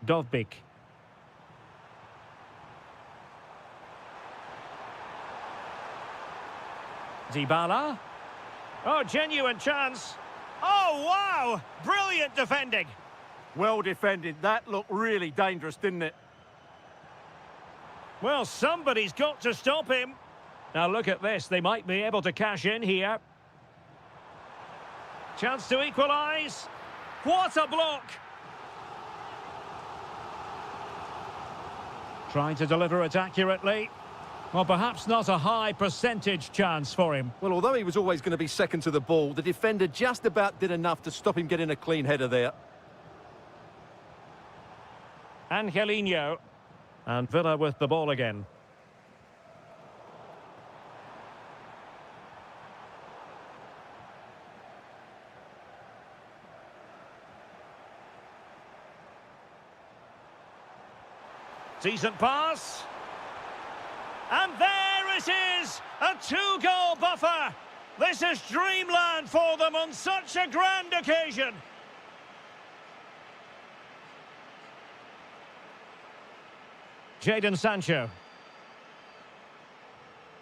Dovbik. Dybala. Oh, genuine chance. Oh, wow! Brilliant defending. Well defended. That looked really dangerous, didn't it? Well, somebody's got to stop him. Now look at this. They might be able to cash in here. Chance to equalise. What a block! Trying to deliver it accurately. Well, perhaps not a high percentage chance for him. Well, although he was always going to be second to the ball, the defender just about did enough to stop him getting a clean header there. Angelino. And Villa with the ball again. Decent pass. And there it is! A two-goal buffer! This is dreamland for them on such a grand occasion! Jadon Sancho.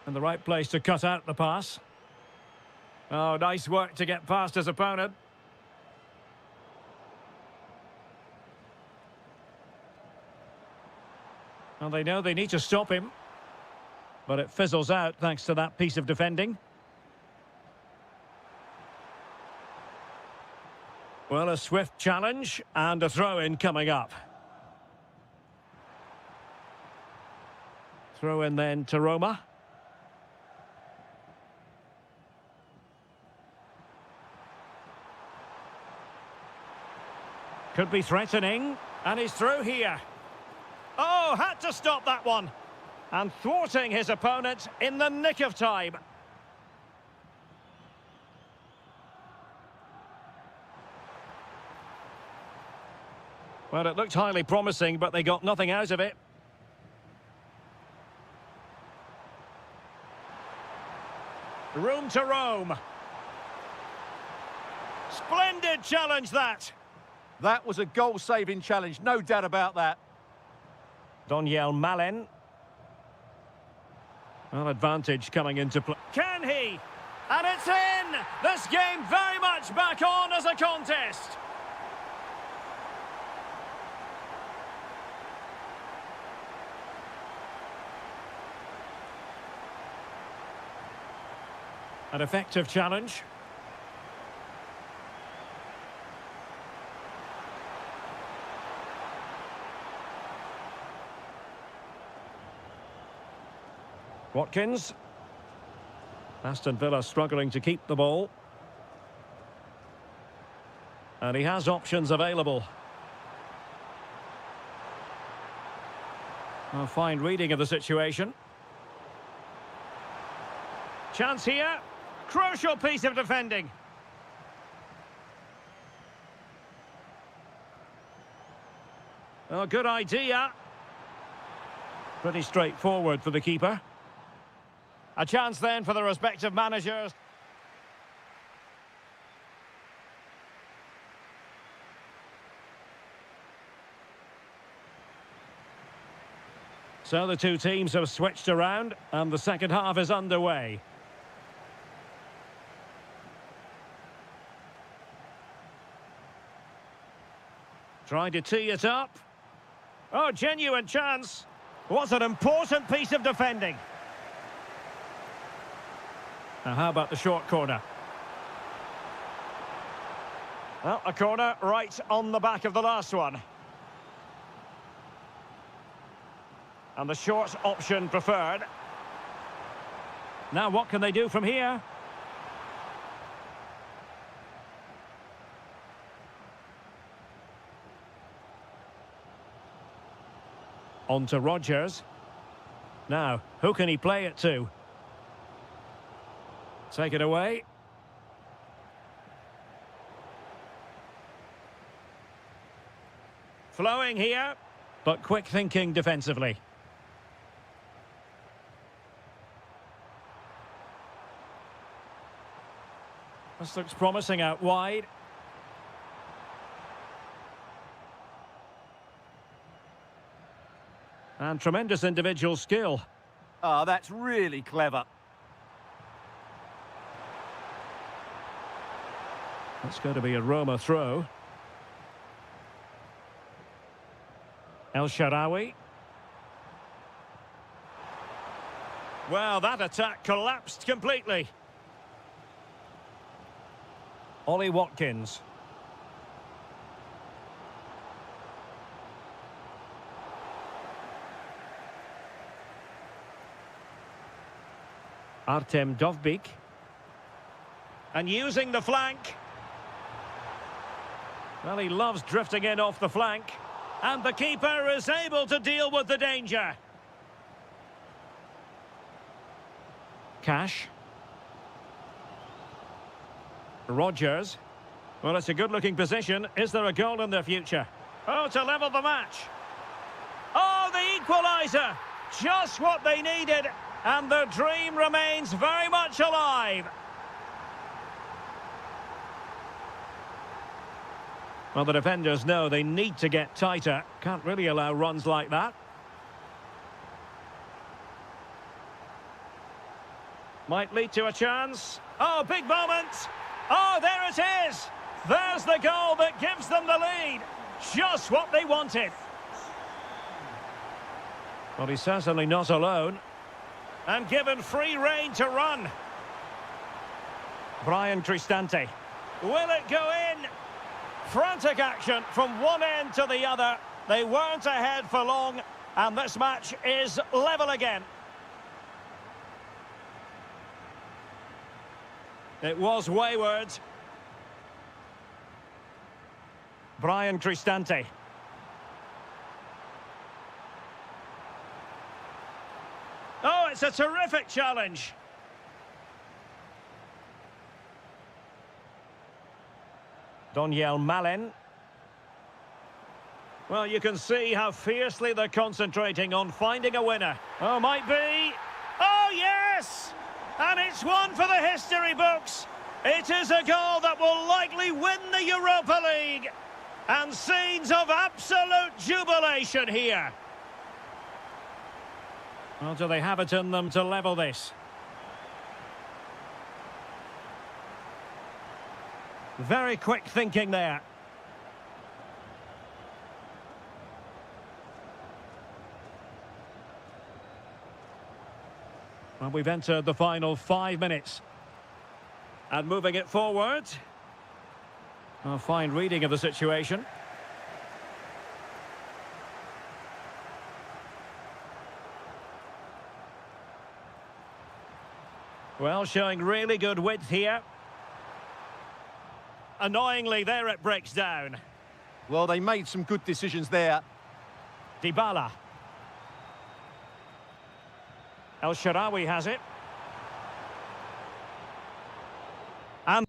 In the right place to cut out the pass. Oh, nice work to get past his opponent. Well, they know they need to stop him. But it fizzles out thanks to that piece of defending. Well, a swift challenge and a throw-in coming up. Throw-in then to Roma. Could be threatening, and he's through here. Oh, had to stop that one. And thwarting his opponent in the nick of time. Well, it looked highly promising, but they got nothing out of it. Room to roam. Splendid challenge, that. That was a goal-saving challenge, no doubt about that. Donyell Malen. Well, advantage coming into play. Can he? And it's in! This game very much back on as a contest. An effective challenge. Watkins. Aston Villa struggling to keep the ball. And he has options available. A fine reading of the situation. Chance here. Crucial piece of defending. Oh, good idea. Pretty straightforward for the keeper. A chance then for the respective managers. So the two teams have switched around and the second half is underway. Trying to tee it up. Oh, genuine chance. What an important piece of defending. Now, how about the short corner? Well, a corner right on the back of the last one. And the short option preferred. Now, what can they do from here? On to Rodgers. Now, who can he play it to? Take it away. Flowing here, but quick thinking defensively. This looks promising out wide. And tremendous individual skill. Oh, that's really clever. It's going to be a Roma throw. El Shaarawy. Well, that attack collapsed completely. Ollie Watkins. Artem Dovbyk. And using the flank. Well, he loves drifting in off the flank. And the keeper is able to deal with the danger. Cash. Rogers. Well, it's a good-looking position. Is there a goal in the future? Oh, to level the match. Oh, the equaliser. Just what they needed. And the dream remains very much alive. Well, the defenders know they need to get tighter. Can't really allow runs like that. Might lead to a chance. Oh, big moment. Oh, there it is. There's the goal that gives them the lead. Just what they wanted. Well, he's certainly not alone. And given free rein to run. Brian Cristante. Will it go in? Frantic action from one end to the other. They weren't ahead for long, and this match is level again. It was wayward. Brian Cristante. Oh, it's a terrific challenge. Doniel Malen. Well, you can see how fiercely they're concentrating on finding a winner. Oh, might be. Oh, yes! And it's one for the history books. It is a goal that will likely win the Europa League. And scenes of absolute jubilation here. Well, do they have it in them to level this? Very quick thinking there. Well, we've entered the final 5 minutes. And moving it forward. A fine reading of the situation. Well, showing really good width here. Annoyingly, there it breaks down. Well, they made some good decisions there. Dybala. El Shaarawy has it. And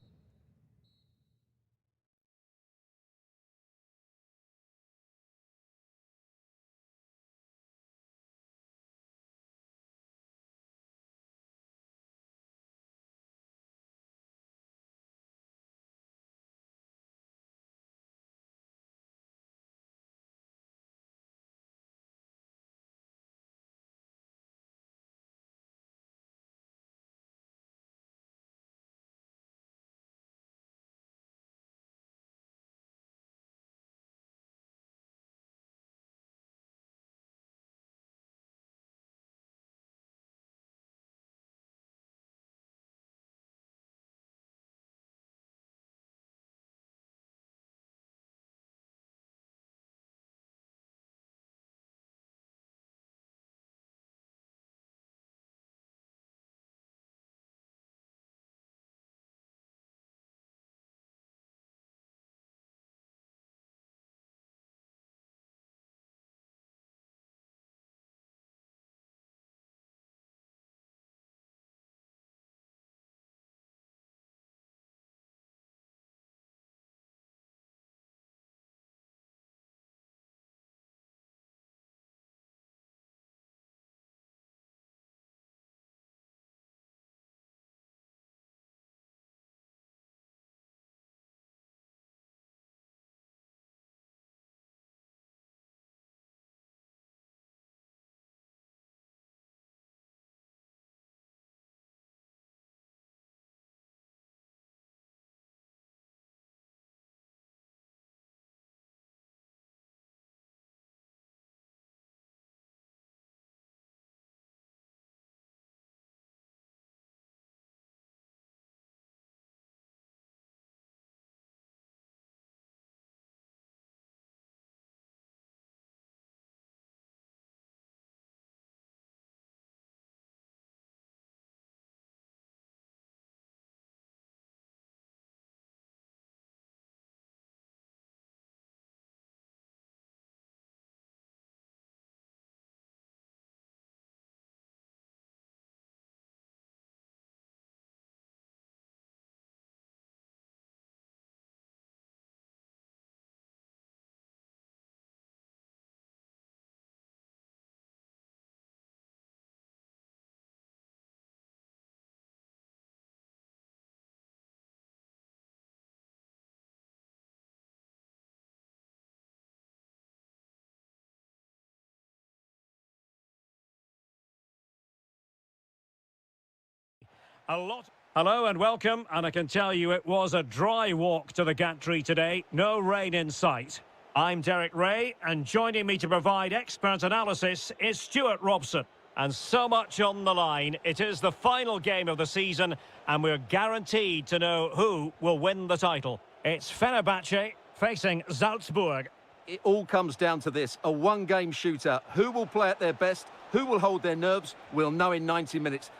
A lot. Hello and welcome, and I can tell you it was a dry walk to the gantry today. No rain in sight. I'm Derek Ray, and joining me to provide expert analysis is Stuart Robson. And so much on the line. It is the final game of the season, and we're guaranteed to know who will win the title. It's Fenerbahce facing Salzburg. It all comes down to this, a one-game shootout. Who will play at their best? Who will hold their nerves? We'll know in 90 minutes.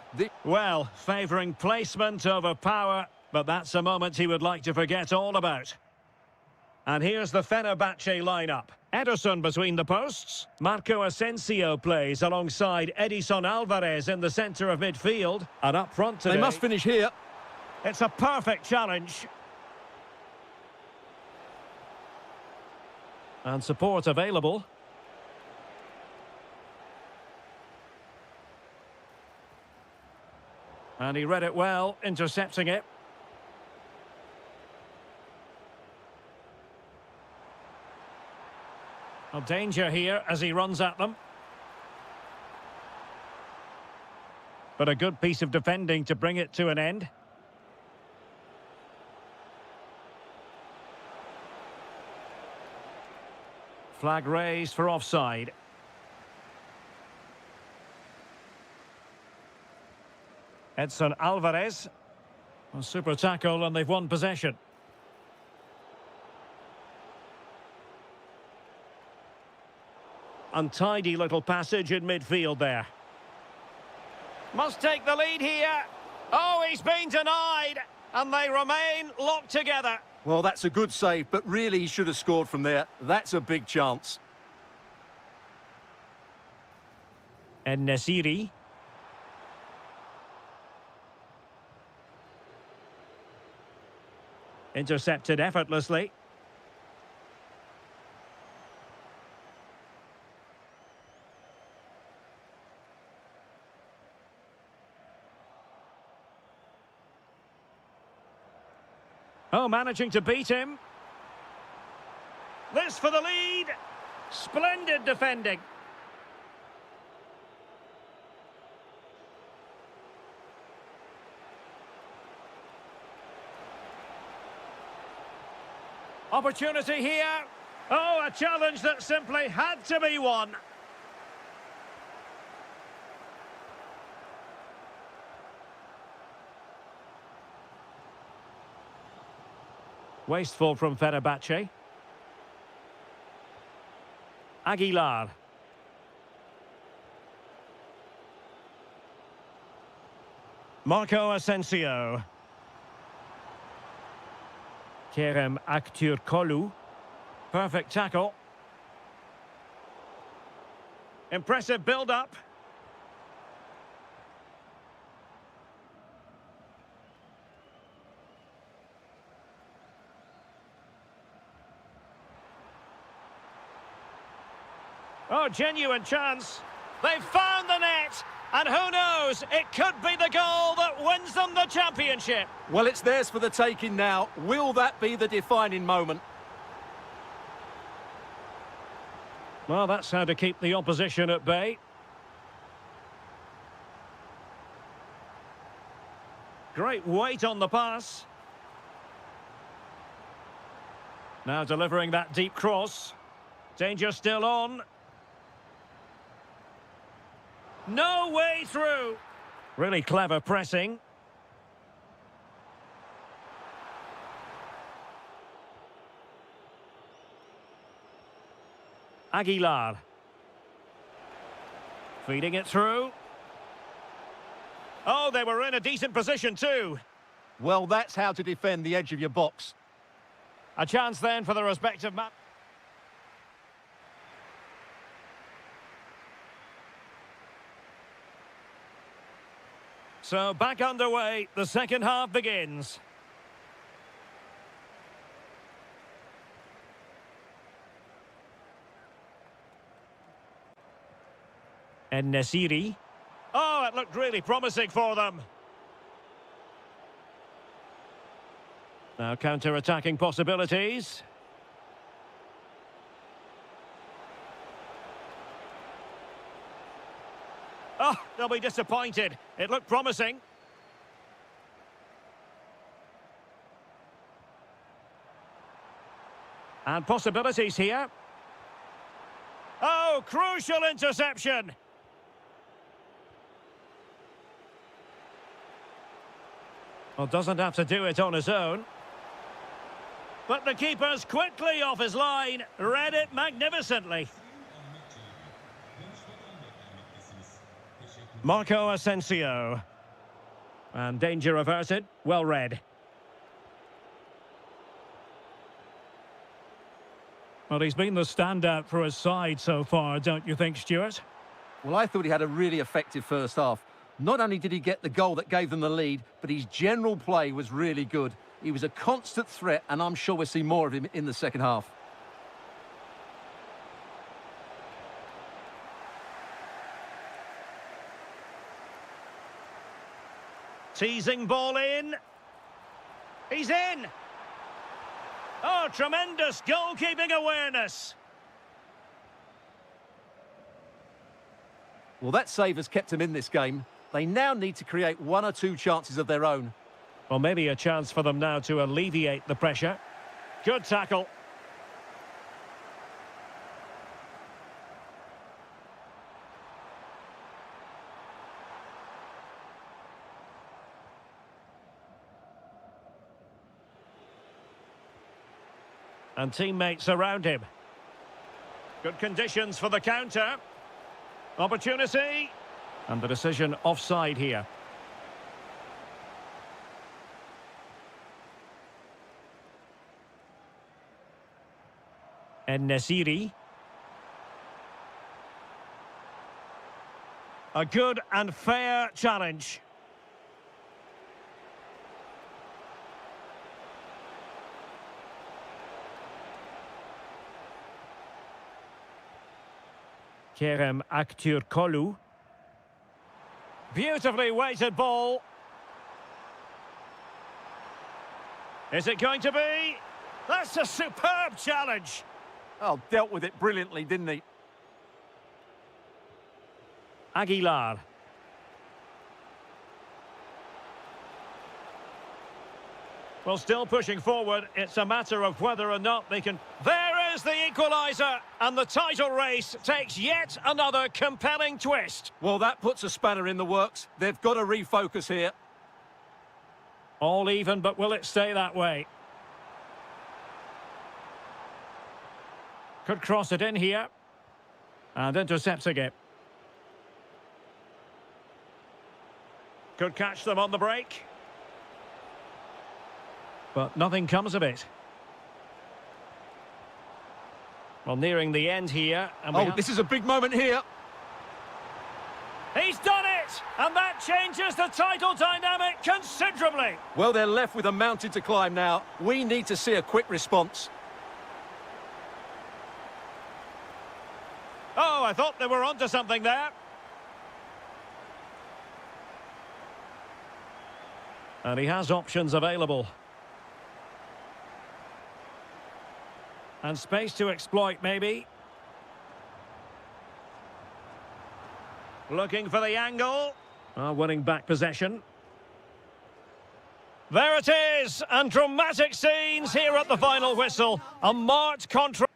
Well, favouring placement over power, but that's a moment he would like to forget all about. And here's the Fenerbahce lineup. Ederson between the posts. Marco Asensio plays alongside Edison Alvarez in the centre of midfield. And up front today... They must finish here. It's a perfect challenge. And support available. And he read it well, intercepting it. A danger here as he runs at them. But a good piece of defending to bring it to an end. Flag raised for offside. Edson Alvarez. A super tackle and they've won possession. Untidy little passage in midfield there. Must take the lead here. Oh, he's been denied. And they remain locked together. Well, that's a good save, but really he should have scored from there. That's a big chance. En-Nesyri. Intercepted effortlessly. Oh, managing to beat him. This for the lead. Splendid defending. Opportunity here. Oh, a challenge that simply had to be won. Wasteful from Fenerbahce. Aguilar. Marco Asensio. Kerem Aktürkoğlu. Perfect tackle. Impressive build-up. Oh, genuine chance. They've found the net. And who knows, it could be the goal that wins them the championship. Well, it's theirs for the taking now. Will that be the defining moment? Well, that's how to keep the opposition at bay. Great weight on the pass. Now delivering that deep cross. Danger still on. No way through. Really clever pressing. Aguilar. Feeding it through. Oh, they were in a decent position too. Well, that's how to defend the edge of your box. A chance then for the respective man. So back underway, the second half begins. En-Nesyri. Oh, it looked really promising for them. Now counter-attacking possibilities. Oh, they'll be disappointed. It looked promising. And possibilities here. Oh, crucial interception. Well, doesn't have to do it on his own. But the keeper's quickly off his line. Read it magnificently. Marco Asensio. And danger averted. Well read. Well, he's been the standout for his side so far, don't you think, Stuart? Well, I thought he had a really effective first half. Not only did he get the goal that gave them the lead, but his general play was really good. He was a constant threat, and I'm sure we'll see more of him in the second half. Teasing ball in. He's in. Oh, tremendous goalkeeping awareness. Well, that save has kept him in this game. They now need to create one or two chances of their own. Well, maybe a chance for them now to alleviate the pressure. Good tackle. And teammates around him. Good conditions for the counter. Opportunity. And the decision offside here. En-Nesyri. A good and fair challenge. Kerem Aktürkoğlu. Beautifully weighted ball. Is it going to be? That's a superb challenge. Oh, dealt with it brilliantly, didn't he? Aguilar. Well, still pushing forward. It's a matter of whether or not they can... There is the equaliser, and the title race takes yet another compelling twist. Well, that puts a spanner in the works. They've got to refocus here. All even, but will it stay that way? Could cross it in here. And intercepting it. Could catch them on the break. But nothing comes of it. Well, nearing the end here. And this is a big moment here. He's done it! And that changes the title dynamic considerably. Well, they're left with a mountain to climb now. We need to see a quick response. Oh, I thought they were onto something there. And he has options available. And space to exploit, maybe. Looking for the angle. Winning back possession. There it is! And dramatic scenes here at the final whistle. A marked contrast.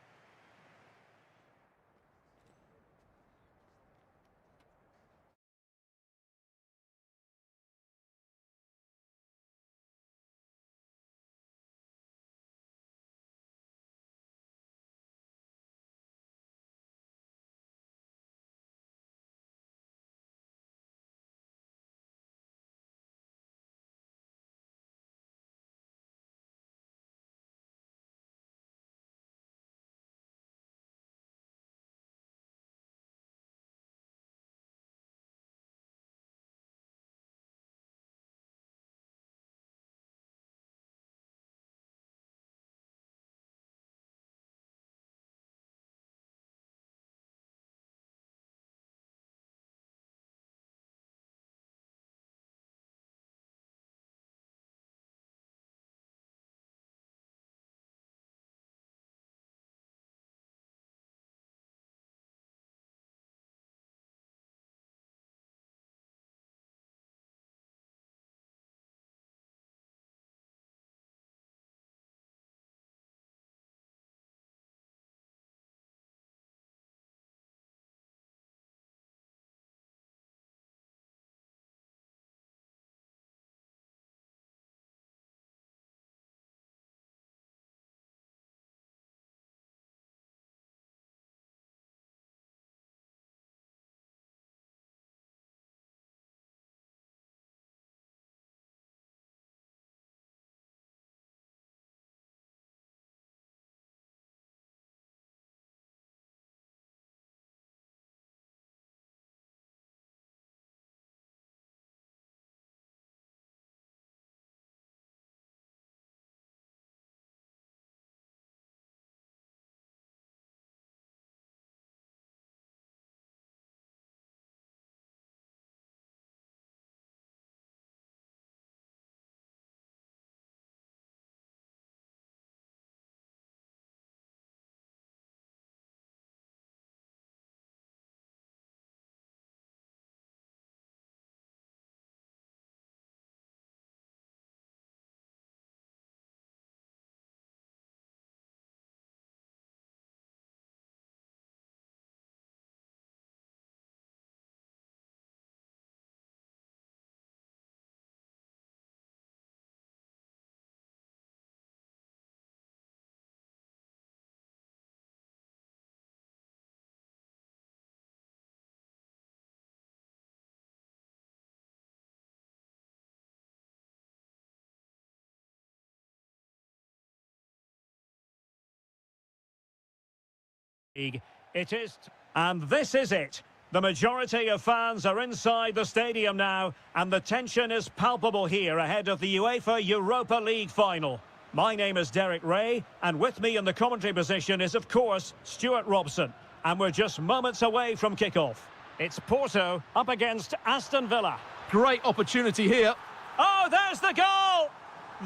League. It is, and this is it. The majority of fans are inside the stadium now, and the tension is palpable here ahead of the UEFA Europa League final. My name is Derek Ray, and with me in the commentary position is, of course, Stuart Robson. And we're just moments away from kickoff. It's Porto up against Aston Villa. Great opportunity here. Oh, there's the goal!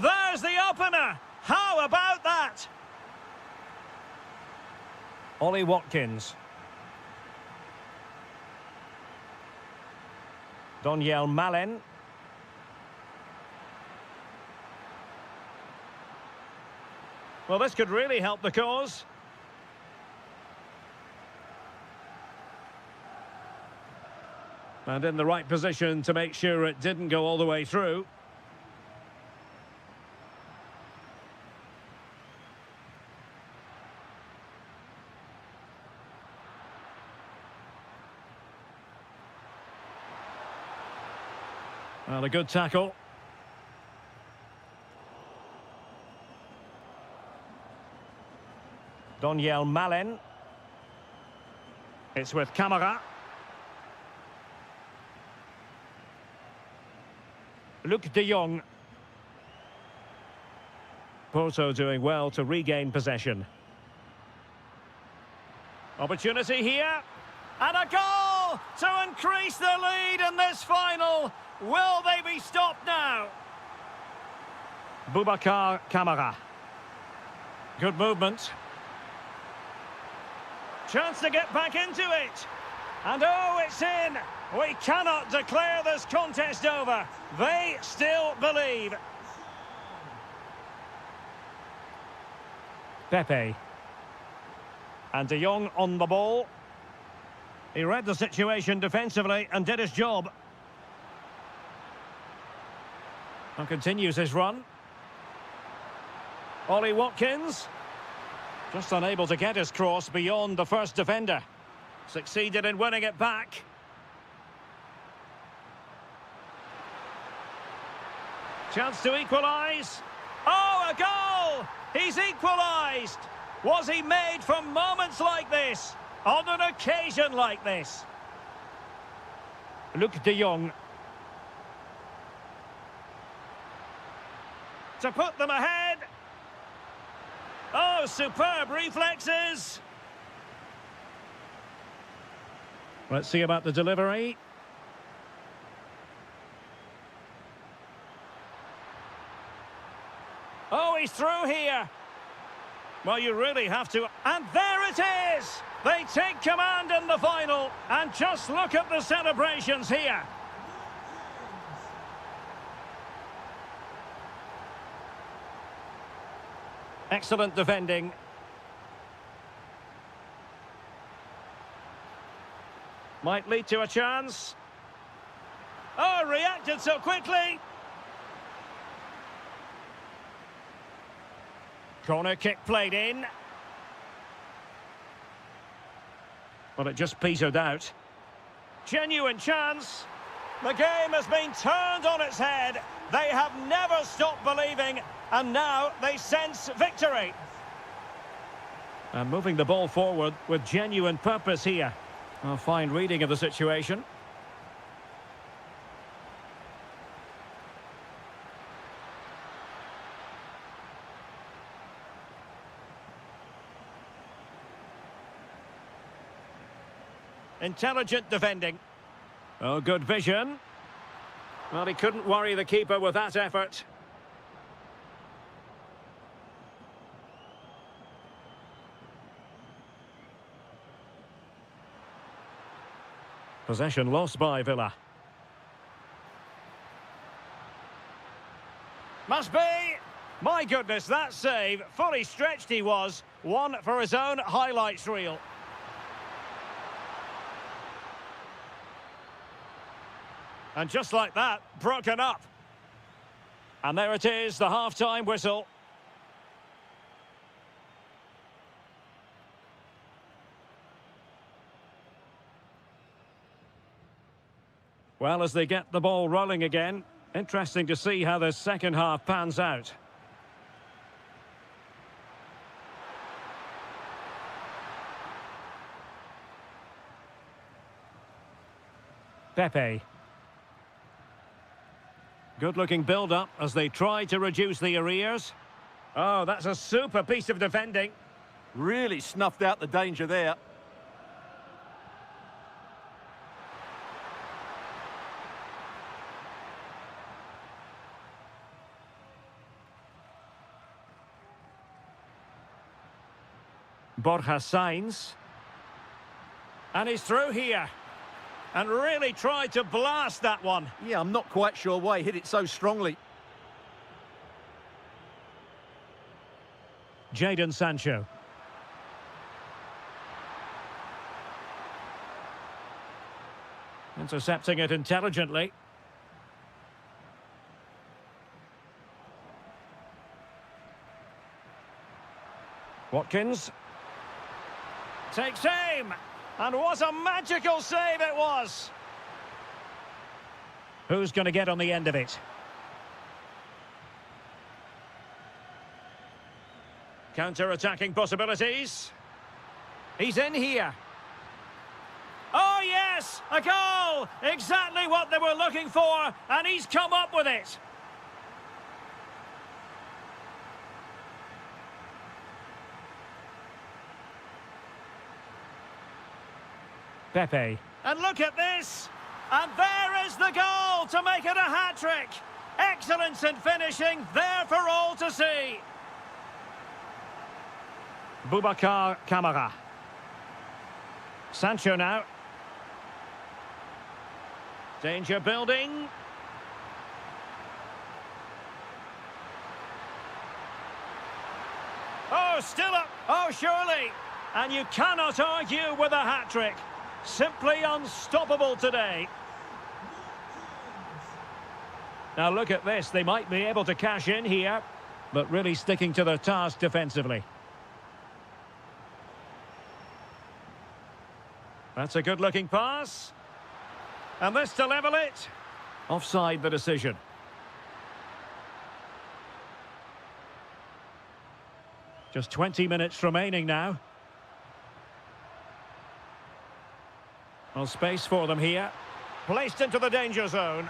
There's the opener! How about that? Ollie Watkins. Daniel Malen. Well, this could really help the cause. And in the right position to make sure it didn't go all the way through. Well, a good tackle. Daniel Malen. It's with Camara. Luc de Jong. Porto doing well to regain possession. Opportunity here. And a goal to increase the lead in this final. Will they be stopped now? Boubacar Camara. Good movement. Chance to get back into it. And oh, it's in. We cannot declare this contest over. They still believe. Pepe. And De Jong on the ball. He read the situation defensively and did his job. And continues his run. Ollie Watkins. Just unable to get his cross beyond the first defender. Succeeded in winning it back. Chance to equalise. Oh, a goal! He's equalised! Was he made for moments like this? On an occasion like this? Luc de Jong. To put them ahead. Oh, superb reflexes. Let's see about the delivery. Oh, he's through here. Well, you really have to. And there it is. They take command in the final. And just look at the celebrations here. Excellent defending. Might lead to a chance. Oh, reacted so quickly. Corner kick played in. Well, it just petered out. Genuine chance. The game has been turned on its head. They have never stopped believing, and now they sense victory. And moving the ball forward with genuine purpose here. A fine reading of the situation. Intelligent defending. Oh, good vision. Well, he couldn't worry the keeper with that effort. Possession lost by Villa. Must be! My goodness, that save. Fully stretched he was. One for his own highlights reel. And just like that, broken up. And there it is, the half-time whistle. Well, as they get the ball rolling again, interesting to see how the second half pans out. Pepe. Good-looking build-up as they try to reduce the arrears. Oh, that's a super piece of defending. Really snuffed out the danger there. Borja Sainz. And he's through here. And really tried to blast that one. Yeah, I'm not quite sure why he hit it so strongly. Jadon Sancho. Intercepting it intelligently. Watkins. Takes aim. And what a magical save it was. Who's going to get on the end of it? Counter-attacking possibilities. He's in here. Oh, yes! A goal! Exactly what they were looking for, and he's come up with it. Pepe. And look at this! And there is the goal to make it a hat-trick! Excellence in finishing, there for all to see. Boubacar Kamara. Sancho now. Danger building. Oh, still up. Oh, surely. And you cannot argue with a hat-trick. Simply unstoppable today. Now look at this. They might be able to cash in here, but really sticking to their task defensively. That's a good-looking pass. And this to level it. Offside the decision. Just 20 minutes remaining now. Well, space for them here. Placed into the danger zone.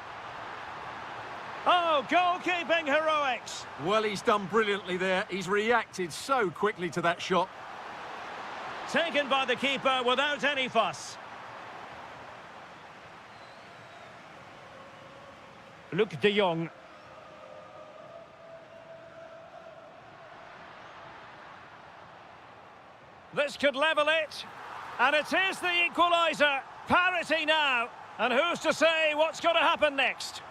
Oh, goalkeeping heroics. Well, he's done brilliantly there. He's reacted so quickly to that shot. Taken by the keeper without any fuss. Luc de Jong. This could level it. And it is the equaliser. Parity now. And who's to say what's going to happen next?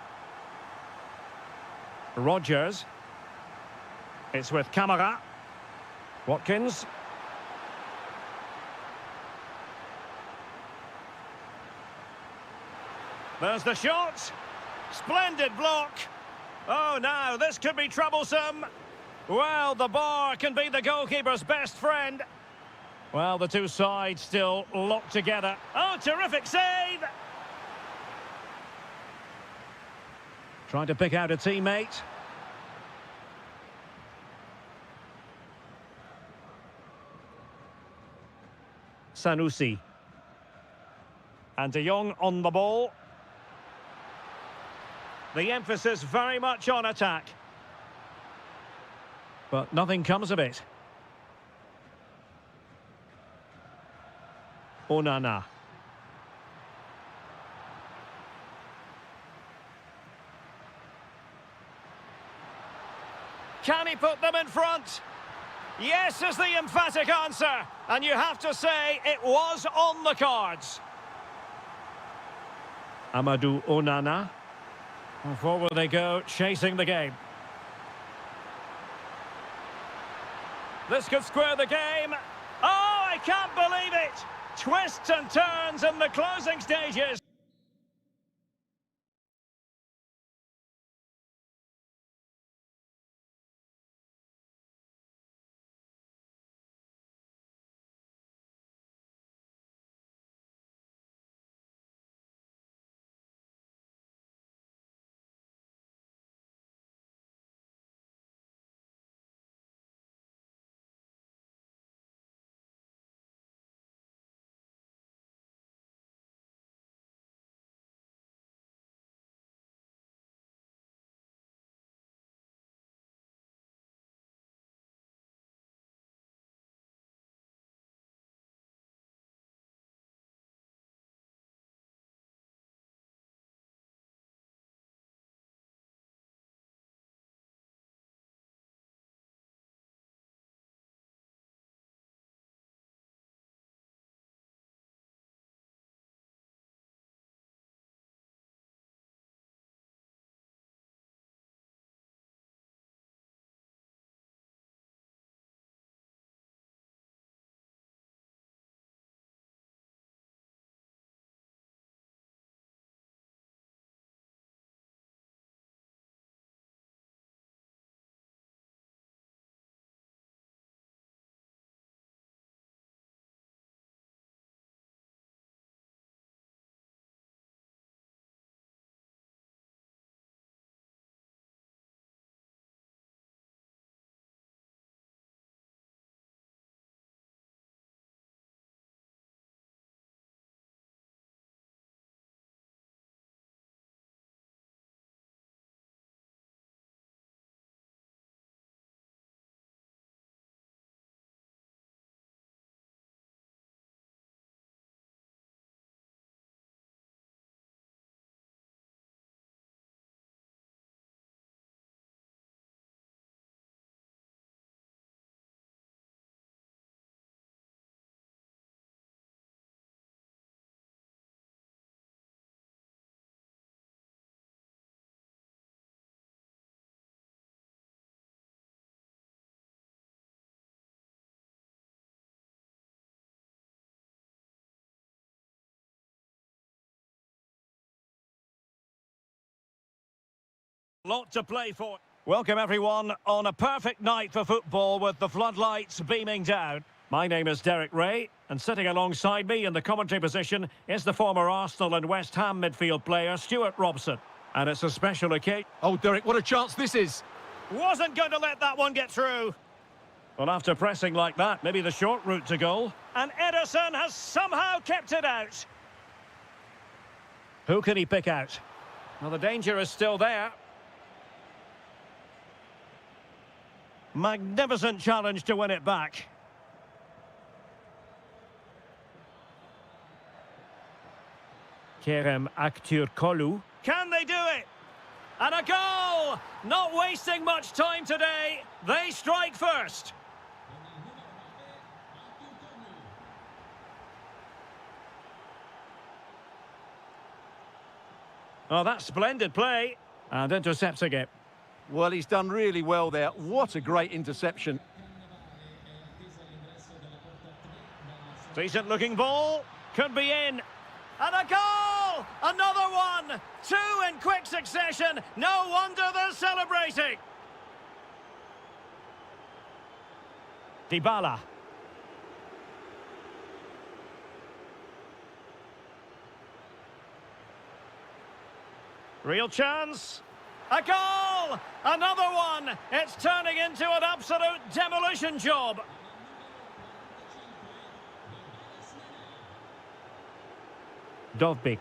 Rodgers. It's with Kamara. Watkins. There's the shot. Splendid block. Oh, now this could be troublesome. Well, the bar can be the goalkeeper's best friend. Well, the two sides still locked together. Oh, terrific save! Trying to pick out a teammate. Sanusi. And De Jong on the ball. The emphasis very much on attack. But nothing comes of it. Onana. Can he put them in front? Yes is the emphatic answer. And you have to say it was on the cards. Amadou Onana. And forward they go, chasing the game. This could square the game. Oh, I can't believe it! Twists and turns in the closing stages. Lot to play for. Welcome everyone on a perfect night for football with the floodlights beaming down. My name is Derek Ray, and sitting alongside me in the commentary position is the former Arsenal and West Ham midfield player Stuart Robson. And it's a special occasion. Oh, Derek, what a chance this is. Wasn't going to let that one get through. Well, after pressing like that, maybe the short route to goal. And Ederson has somehow kept it out. Who can he pick out? Well, the danger is still there. Magnificent challenge to win it back. Kerem Aktürkoğlu. Can they do it? And a goal! Not wasting much time today. They strike first. Oh, that's splendid play. And intercepting it. Well, he's done really well there. What a great interception. Decent looking ball. Could be in. And a goal! Another one! Two in quick succession. No wonder they're celebrating. Dybala. Real chance. A goal! Another one! It's turning into an absolute demolition job. Dovbyk.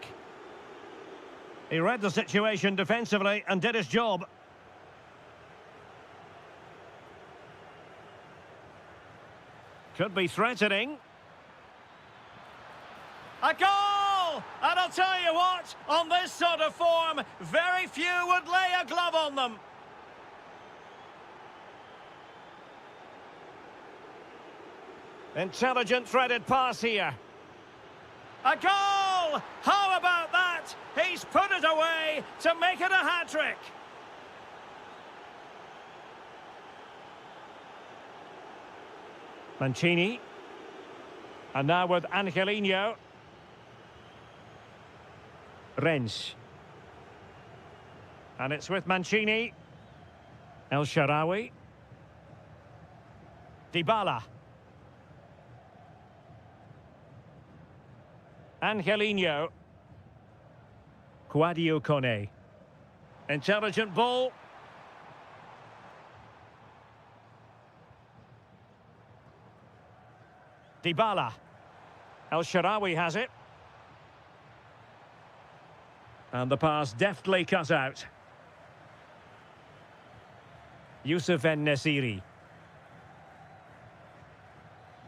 He read the situation defensively and did his job. Could be threatening. A goal! And I'll tell you what, on this sort of form, very few would lay a glove on them. Intelligent threaded pass here. A goal! How about that? He's put it away to make it a hat-trick. Mancini. And now with Angelino. Rennes. And it's with Mancini. El Shaarawy. Dybala. Angelino. Kouadio Kone. Intelligent ball. Dybala. El Shaarawy has it. And the pass deftly cut out. Youssef En-Nesyri.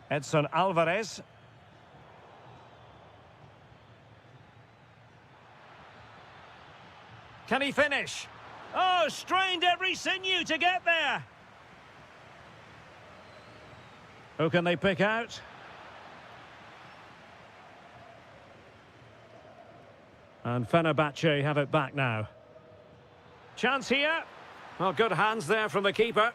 Edson Alvarez. Can he finish? Oh, strained every sinew to get there. Who can they pick out? And Fenerbahce have it back now. Chance here. Well, good hands there from the keeper.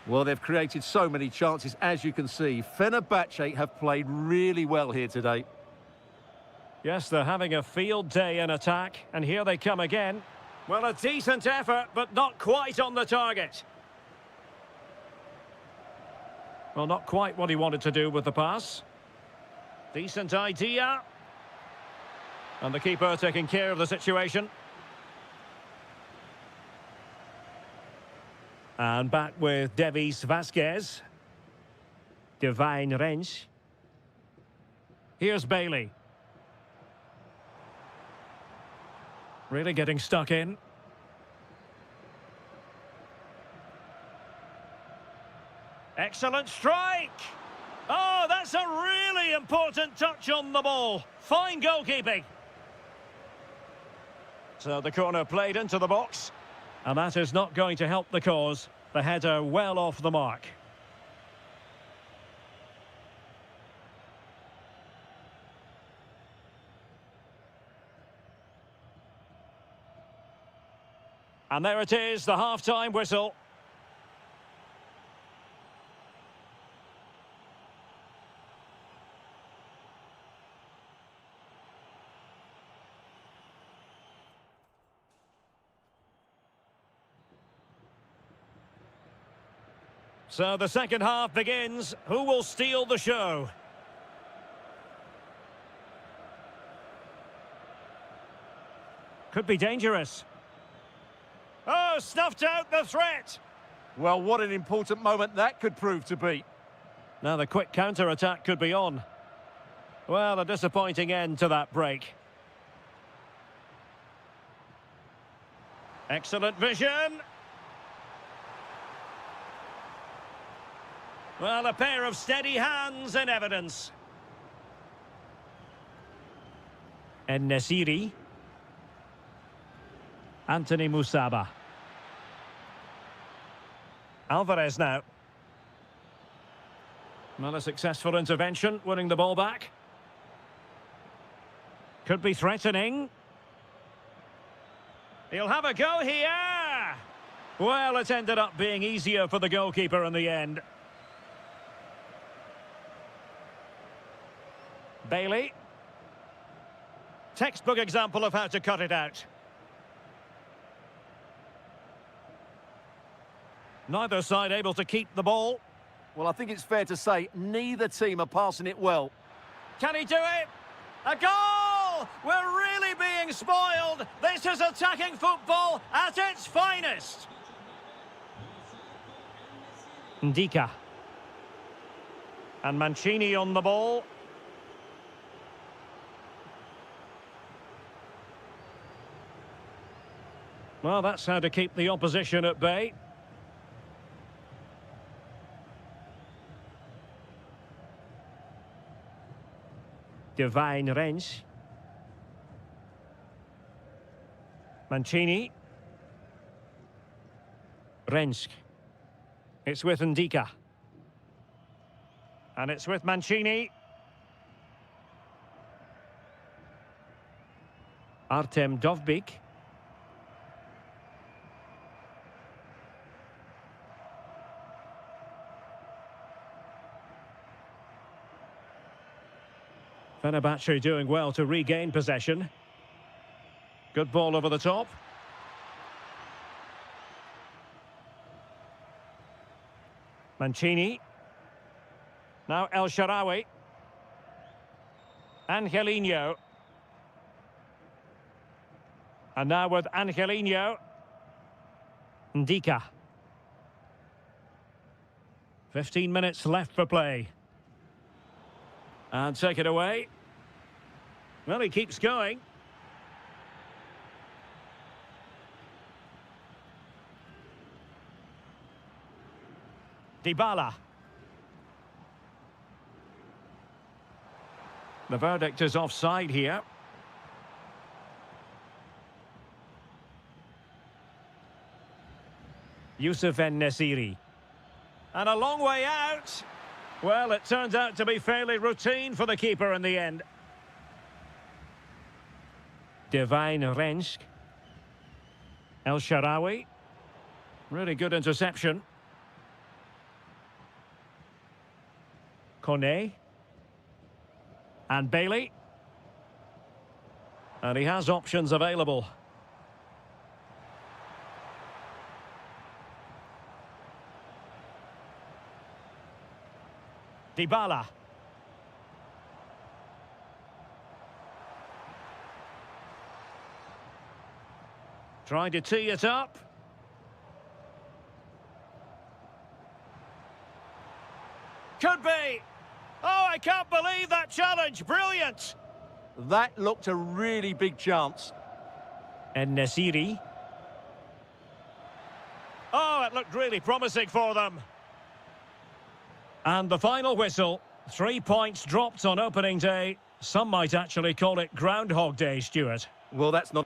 Well, they've created so many chances, as you can see. Fenerbahce have played really well here today. Yes, they're having a field day in attack, and here they come again. Well, a decent effort, but not quite on the target. Well, not quite what he wanted to do with the pass. Decent idea. And the keeper taking care of the situation. And back with Devis Vasquez. Divine Rennes. Here's Bailey. Really getting stuck in. Excellent strike! Oh, that's a really important touch on the ball. Fine goalkeeping. So the corner played into the box. And that is not going to help the cause. The header well off the mark. And there it is, the half-time whistle. So the second half begins. Who will steal the show? Could be dangerous. Oh, snuffed out the threat. Well, what an important moment that could prove to be. Now the quick counter-attack could be on. Well, a disappointing end to that break. Excellent vision. Well, a pair of steady hands in evidence. En-Nesyri. Anthony Musaba. Alvarez now. Well, a successful intervention, winning the ball back. Could be threatening. He'll have a go here. Well, it ended up being easier for the goalkeeper in the end. Bailey. Textbook example of how to cut it out. Neither side able to keep the ball. Well, I think it's fair to say neither team are passing it well. Can he do it? A goal! We're really being spoiled. This is attacking football at its finest. Ndika. And Mancini on the ball. Well, that's how to keep the opposition at bay. Divine Rens. Mancini. Rensk. It's with Ndika. And it's with Mancini. Artem Dovbyk. Fenerbahce doing well to regain possession. Good ball over the top. Mancini. Now El Shaarawy. Angelino. And now with Angelino. Ndika. 15 minutes left for play. And take it away. Well, he keeps going. Dybala. The verdict is offside here. Youssef En-Nesyri. And a long way out. Well, it turns out to be fairly routine for the keeper in the end. Divine Rensk. El Shaarawy. Really good interception. Kone. And Bailey. And he has options available. Dybala. Trying to tee it up. Could be. Oh, I can't believe that challenge. Brilliant. That looked a really big chance. En-Nesyri. Oh, it looked really promising for them. And the final whistle. 3 points dropped on opening day. Some might actually call it Groundhog Day, Stuart. Well, that's not...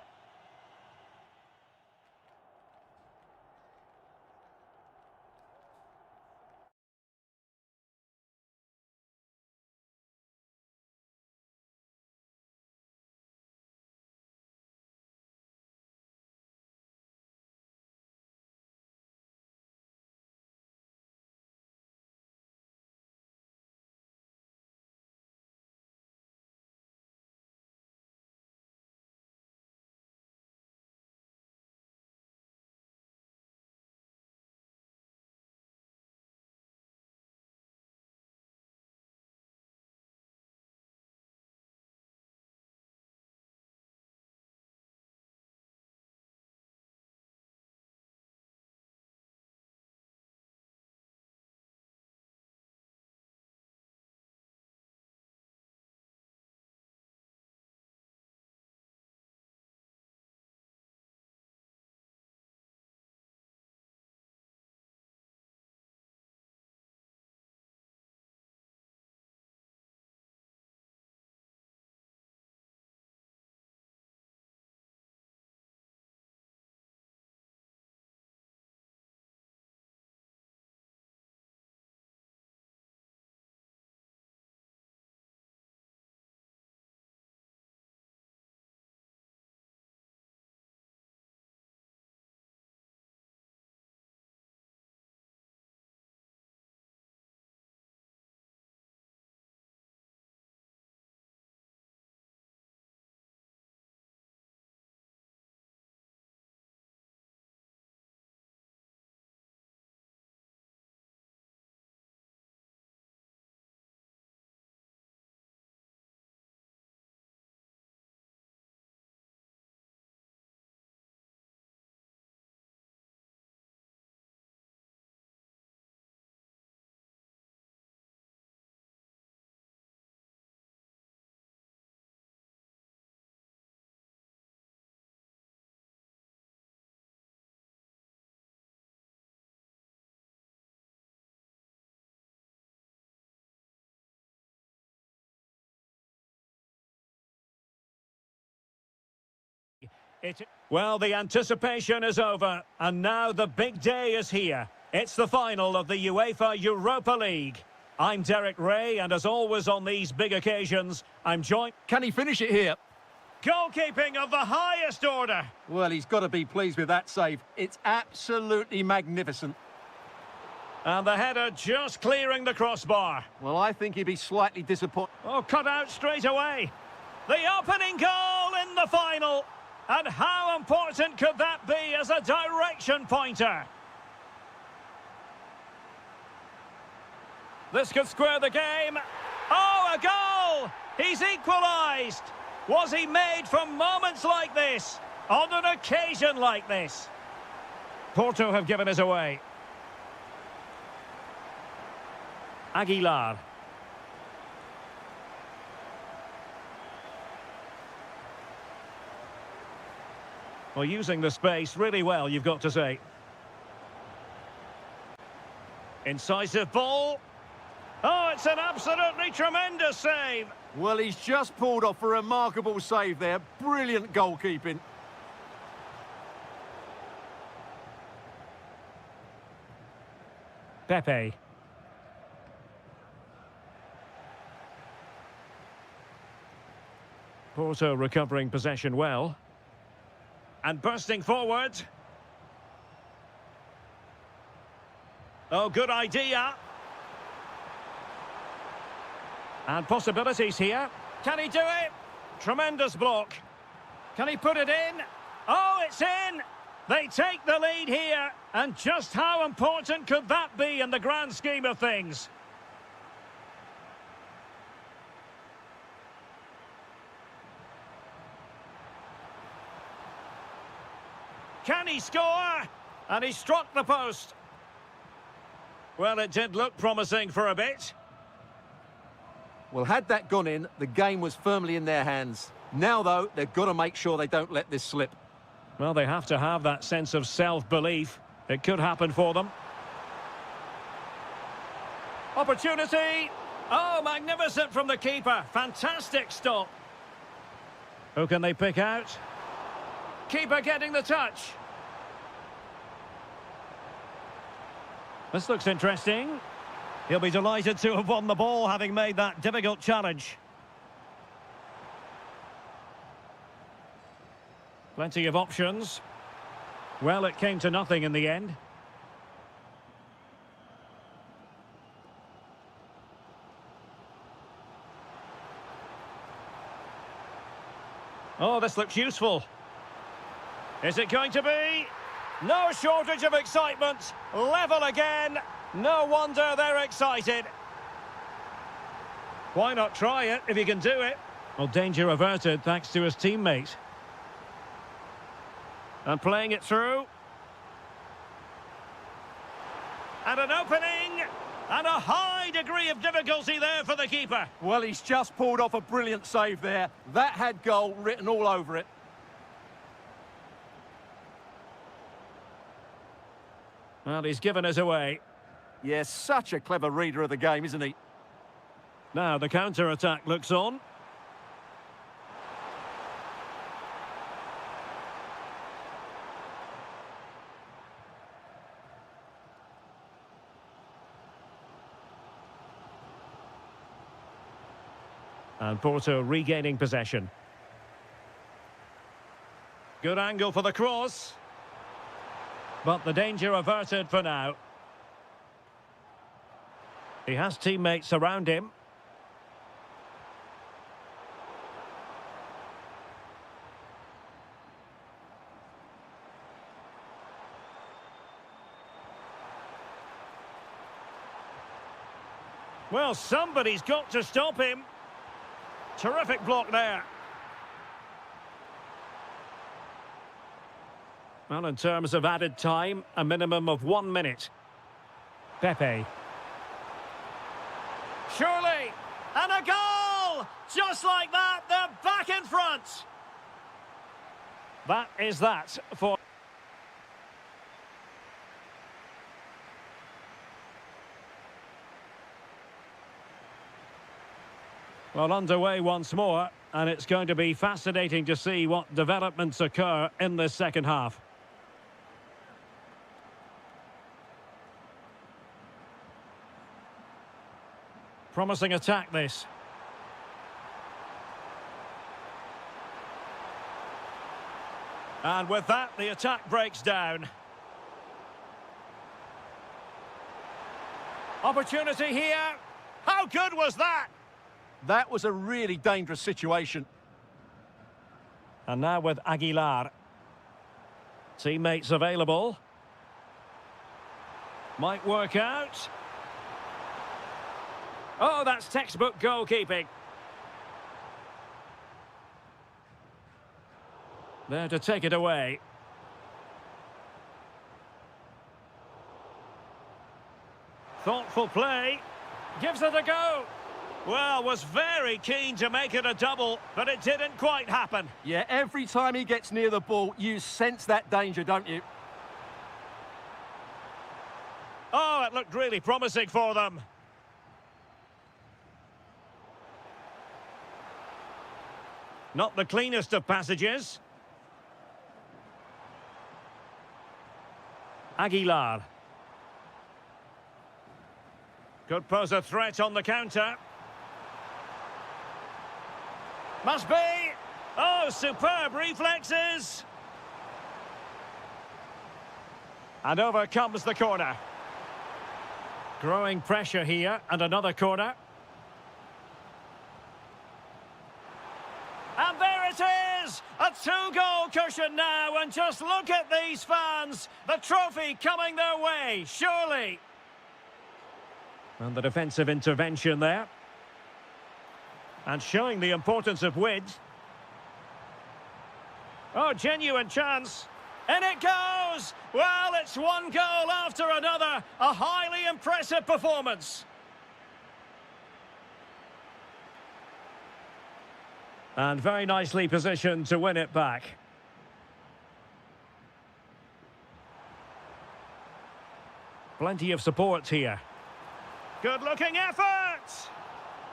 Well, the anticipation is over, and now the big day is here. It's the final of the UEFA Europa League. I'm Derek Ray, and as always on these big occasions, I'm joined... Can he finish it here? Goalkeeping of the highest order. Well, he's got to be pleased with that save. It's absolutely magnificent. And the header just clearing the crossbar. Well, I think he'd be slightly disappointed. Oh, cut out straight away. The opening goal in the final. And how important could that be as a direction pointer? This could square the game. Oh, a goal! He's equalised. Was he made for moments like this? On an occasion like this? Porto have given us away. Aguilar. Well, using the space really well, you've got to say. Incisive ball. Oh, it's an absolutely tremendous save. Well, he's just pulled off a remarkable save there. Brilliant goalkeeping. Pepe. Porto recovering possession well. And bursting forward. Oh, good idea. And possibilities here. Can he do it? Tremendous block. Can he put it in? Oh, it's in! They take the lead here. And just how important could that be in the grand scheme of things? Can he score? And he struck the post. Well, it did look promising for a bit. Well, had that gone in, the game was firmly in their hands. Now, though, they've got to make sure they don't let this slip. Well, they have to have that sense of self-belief. It could happen for them. Opportunity. Oh, magnificent from the keeper. Fantastic stop. Who can they pick out? Keeper getting the touch. This looks interesting. He'll be delighted to have won the ball, having made that difficult challenge. Plenty of options. Well, it came to nothing in the end. Oh, this looks useful. Is it going to be? No shortage of excitement. Level again. No wonder they're excited. Why not try it if you can do it? Well, danger averted thanks to his teammate. And playing it through. And an opening. And a high degree of difficulty there for the keeper. Well, he's just pulled off a brilliant save there. That had goal written all over it. Well, he's given us away. Yes, such a clever reader of the game, isn't he? Now the counter-attack looks on. And Porto regaining possession. Good angle for the cross. But the danger averted for now. He has teammates around him. Well, somebody's got to stop him. Terrific block there. Well, in terms of added time, a minimum of 1 minute. Pepe. Surely! And a goal! Just like that, they're back in front! That is that for... Well, underway once more, and it's going to be fascinating to see what developments occur in this second half. Promising attack, this. And with that, the attack breaks down. Opportunity here. How good was that? That was a really dangerous situation. And now with Aguilar. Teammates available. Might work out. Oh, that's textbook goalkeeping. There to take it away. Thoughtful play. Gives it a go. Well, was very keen to make it a double, but it didn't quite happen. Yeah, every time he gets near the ball, you sense that danger, don't you? Oh, it looked really promising for them. Not the cleanest of passages. Aguilar. Could pose a threat on the counter. Must be. Oh, superb reflexes. And over comes the corner. Growing pressure here, and another corner. And there it is! A two-goal cushion now, and just look at these fans. The trophy coming their way, surely. And the defensive intervention there. And showing the importance of width. Oh, genuine chance. And it goes! Well, it's one goal after another. A highly impressive performance. And very nicely positioned to win it back. Plenty of support here. Good-looking effort!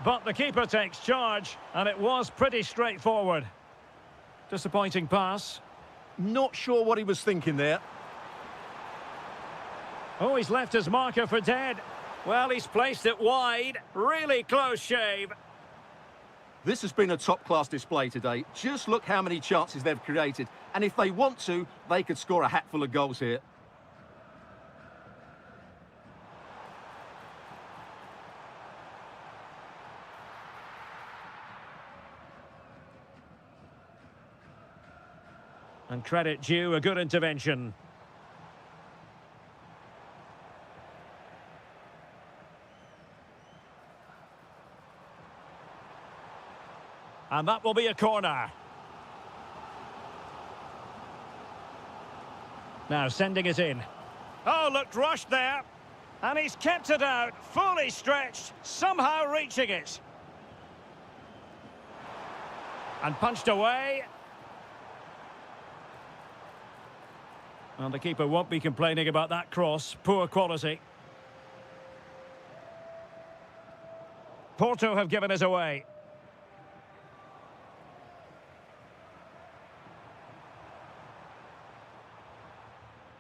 But the keeper takes charge, and it was pretty straightforward. Disappointing pass. Not sure what he was thinking there. Oh, he's left his marker for dead. Well, he's placed it wide. Really close shave. This has been a top-class display today. Just look how many chances they've created. And if they want to, they could score a hatful of goals here. And credit due, a good intervention. And that will be a corner. Now sending it in. Oh, looked rushed there. And he's kept it out, fully stretched, somehow reaching it. And punched away. And the keeper won't be complaining about that cross. Poor quality. Porto have given us away.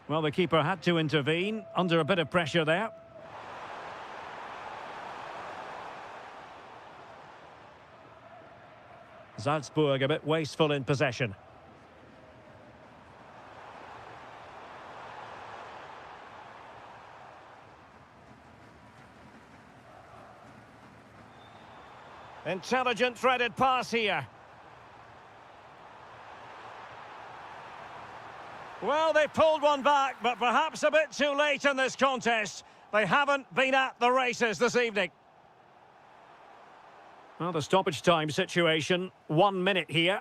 Well, the keeper had to intervene, under a bit of pressure there. Salzburg a bit wasteful in possession. Intelligent threaded pass here. Well, they pulled one back, but perhaps a bit too late in this contest. They haven't been at the races this evening. Well, the stoppage time situation, 1 minute here.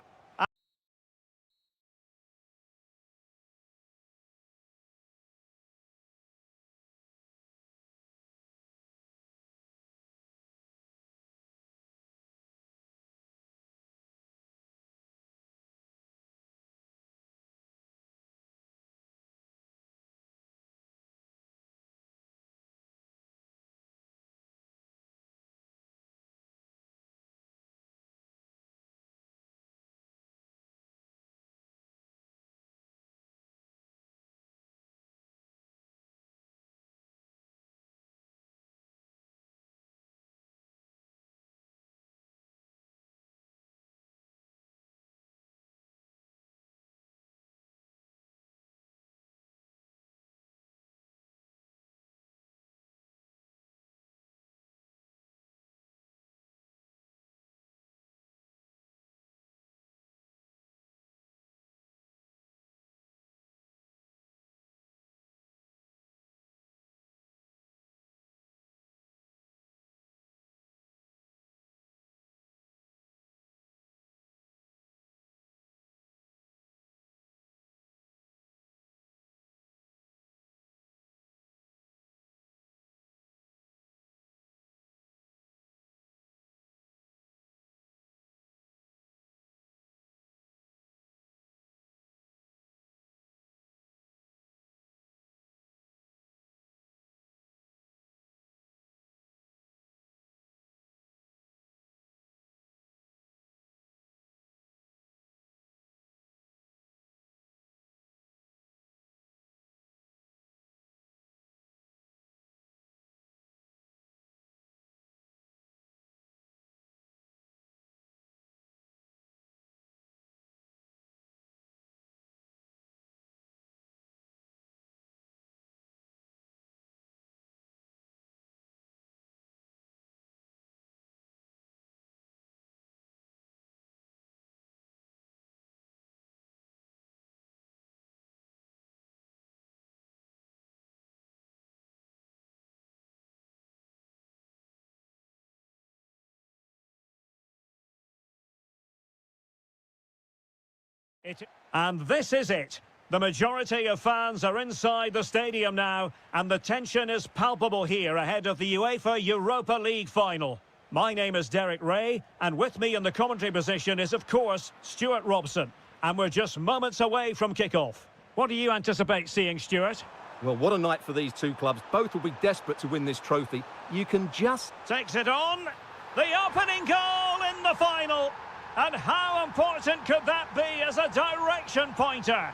And this is it. The majority of fans are inside the stadium now, and the tension is palpable here ahead of the UEFA Europa League final. My name is Derek Ray, and with me in the commentary position is, of course, Stuart Robson. And we're just moments away from kickoff. What do you anticipate seeing, Stuart? Well, what a night for these two clubs. Both will be desperate to win this trophy. You can just... Takes it on. The opening goal in the final. And how important could that be as a direction pointer?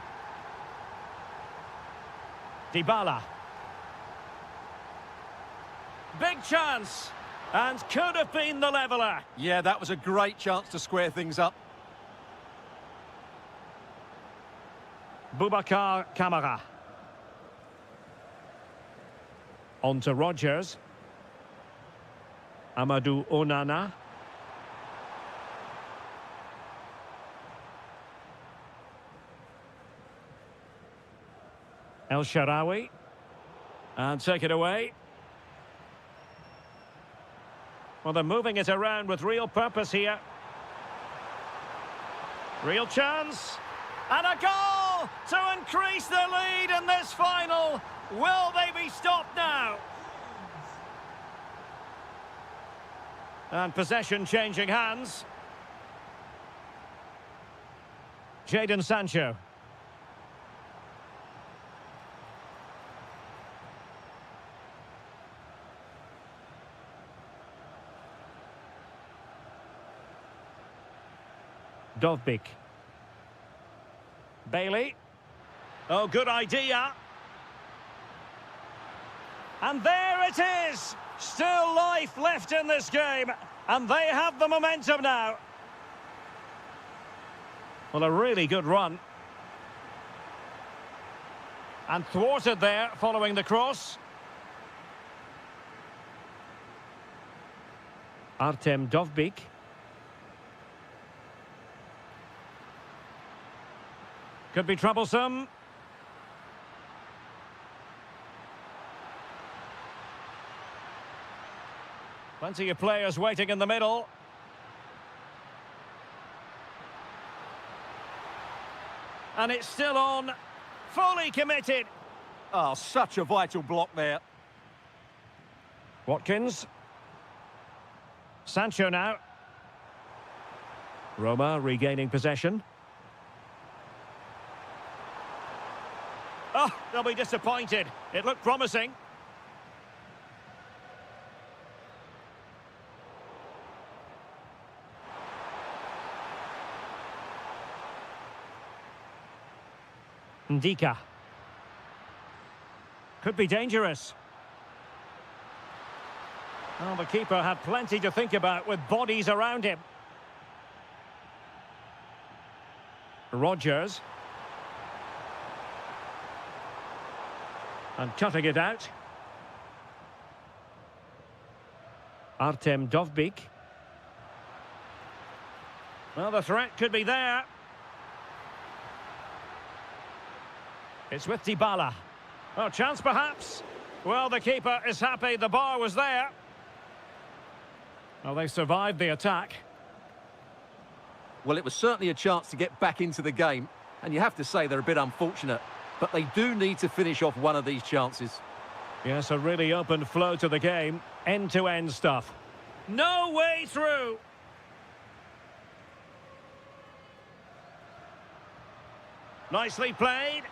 Dybala. Big chance. And could have been the leveller. Yeah, that was a great chance to square things up. Boubacar Kamara. On to Rodgers. Amadou Onana. El Shaarawy. And take it away. Well, they're moving it around with real purpose here. Real chance. And a goal to increase the lead in this final. Will they be stopped now? And possession changing hands. Jadon Sancho. Dovbyk. Bailey. Oh, good idea. And there it is. Still life left in this game. And they have the momentum now. Well, a really good run. And thwarted there following the cross. Artem Dovbyk. Could be troublesome. Plenty of players waiting in the middle. And it's still on. Fully committed. Oh, such a vital block there. Watkins. Sancho now. Roma regaining possession. Oh, they'll be disappointed. It looked promising. Ndika. Could be dangerous. Well, the keeper had plenty to think about with bodies around him. Rodgers. And cutting it out. Artem Dovbyk. Well, the threat could be there. It's with Dybala. Oh, chance perhaps. Well, the keeper is happy the bar was there. Well, they survived the attack. Well, it was certainly a chance to get back into the game. And you have to say they're a bit unfortunate. But they do need to finish off one of these chances. Yes, a really open flow to the game. End-to-end stuff. No way through. Nicely played.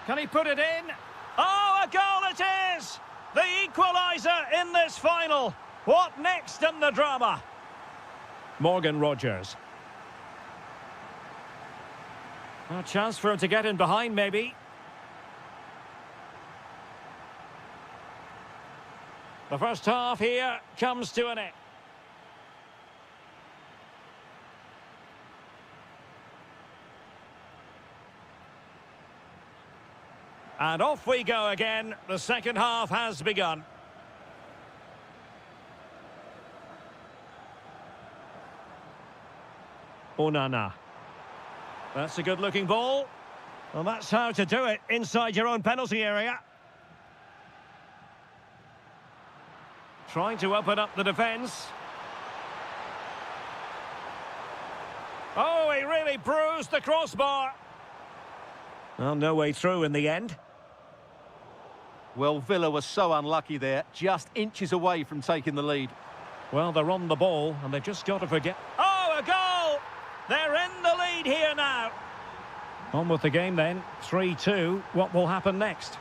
Can he put it in? Oh, a goal it is! The equaliser in this final. What next in the drama? Morgan Rodgers. A chance for him to get in behind, maybe. The first half here comes to an end. And off we go again. The second half has begun. Onana. That's a good-looking ball. Well, that's how to do it inside your own penalty area. Trying to open up the defence. Oh, he really bruised the crossbar. Well, no way through in the end. Well, Villa were so unlucky there, just inches away from taking the lead. Well, they're on the ball, and they've just got to forget... Oh, a goal! They're in the lead here now. On with the game then, 3-2. What will happen next?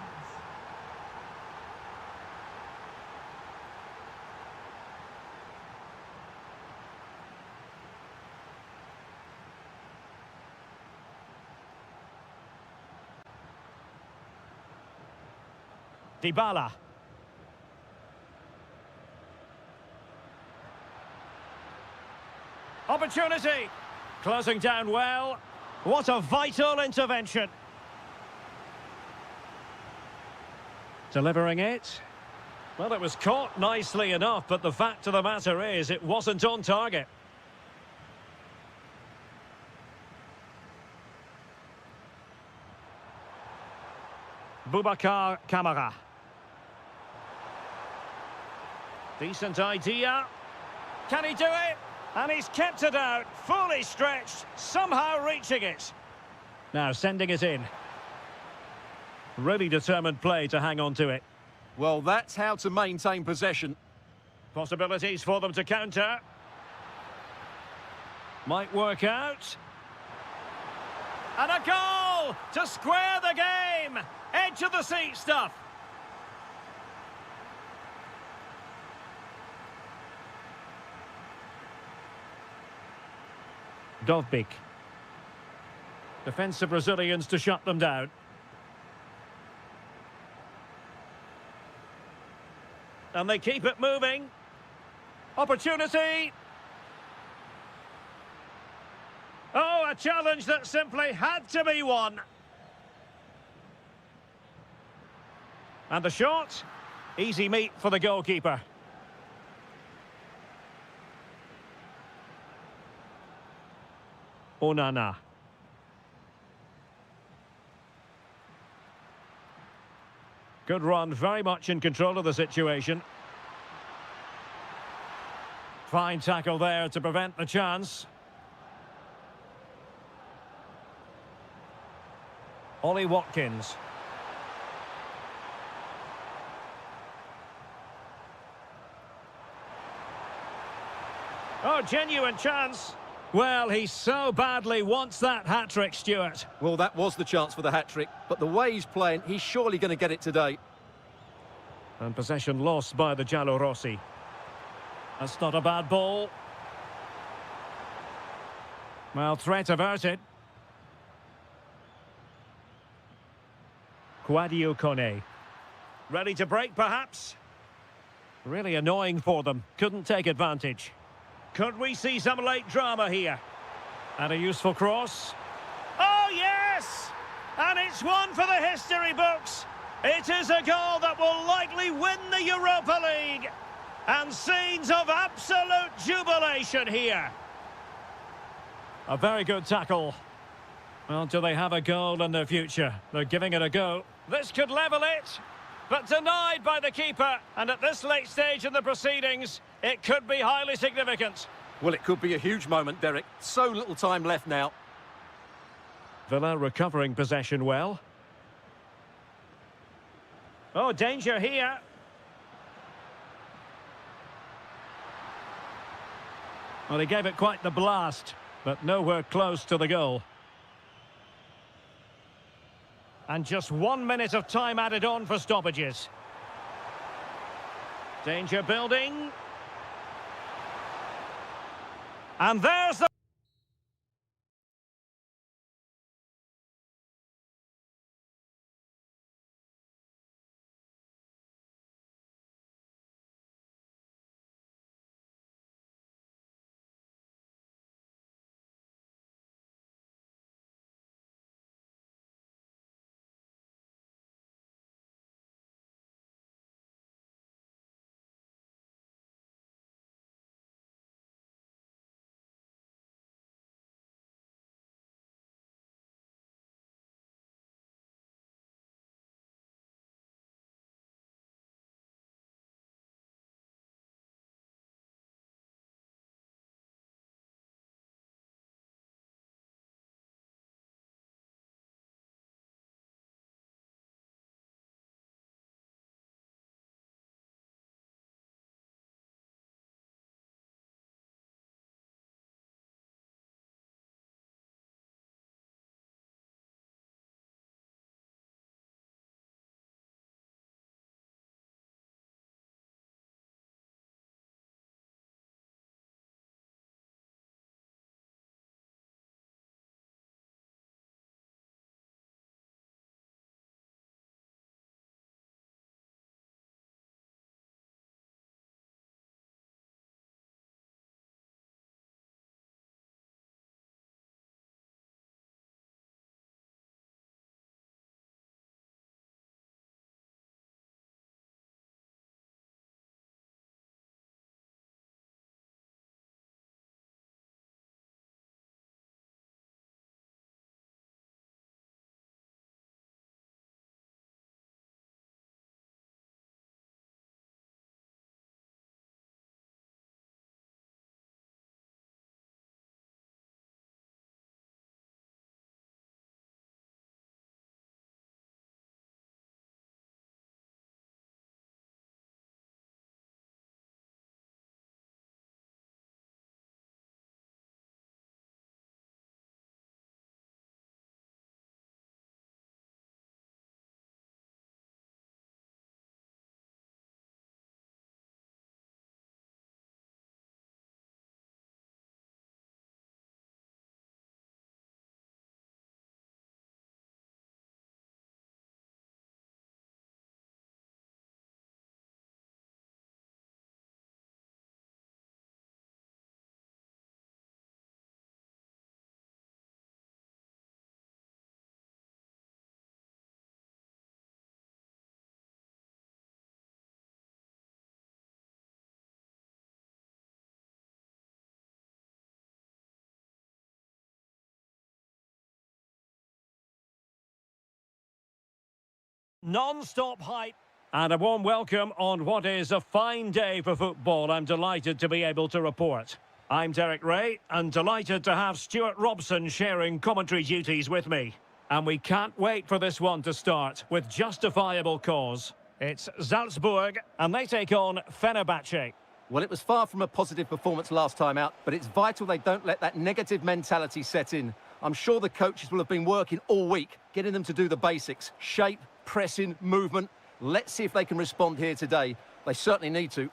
Dybala. Opportunity. Closing down well. What a vital intervention. Delivering it. Well, it was caught nicely enough, but the fact of the matter is it wasn't on target. Boubacar Kamara. Decent idea. Can he do it? And he's kept it out, fully stretched, somehow reaching it. Now sending it in. Really determined play to hang on to it. Well, that's how to maintain possession. Possibilities for them to counter. Might work out. And a goal to square the game. Edge of the seat stuff. Dovbik. Defensive Brazilians to shut them down. And they keep it moving. Opportunity. Oh, a challenge that simply had to be won. And the shot. Easy meat for the goalkeeper. Onana. Good run, very much in control of the situation. Fine tackle there to prevent the chance. Ollie Watkins. Oh, genuine chance. Well, he so badly wants that hat-trick, Stuart. Well, that was the chance for the hat-trick, but the way he's playing, he's surely going to get it today. And possession lost by the Giallorossi. That's not a bad ball. Well, threat averted. Quadio Kone. Ready to break, perhaps? Really annoying for them. Couldn't take advantage. Could we see some late drama here? And a useful cross. Oh, yes! And it's one for the history books. It is a goal that will likely win the Europa League. And scenes of absolute jubilation here. A very good tackle. Well, do they have a goal in their future? They're giving it a go. This could level it, but denied by the keeper. And at this late stage in the proceedings, it could be highly significant. Well, it could be a huge moment, Derek. So little time left now. Villa recovering possession well. Oh, danger here. Well, he gave it quite the blast, but nowhere close to the goal. And just 1 minute of time added on for stoppages. Danger building. And there's the... Non-stop hype. And a warm welcome on what is a fine day for football. I'm delighted to be able to report. I'm Derek Ray, and delighted to have Stuart Robson sharing commentary duties with me. And we can't wait for this one to start, with justifiable cause. It's Salzburg, and they take on Fenerbahce. Well, it was far from a positive performance last time out, but it's vital they don't let that negative mentality set in. I'm sure the coaches will have been working all week, getting them to do the basics. Shape, pressing, movement. Let's see if they can respond here today. They certainly need to.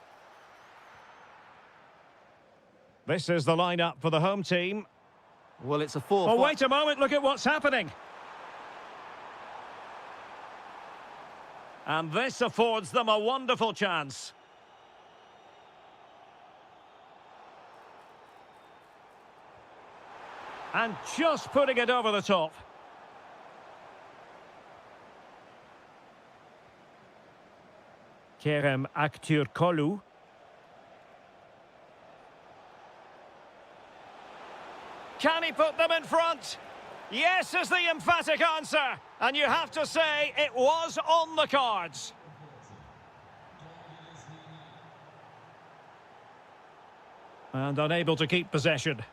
This is the lineup for the home team. Well, it's a 4-4. Oh, wait a moment, look at what's happening. And this affords them a wonderful chance. And just putting it over the top. Kerem Aktürkoğlu. Can he put them in front? Yes is the emphatic answer. And you have to say it was on the cards. And unable to keep possession.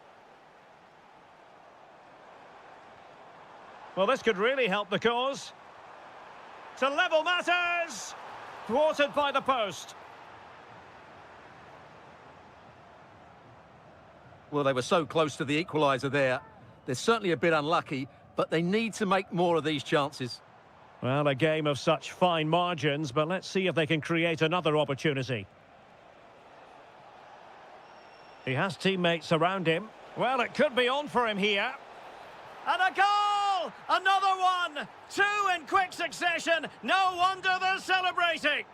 Well, this could really help the cause. To level matters! Thwarted by the post. Well, they were so close to the equaliser there. They're certainly a bit unlucky, but they need to make more of these chances. Well, a game of such fine margins, but let's see if they can create another opportunity. He has teammates around him. Well, it could be on for him here. And a goal! Another one! Two in quick succession. No wonder they're celebrating.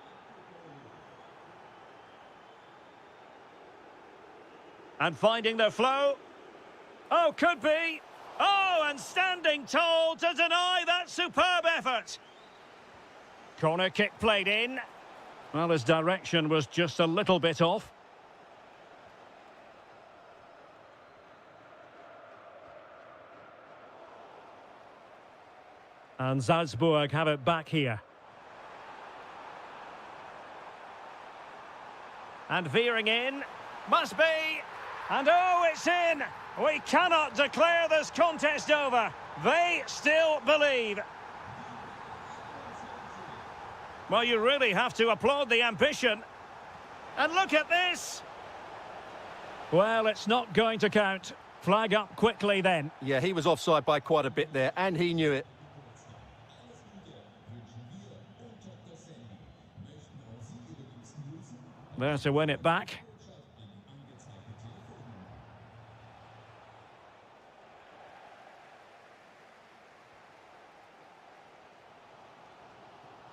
And finding their flow. Oh, could be. Oh, and standing tall to deny that superb effort. Corner kick played in. Well, his direction was just a little bit off. And Salzburg have it back here. And veering in. Must be. And oh, it's in. We cannot declare this contest over. They still believe. Well, you really have to applaud the ambition. And look at this. Well, it's not going to count. Flag up quickly then. Yeah, he was offside by quite a bit there, and he knew it. There to win it back.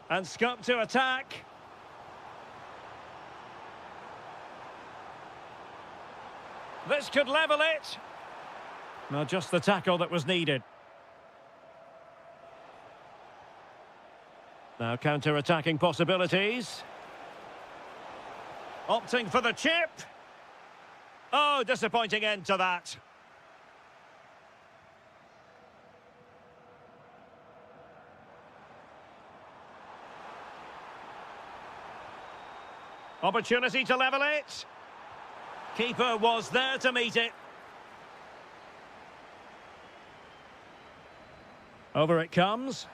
And scope to attack. This could level it. No, just the tackle that was needed. Now counter-attacking possibilities. Opting for the chip. Oh, disappointing end to that. Opportunity to level it. Keeper was there to meet it. Over it comes.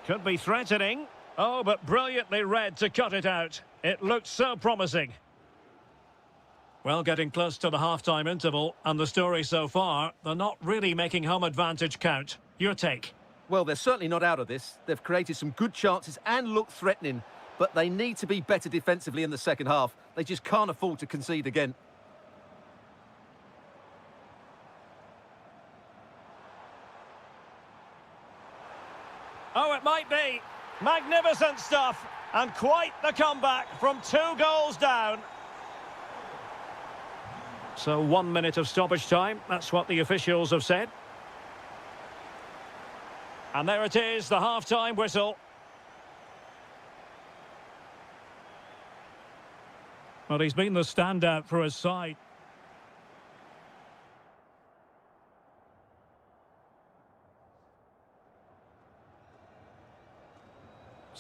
Could be threatening. Oh, but brilliantly read to cut it out. It looked so promising. Well, getting close to the half-time interval, and the story so far, they're not really making home advantage count. Your take? Well, they're certainly not out of this. They've created some good chances and look threatening, but they need to be better defensively in the second half. They just can't afford to concede again. Oh, it might be. Magnificent stuff. And quite the comeback from 2 goals down. So 1 minute of stoppage time. That's what the officials have said. And there it is, the half-time whistle. Well, he's been the standout for his side.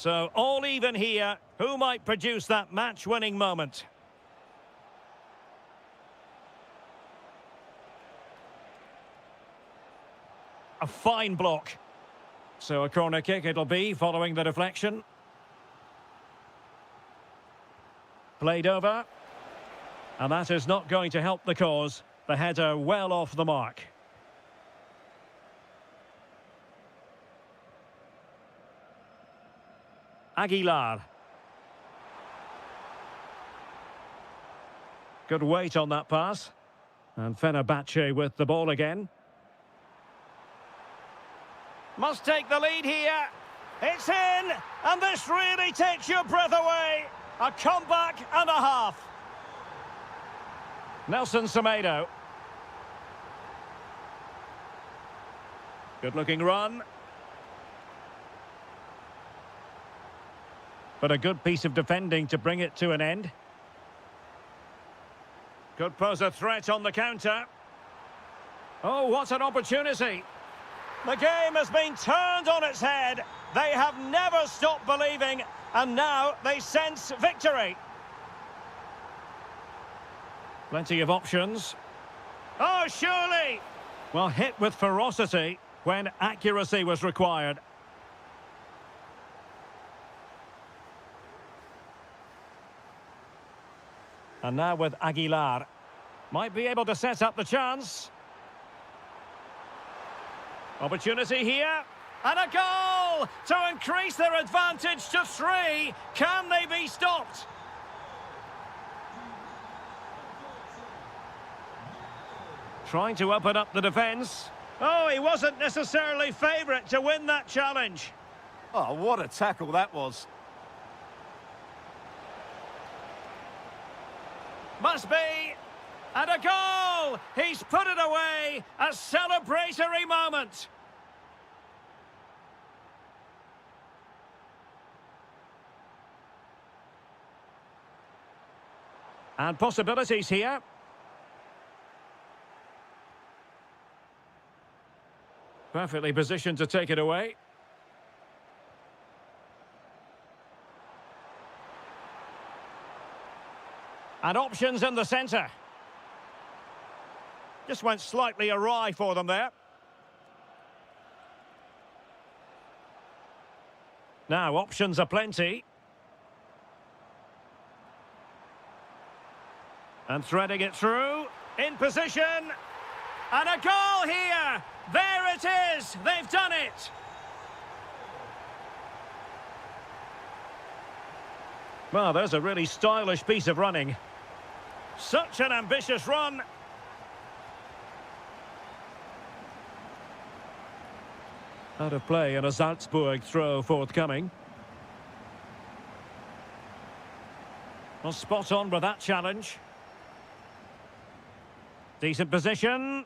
So all even here. Who might produce that match-winning moment? A fine block. So a corner kick it'll be following the deflection. Played over. And that is not going to help the cause. The header well off the mark. Aguilar. Good weight on that pass. And Fenerbahce with the ball again. Must take the lead here. It's in, and this really takes your breath away. A comeback and a half. Nelson Semedo. Good-looking run. But a good piece of defending to bring it to an end. Could pose a threat on the counter. Oh, what an opportunity. The game has been turned on its head. They have never stopped believing, and now they sense victory. Plenty of options. Oh, surely! Well, hit with ferocity when accuracy was required. And now with Aguilar. Might be able to set up the chance. Opportunity here. And a goal to increase their advantage to 3. Can they be stopped? Trying to open up the defence. Oh, he wasn't necessarily favourite to win that challenge. Oh, what a tackle that was. Must be. And a goal! He's put it away. A celebratory moment. And possibilities here. Perfectly positioned to take it away. And options in the centre. Just went slightly awry for them there. Now, options are plenty. And threading it through. In position. And a goal here. There it is. They've done it. Well, there's a really stylish piece of running. Such an ambitious run. Out of play and a Salzburg throw forthcoming. Well, spot on with that challenge. Decent position.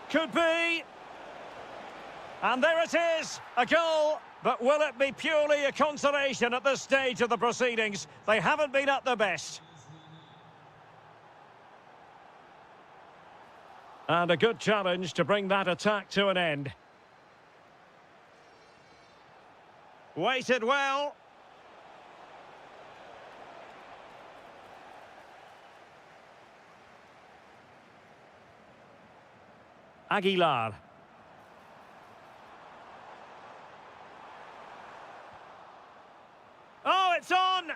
Could be. And there it is, a goal. But will it be purely a consolation at this stage of the proceedings? They haven't been at their best. And a good challenge to bring that attack to an end. Weighted well. Aguilar. Oh, it's on!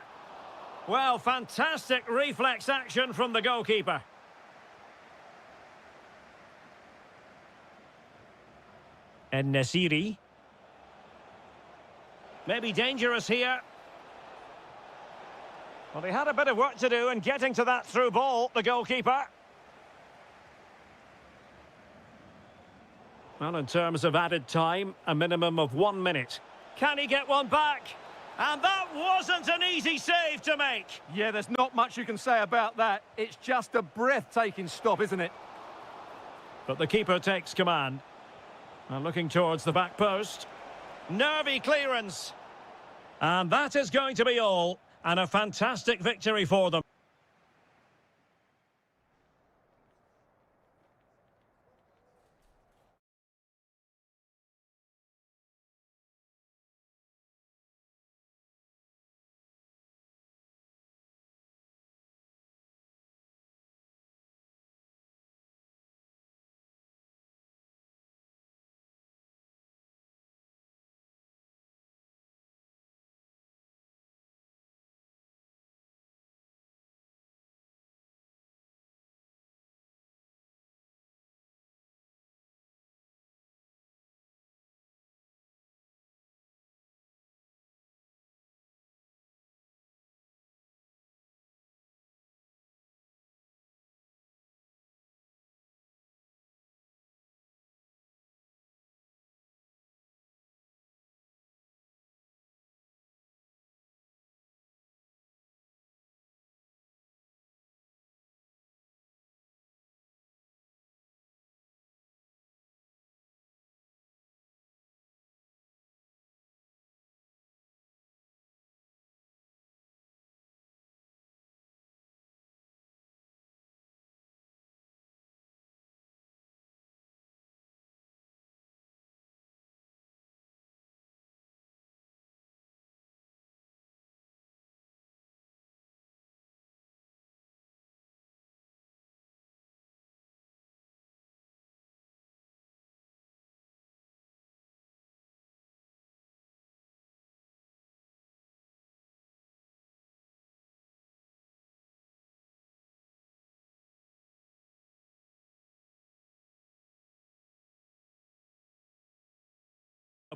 Well, fantastic reflex action from the goalkeeper. And Nasiri. Maybe dangerous here. Well, he had a bit of work to do in getting to that through ball, the goalkeeper. Well, in terms of added time, a minimum of 1 minute. Can he get one back? And that wasn't an easy save to make. Yeah, there's not much you can say about that. It's just a breathtaking stop, isn't it? But the keeper takes command. And looking towards the back post. Nervy clearance. And that is going to be all. And a fantastic victory for them.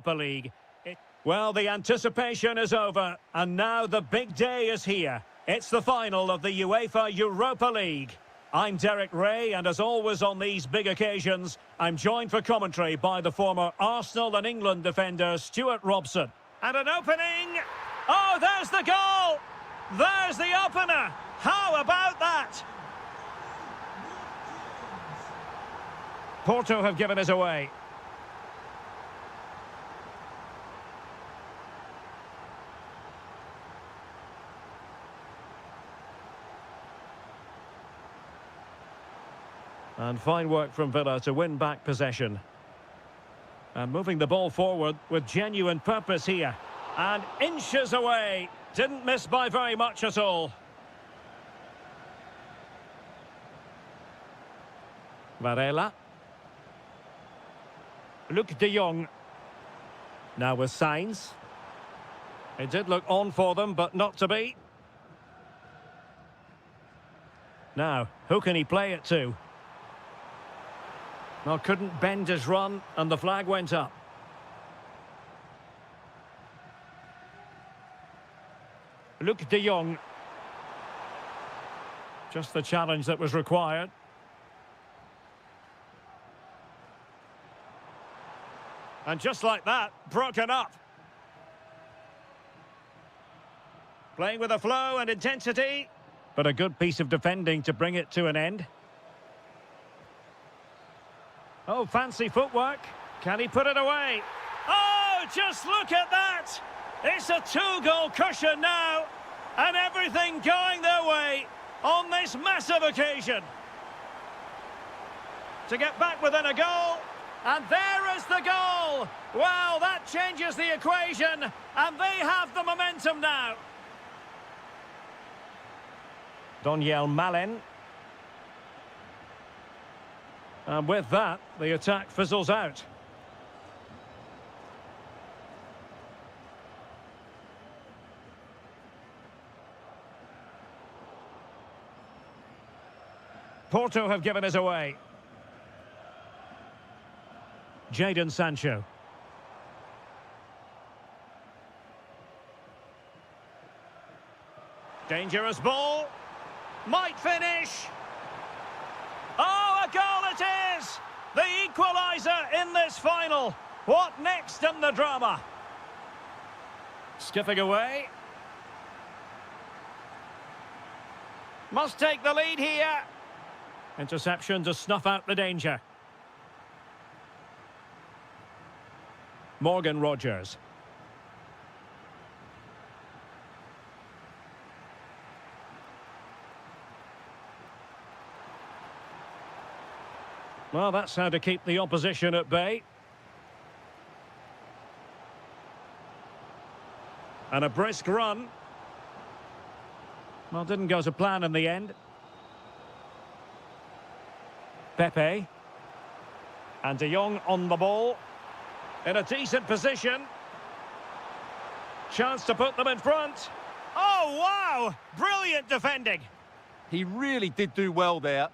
Europa League. Well, the anticipation is over, and now the big day is here. It's the final of the UEFA Europa League. I'm Derek Ray, and as always on these big occasions, I'm joined for commentary by the former Arsenal and England defender Stuart Robson. And an opening! Oh, there's the goal! There's the opener! How about that? Porto have given us away. And fine work from Villa to win back possession. And moving the ball forward with genuine purpose here. And inches away. Didn't miss by very much at all. Varela. Luc de Jong. Now with Sainz. It did look on for them, but not to be. Now, who can he play it to? Well, couldn't bend his run, and the flag went up. Luc de Jong. Just the challenge that was required. And just like that, broken up. Playing with a flow and intensity, but a good piece of defending to bring it to an end. Oh, fancy footwork. Can he put it away? Oh, just look at that! It's a two-goal cushion now, and everything going their way on this massive occasion. To get back within a goal, and there is the goal! Well, that changes the equation, and they have the momentum now. Donyell Malen. And with that, the attack fizzles out. Porto have given us away. Jadon Sancho. Dangerous ball. Might finish. Oh, a goal it is! The equaliser in this final. What next in the drama? Skipping away. Must take the lead here. Interception to snuff out the danger. Morgan Rogers. Well, that's how to keep the opposition at bay. And a brisk run. Well, didn't go to plan in the end. Pepe. And De Jong on the ball. In a decent position. Chance to put them in front. Oh, wow! Brilliant defending. He really did do well there.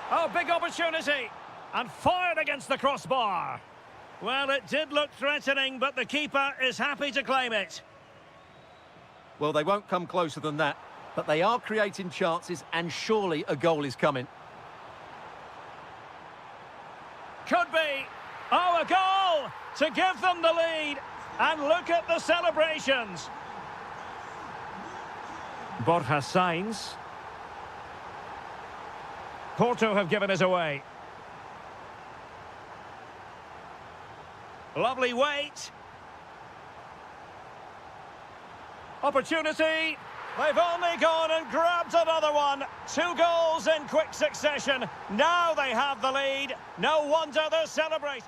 Oh, big opportunity. And fired against the crossbar. Well, it did look threatening, but the keeper is happy to claim it. Well, they won't come closer than that, but they are creating chances, and surely a goal is coming. Could be. Oh, a goal to give them the lead. And look at the celebrations. Borja Sainz. Porto have given us away. Lovely weight. Opportunity. They've only gone and grabbed another one. 2 goals in quick succession. Now they have the lead. No wonder they're celebrating.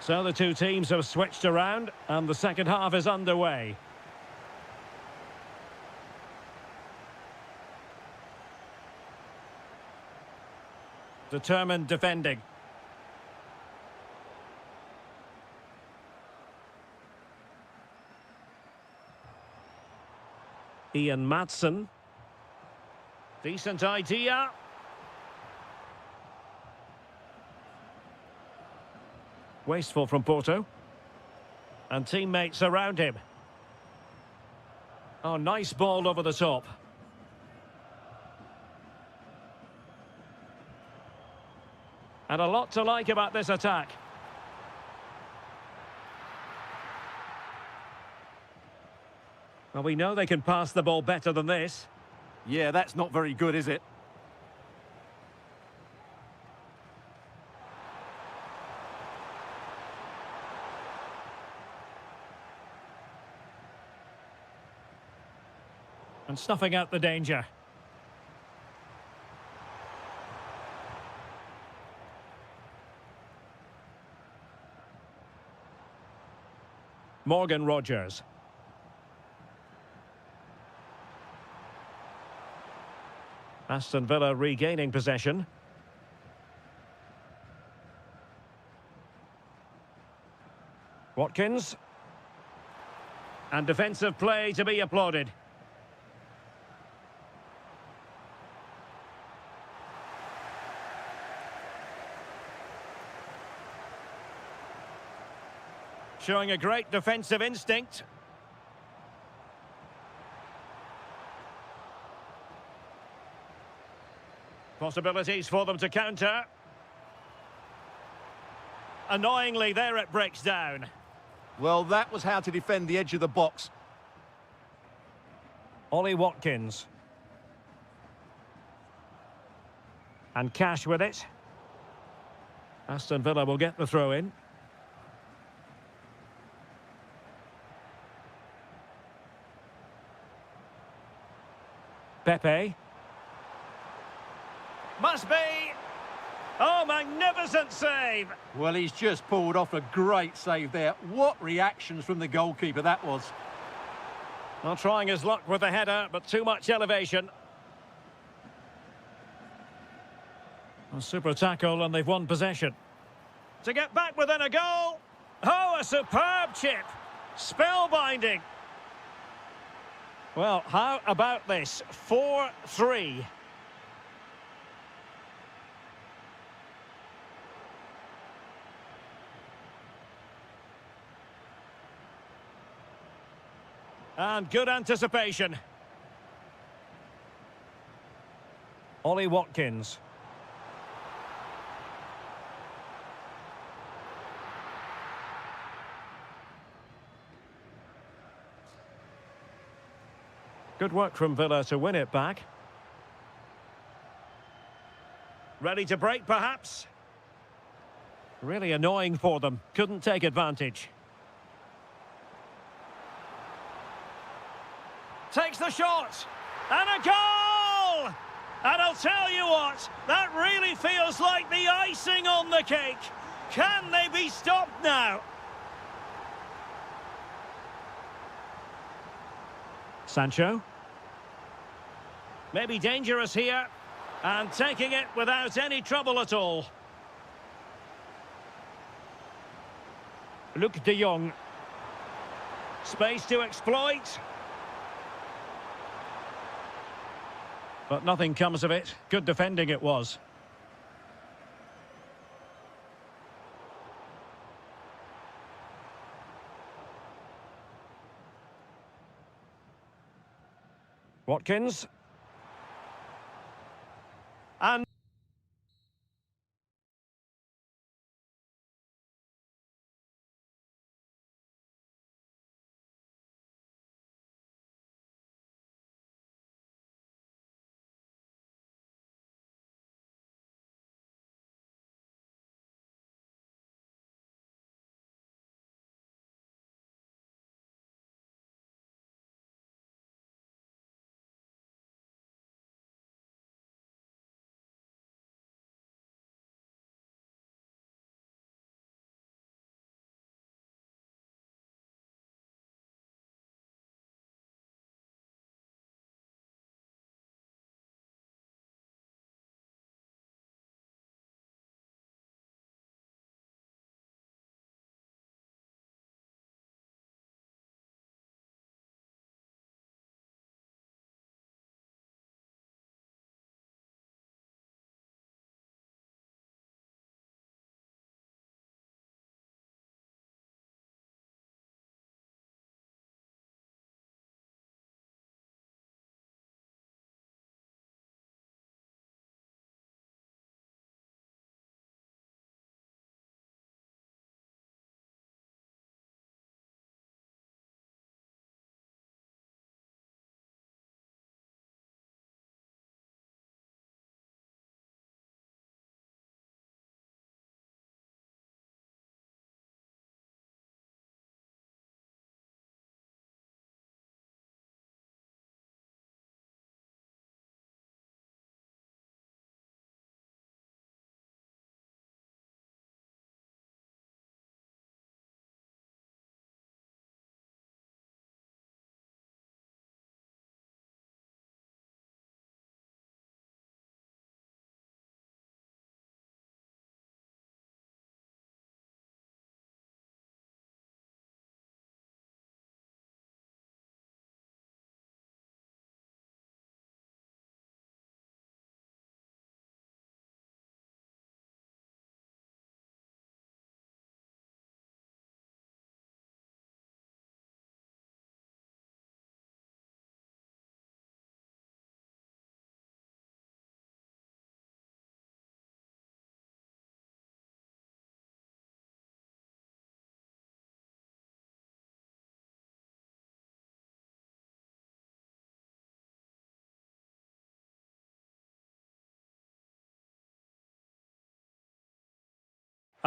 So the two teams have switched around, and the second half is underway. Determined defending. Ian Madsen. Decent idea. Wasteful from Porto. And teammates around him. Oh, nice ball over the top. And a lot to like about this attack. Well, we know they can pass the ball better than this. Yeah, that's not very good, is it? And snuffing out the danger. Morgan Rogers. Aston Villa regaining possession. Watkins. And defensive play to be applauded. Showing a great defensive instinct. Possibilities for them to counter. Annoyingly, there it breaks down. Well, that was how to defend the edge of the box. Ollie Watkins. And Cash with it. Aston Villa will get the throw in. Pepe. Must be. Oh, magnificent save. Well, he's just pulled off a great save there. What reactions from the goalkeeper that was. Not trying his luck with the header, but too much elevation. A super tackle, and they've won possession. To get back within a goal. Oh, a superb chip. Spellbinding. Well, how about this? 4-3. And good anticipation. Ollie Watkins. Good work from Villa to win it back. Ready to break, perhaps? Really annoying for them. Couldn't take advantage. Takes the shot. And a goal! And I'll tell you what, that really feels like the icing on the cake. Can they be stopped now? Sancho. Maybe dangerous here. And taking it without any trouble at all. Luc de Jong. Space to exploit. But nothing comes of it. Good defending it was. Watkins. And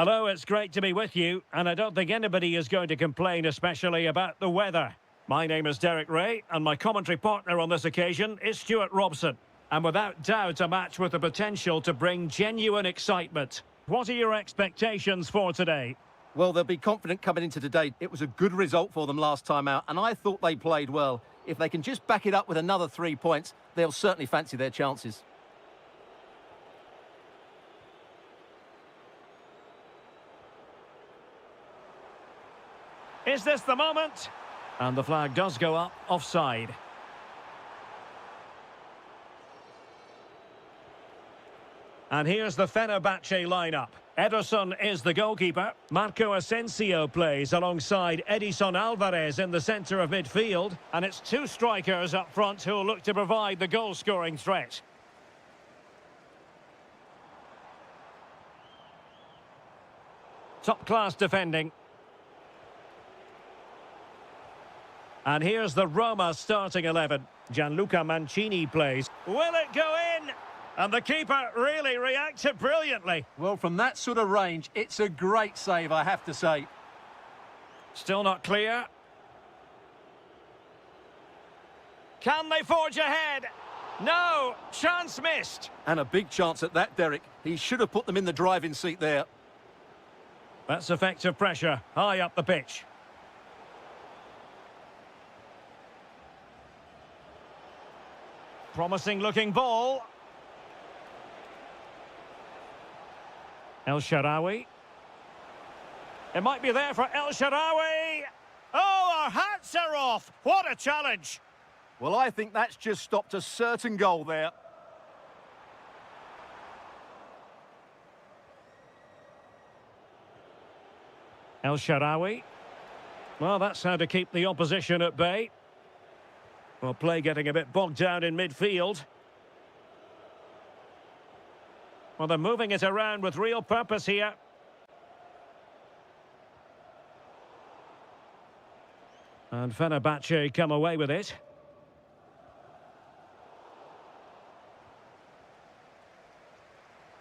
Hello, it's great to be with you, and I don't think anybody is going to complain, especially about the weather. My name is Derek Ray, and my commentary partner on this occasion is Stuart Robson. And without doubt, a match with the potential to bring genuine excitement. What are your expectations for today? Well, they'll be confident coming into today. It was a good result for them last time out, and I thought they played well. If they can just back it up with another 3 points, they'll certainly fancy their chances. Is this the moment? And the flag does go up, offside. And here's the Fenerbahce lineup. Ederson is the goalkeeper. Marco Asensio plays alongside Edison Alvarez in the centre of midfield. And it's two strikers up front who'll look to provide the goal-scoring threat. Top-class defending. And here's the Roma starting 11. Gianluca Mancini plays. Will it go in? And the keeper really reacted brilliantly. Well, from that sort of range, it's a great save, I have to say. Still not clear. Can they forge ahead? No, chance missed. And a big chance at that, Derek. He should have put them in the driving seat there. That's effective pressure, high up the pitch. Promising looking ball. El Shaarawy. It might be there for El Shaarawy. Oh, our hats are off. What a challenge. Well, I think that's just stopped a certain goal there. El Shaarawy. Well, that's how to keep the opposition at bay. Well, play getting a bit bogged down in midfield. Well, they're moving it around with real purpose here. And Fenerbahce come away with it.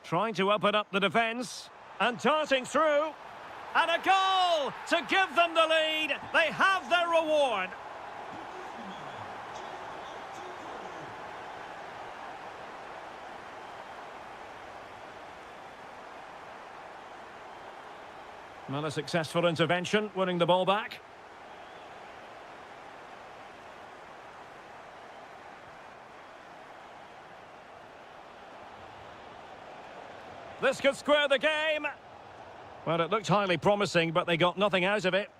Trying to open up the defence. And darting through. And a goal to give them the lead. They have their reward. Well, a successful intervention, winning the ball back. This could square the game. Well, it looked highly promising, but they got nothing out of it.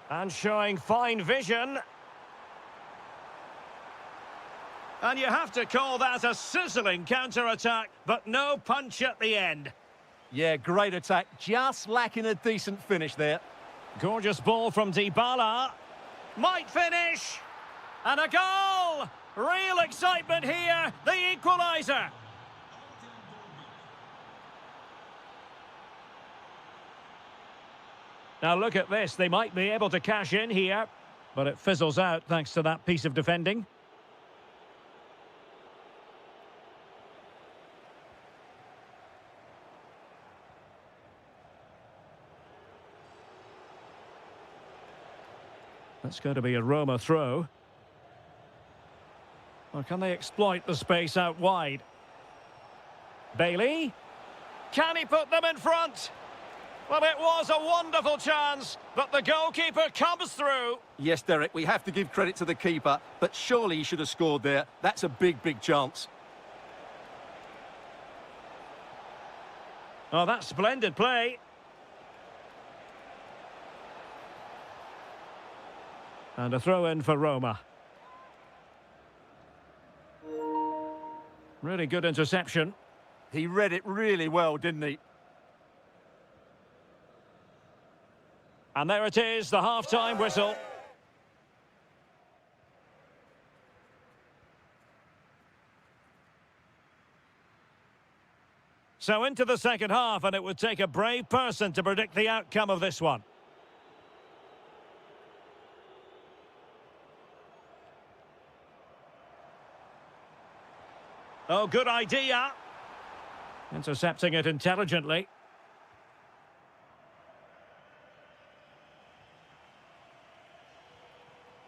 And showing fine vision. And you have to call that a sizzling counter-attack, but no punch at the end. Yeah, great attack, just lacking a decent finish there. Gorgeous ball from Dybala. Might finish. And a goal! Real excitement here, the equaliser. Now look at this, they might be able to cash in here, but it fizzles out thanks to that piece of defending. That's going to be a Roma throw. Or can they exploit the space out wide? Bailey? Can he put them in front? Well, it was a wonderful chance, but the goalkeeper comes through. Yes, Derek, we have to give credit to the keeper, but surely he should have scored there. That's a big, big chance. Oh, that's splendid play. And a throw-in for Roma. Really good interception. He read it really well, didn't he? And there it is, the half-time whistle. So into the second half, and it would take a brave person to predict the outcome of this one. Oh, good idea. Intercepting it intelligently.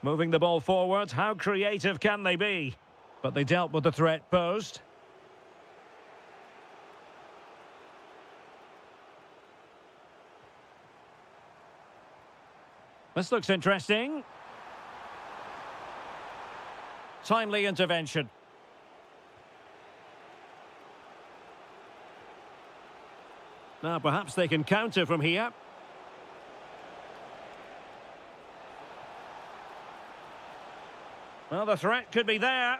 Moving the ball forward, how creative can they be? But they dealt with the threat posed. This looks interesting. Timely intervention. Now perhaps they can counter from here. Well, the threat could be there.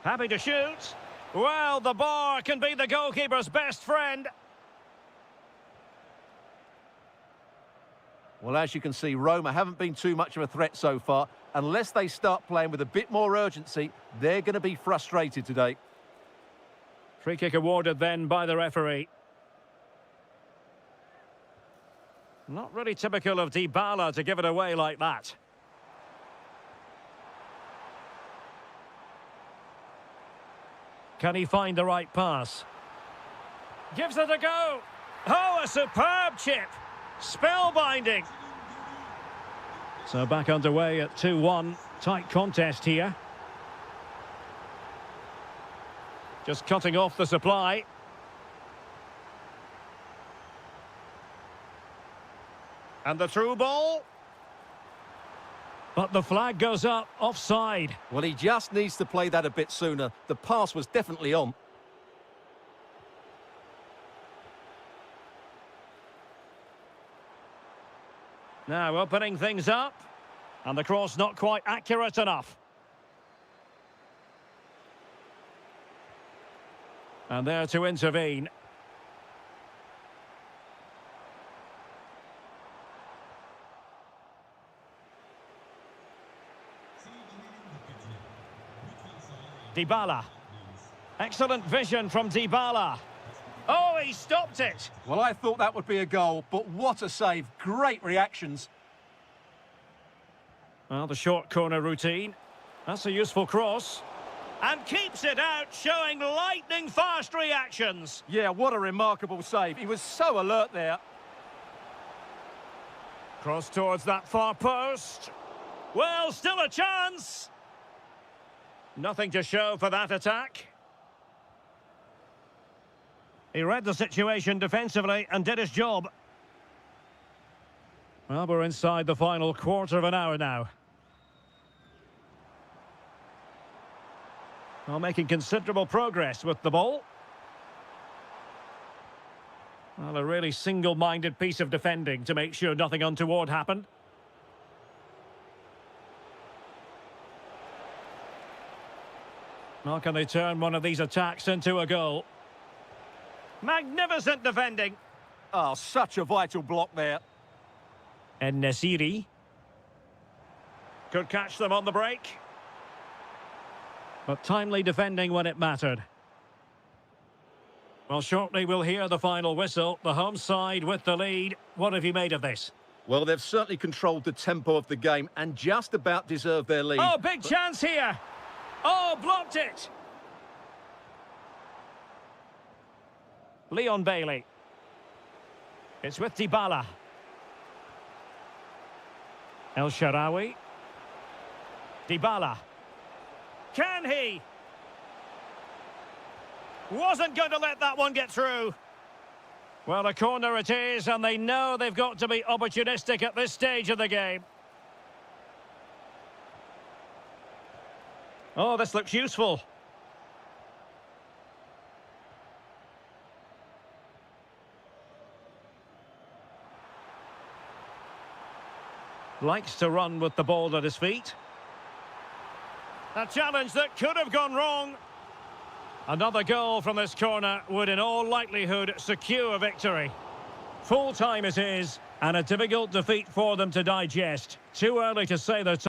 Happy to shoot. Well, the bar can be the goalkeeper's best friend. Well, as you can see, Roma haven't been too much of a threat so far. Unless they start playing with a bit more urgency, they're going to be frustrated today. Free kick awarded then by the referee. Not really typical of Dybala to give it away like that. Can he find the right pass? Gives it a go. Oh, a superb chip. Spellbinding. So back underway at 2-1. Tight contest here. Just cutting off the supply. And the through ball. But the flag goes up, offside. Well, he just needs to play that a bit sooner. The pass was definitely on. Now opening things up. And the cross not quite accurate enough. And there to intervene. Dybala. Excellent vision from Dybala. Oh, he stopped it. Well, I thought that would be a goal, but what a save. Great reactions. Well, the short corner routine. That's a useful cross. And keeps it out, showing lightning-fast reactions. Yeah, what a remarkable save. He was so alert there. Cross towards that far post. Well, still a chance. Nothing to show for that attack. He read the situation defensively and did his job. Well, we're inside the final quarter of an hour now. Well, making considerable progress with the ball. Well, a really single-minded piece of defending to make sure nothing untoward happened. How can they turn one of these attacks into a goal? Magnificent defending. Oh, such a vital block there. And Nasiri could catch them on the break. But timely defending when it mattered. Well, shortly we'll hear the final whistle. The home side with the lead. What have you made of this? Well, they've certainly controlled the tempo of the game and just about deserved their lead. Oh, big chance here. Oh, blocked it. Leon Bailey. It's with Dybala. El Shaarawy. Dybala. Can he? Wasn't going to let that one get through. Well, a corner it is, and they know they've got to be opportunistic at this stage of the game. Oh, this looks useful. Likes to run with the ball at his feet. A challenge that could have gone wrong. Another goal from this corner would in all likelihood secure victory. Full time it is, and a difficult defeat for them to digest. Too early to say their time.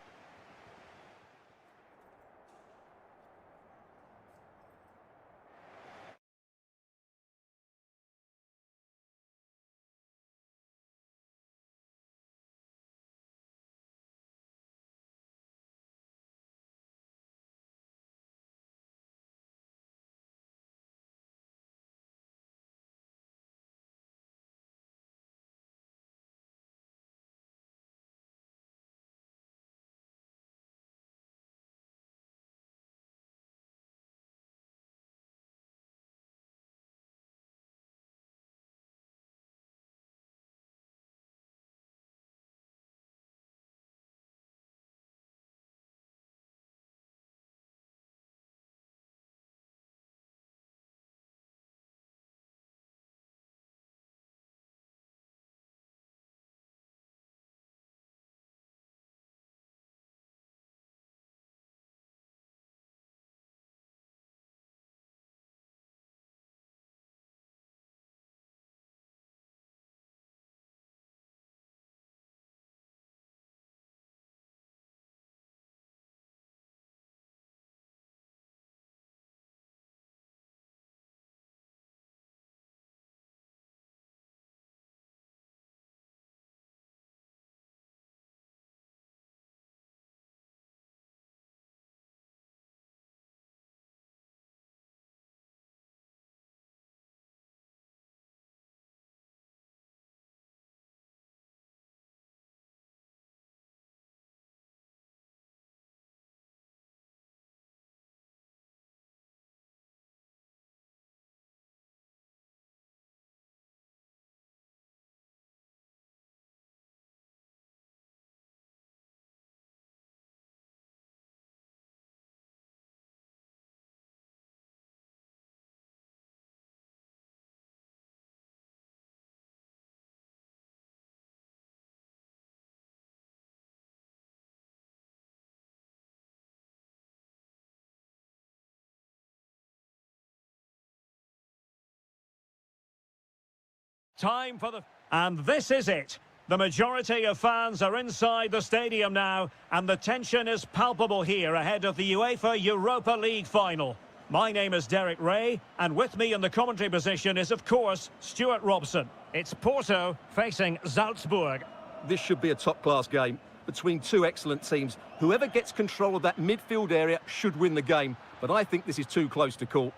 Time for the... And this is it. The majority of fans are inside the stadium now, and the tension is palpable here ahead of the UEFA Europa League final. My name is Derek Ray, and with me in the commentary position is, of course, Stuart Robson. It's Porto facing Salzburg. This should be a top-class game between two excellent teams. Whoever gets control of that midfield area should win the game, but I think this is too close to call.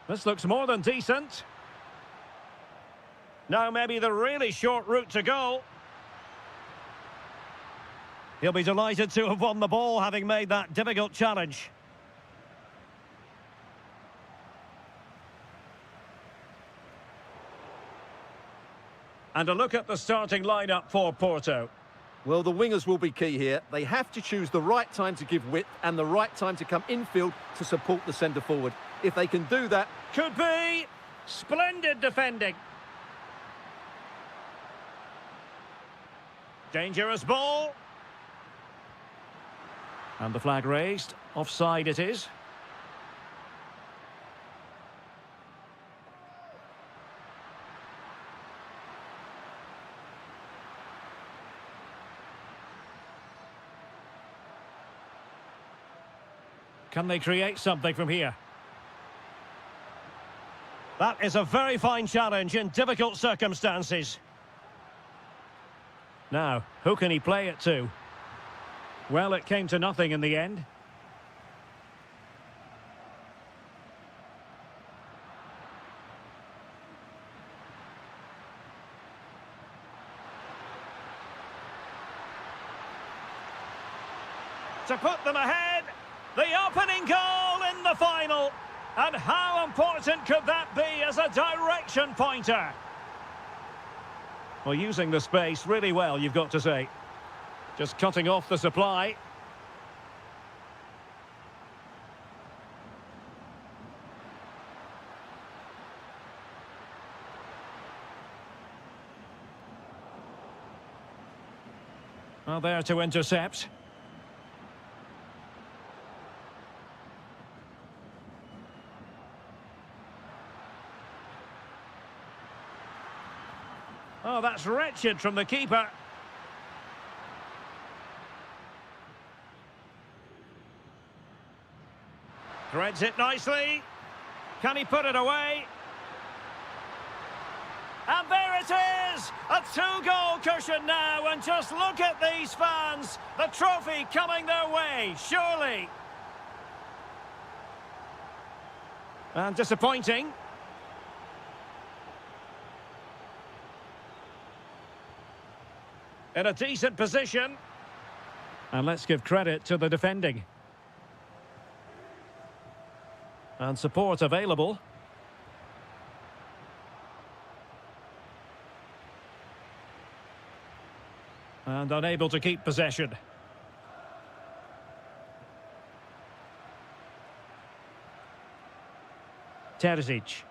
This looks more than decent. Now maybe the really short route to goal. He'll be delighted to have won the ball, having made that difficult challenge. And a look at the starting lineup for Porto. Well, the wingers will be key here. They have to choose the right time to give width and the right time to come infield to support the centre-forward. If they can do that... Could be. Splendid defending. Dangerous ball. And the flag raised. Offside it is. Can they create something from here? That is a very fine challenge in difficult circumstances. Now, who can he play it to? Well, it came to nothing in the end. To put them ahead, the opening goal in the final. And how important could that be as a direction pointer? Well, using the space really well, you've got to say. Just cutting off the supply. Well, there to intercept. Oh, that's wretched from the keeper. Threads it nicely. Can he put it away? And there it is! A two-goal cushion now, and just look at these fans. The trophy coming their way, surely. And disappointing. In a decent position. And let's give credit to the defending. And support available. And unable to keep possession. Terzic.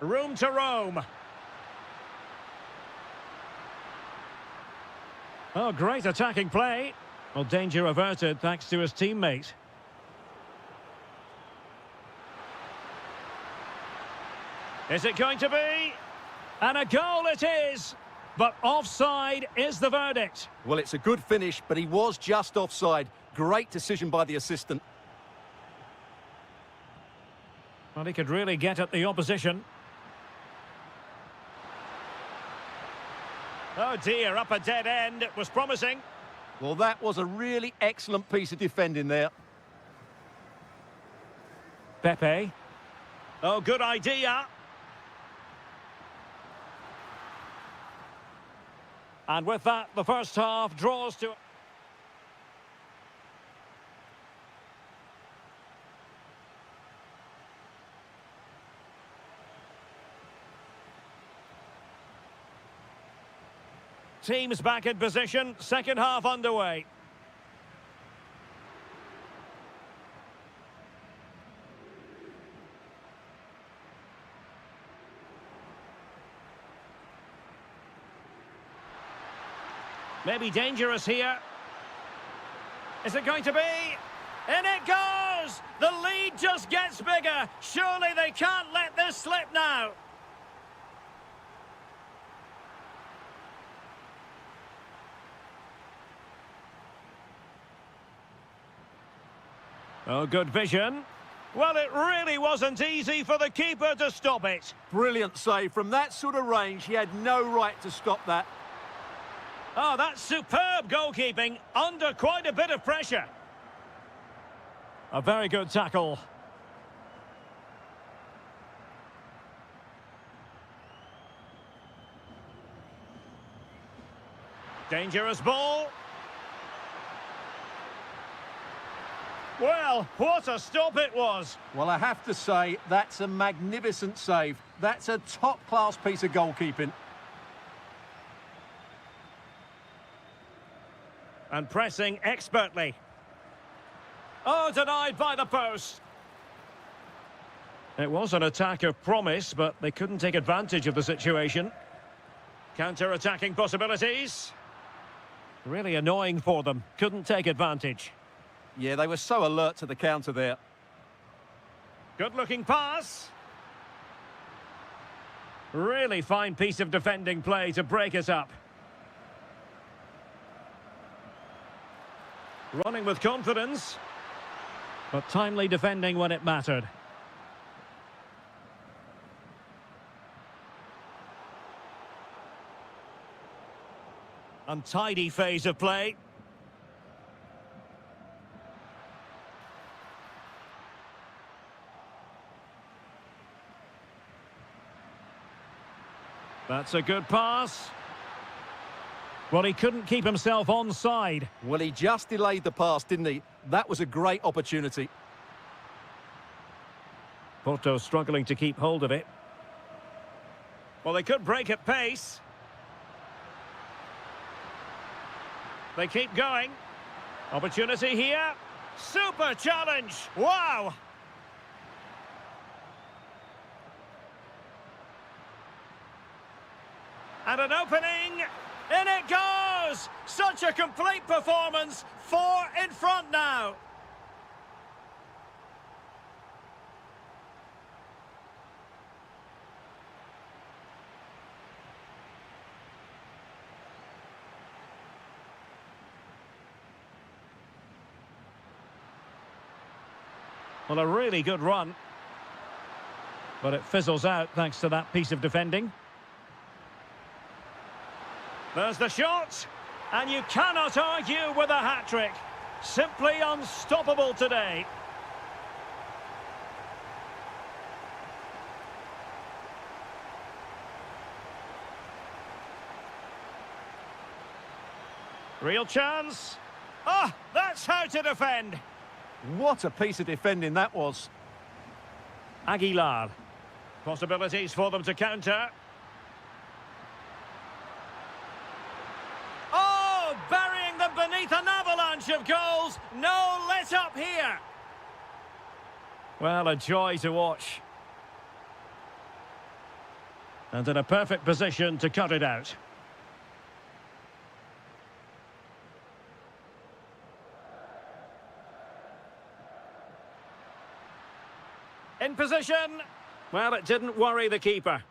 Room to roam. Oh, great attacking play. Well, danger averted thanks to his teammate. Is it going to be? And a goal it is. But offside is the verdict. Well, it's a good finish, but he was just offside. Great decision by the assistant. Well, he could really get at the opposition. Oh dear, up a dead end. It was promising. Well, that was a really excellent piece of defending there. Pepe. Oh, good idea. And with that, the first half draws to... Teams back in position, second half underway. Maybe dangerous here. Is it going to be? In it goes! The lead just gets bigger. Surely they can't let this slip now. Oh, good vision. Well, it really wasn't easy for the keeper to stop it. Brilliant save. From that sort of range, he had no right to stop that. Oh, that's superb goalkeeping under quite a bit of pressure. A very good tackle. Dangerous ball. Well, what a stop it was. Well, I have to say, that's a magnificent save. That's a top-class piece of goalkeeping. And pressing expertly. Oh, denied by the post. It was an attack of promise, but they couldn't take advantage of the situation. Counter-attacking possibilities. Really annoying for them. Couldn't take advantage. Yeah, they were so alert to the counter there. Good-looking pass. Really fine piece of defending play to break us up. Running with confidence, but timely defending when it mattered. Untidy phase of play. That's a good pass. Well, he couldn't keep himself onside. Well, he just delayed the pass, didn't he? That was a great opportunity. Porto struggling to keep hold of it. Well, they could break at pace. They keep going. Opportunity here. Super challenge. Wow. And an opening. In it goes! Such a complete performance. 4 in front now. Well, a really good run. But it fizzles out thanks to that piece of defending. There's the shot, and you cannot argue with a hat-trick. Simply unstoppable today. Real chance. Ah, that's how to defend. What a piece of defending that was. Aguilar. Possibilities for them to counter. Burying them beneath an avalanche of goals. No let up here. Well, a joy to watch. And in a perfect position to cut it out. In position. Well, it didn't worry the keeper.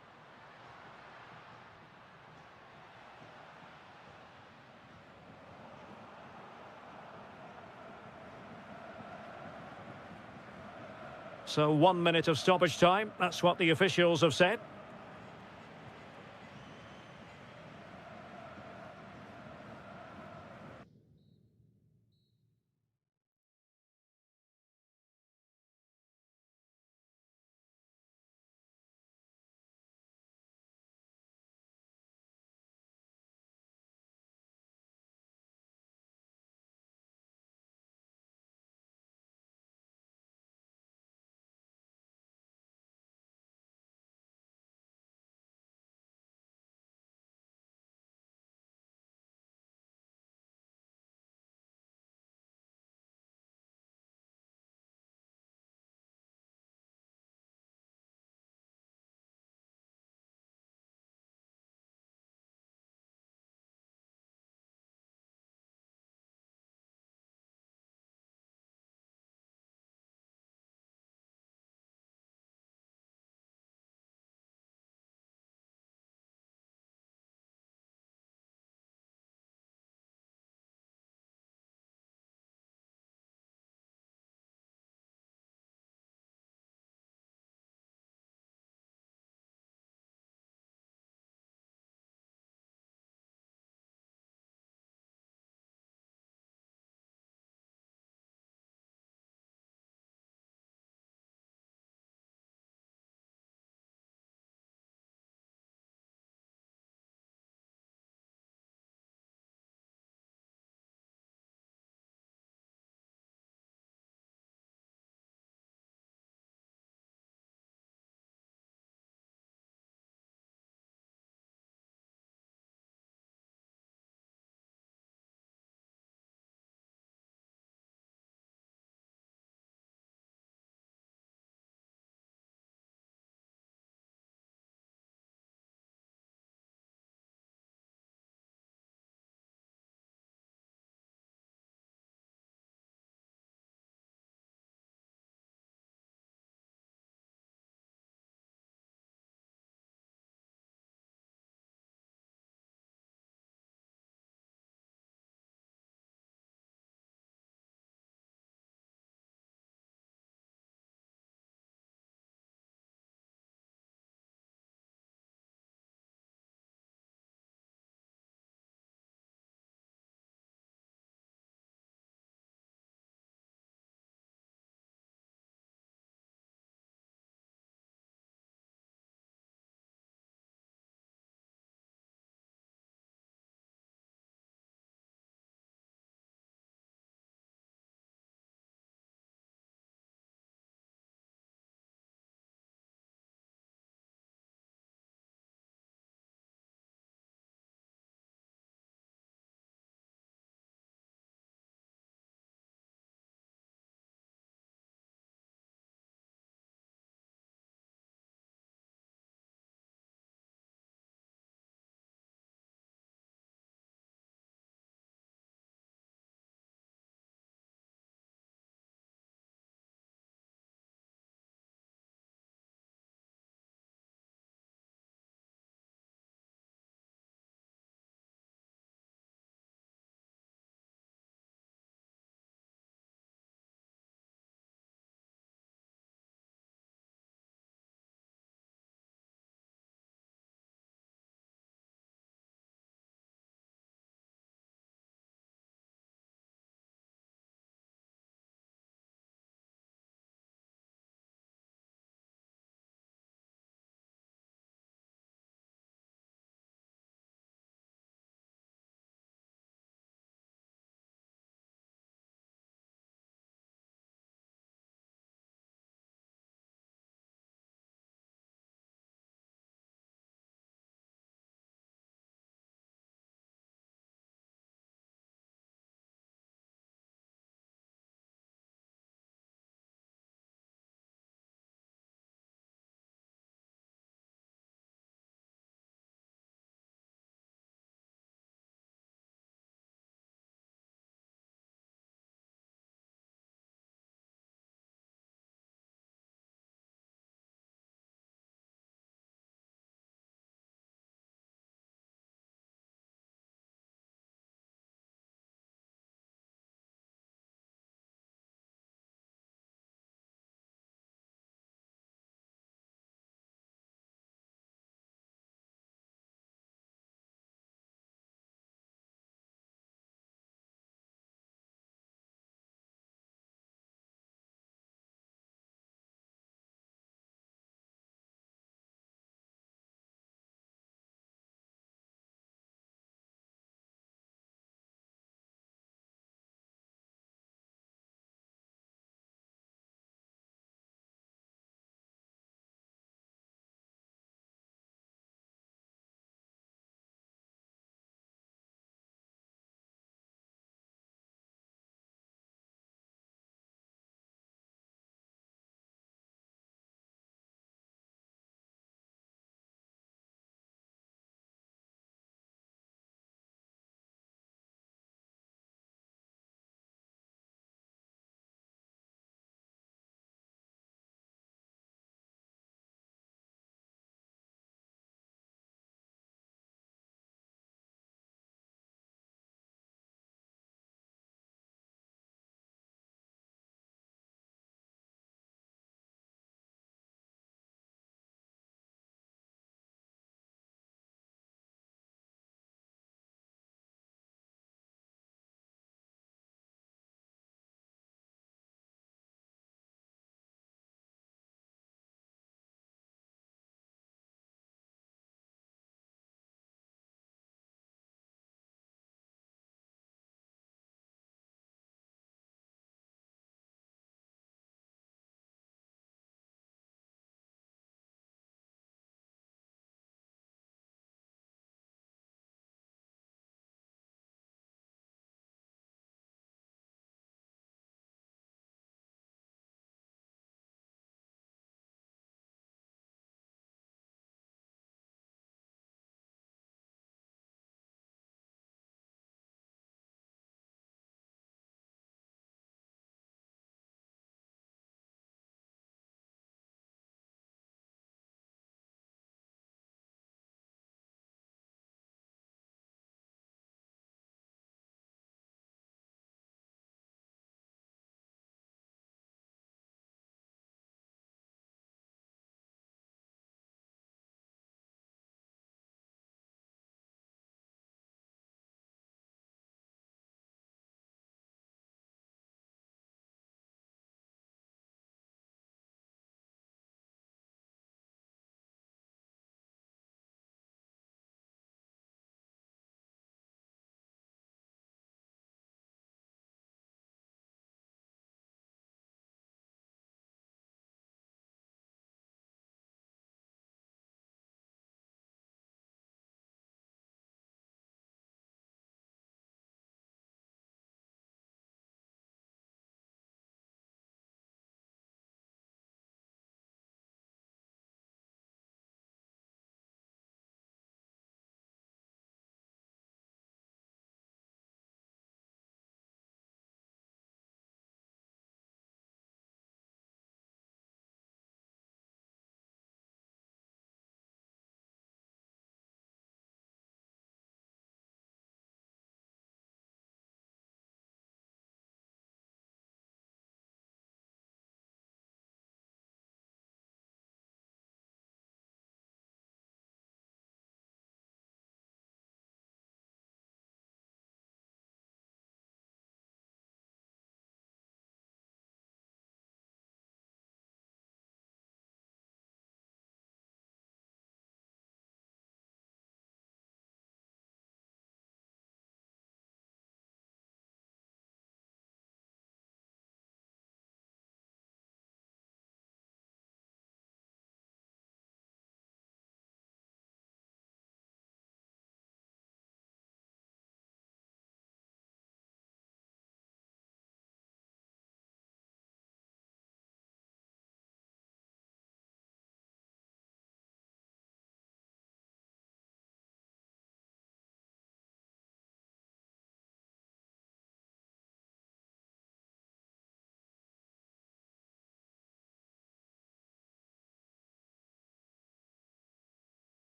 So 1 minute of stoppage time. That's what the officials have said.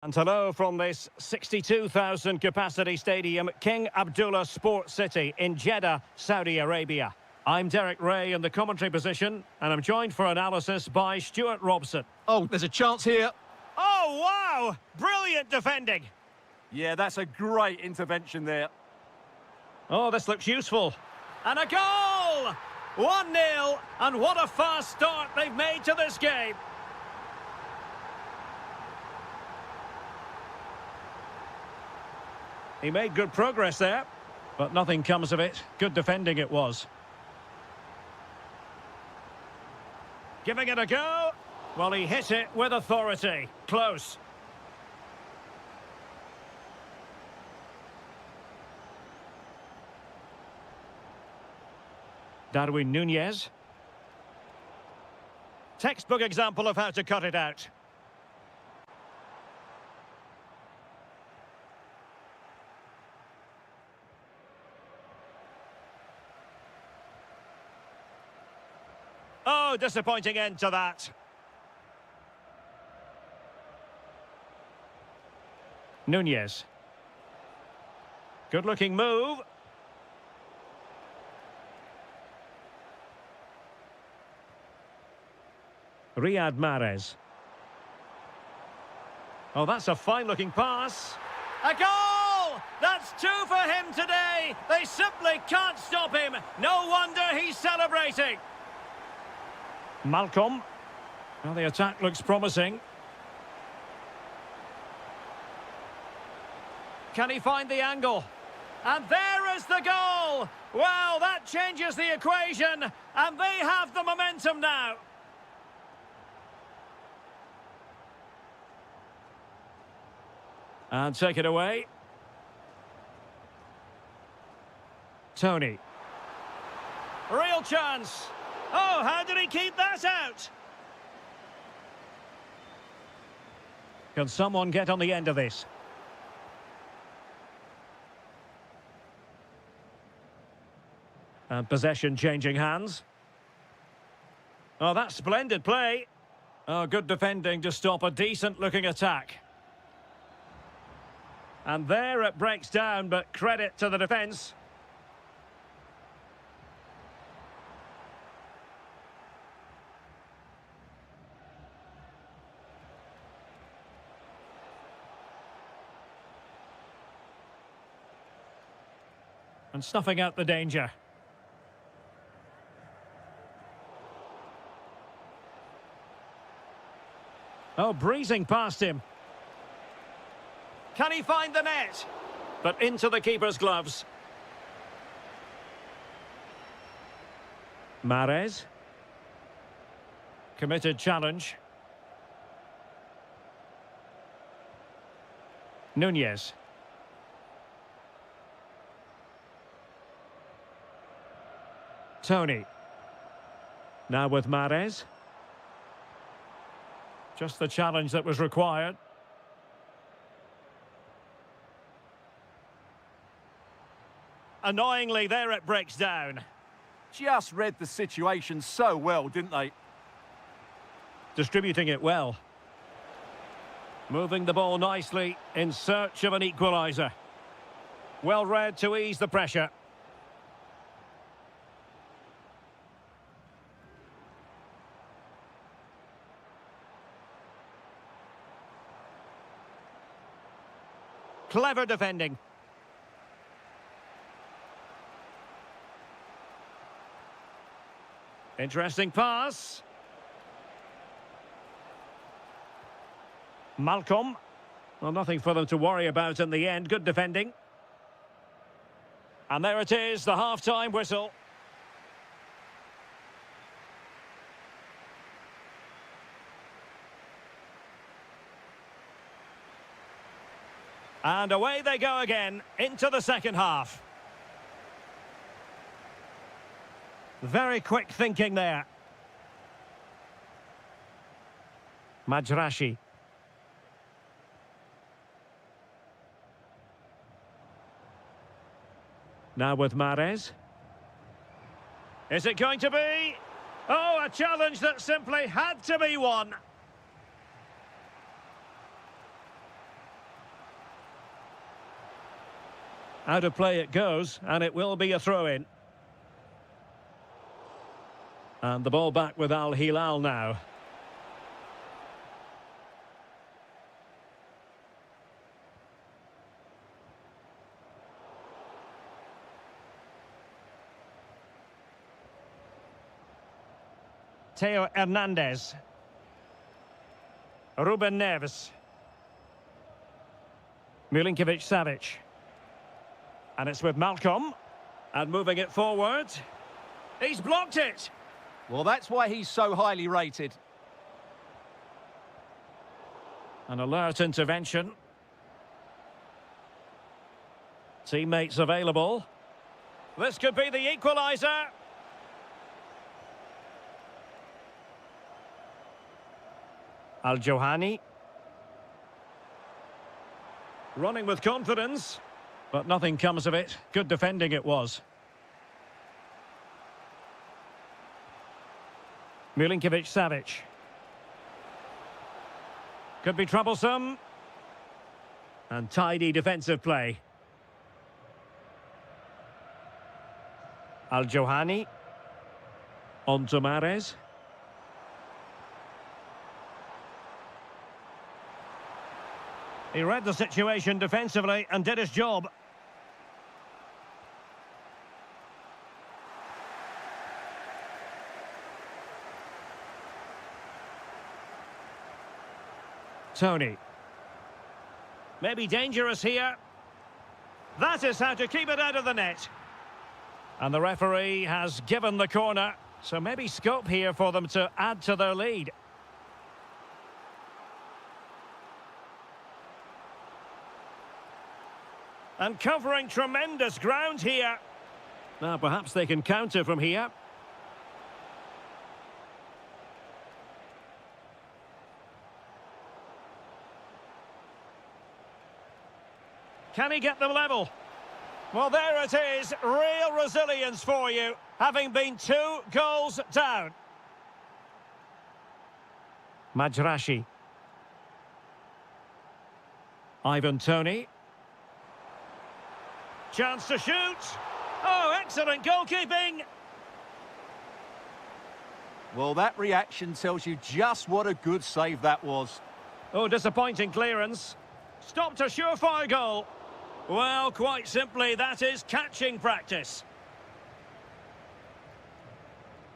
And hello from this 62,000 capacity stadium, King Abdullah Sports City in Jeddah, Saudi Arabia. I'm Derek Ray in the commentary position, and I'm joined for analysis by Stuart Robson. Oh, there's a chance here. Oh, wow! Brilliant defending. Yeah, that's a great intervention there. Oh, this looks useful. And a goal! 1-0, and what a fast start they've made to this game. He made good progress there, but nothing comes of it. Good defending it was. Giving it a go. Well, he hit it with authority. Close. Darwin Nunez. Textbook example of how to cut it out. Oh, disappointing end to that. Nunez. Good-looking move. Riyad Mahrez. Oh, that's a fine-looking pass. A goal! That's two for him today. They simply can't stop him. No wonder he's celebrating. Malcolm. Well, the attack looks promising. Can he find the angle? And there is the goal! Well, that changes the equation, and they have the momentum now. And take it away. Tony. Real chance. Oh, how did he keep that out? Can someone get on the end of this? And possession changing hands. Oh, that's splendid play. Oh, good defending to stop a decent-looking attack. And there it breaks down, but credit to the defence. And snuffing out the danger. Oh, breezing past him. Can he find the net? But into the keeper's gloves. Mahrez. Committed challenge. Nunez. Tony. Now with Mahrez. Just the challenge that was required. Annoyingly, there it breaks down. Just read the situation so well, didn't they? Distributing it well. Moving the ball nicely in search of an equaliser. Well read to ease the pressure. Clever defending. Interesting pass. Malcolm. Well, nothing for them to worry about in the end. Good defending. And there it is, the half-time whistle. And away they go again, into the second half. Very quick thinking there. Majrashi. Now with Mahrez. Is it going to be? Oh, a challenge that simply had to be won. Out of play it goes, and it will be a throw-in. And the ball back with Al Hilal now. Theo Hernandez. Ruben Neves. Milinkovic-Savic. And it's with Malcolm. And moving it forward. He's blocked it. Well, that's why he's so highly rated. An alert intervention. Teammates available. This could be the equaliser. Al-Johani. Running with confidence, but nothing comes of it. Good defending it was. Milinkovic-Savic. Could be troublesome. And tidy defensive play. Al-Johani. On to Mahrez. He read the situation defensively and did his job. Tony. Maybe dangerous here. That is how to keep it out of the net. And the referee has given the corner, so maybe scope here for them to add to their lead. And covering tremendous ground here. Now, perhaps they can counter from here. Can he get them level? Well, there it is. Real resilience for you, having been 2 goals down. Majrashi. Ivan Toney. Chance to shoot. Oh, excellent goalkeeping. Well, that reaction tells you just what a good save that was. Oh, disappointing clearance. Stopped a surefire goal. Well, quite simply, that is catching practice.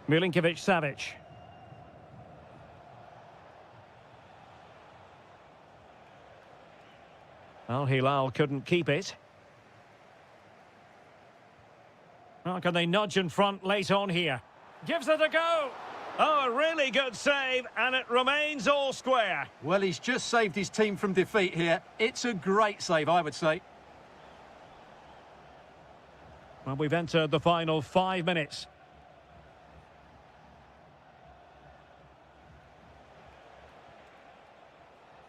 Milinkovic-Savic. Al Hilal couldn't keep it. Oh, can they nudge in front late on here? Gives it a go. Oh, a really good save, and it remains all square. Well, he's just saved his team from defeat here. It's a great save, I would say. Well, we've entered the final 5 minutes.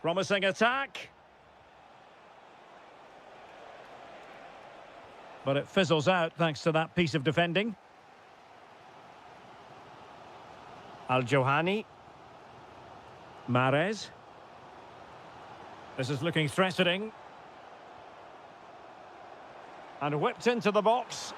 Promising attack. But it fizzles out thanks to that piece of defending. Al-Johani. Mahrez. This is looking threatening. And whipped into the box.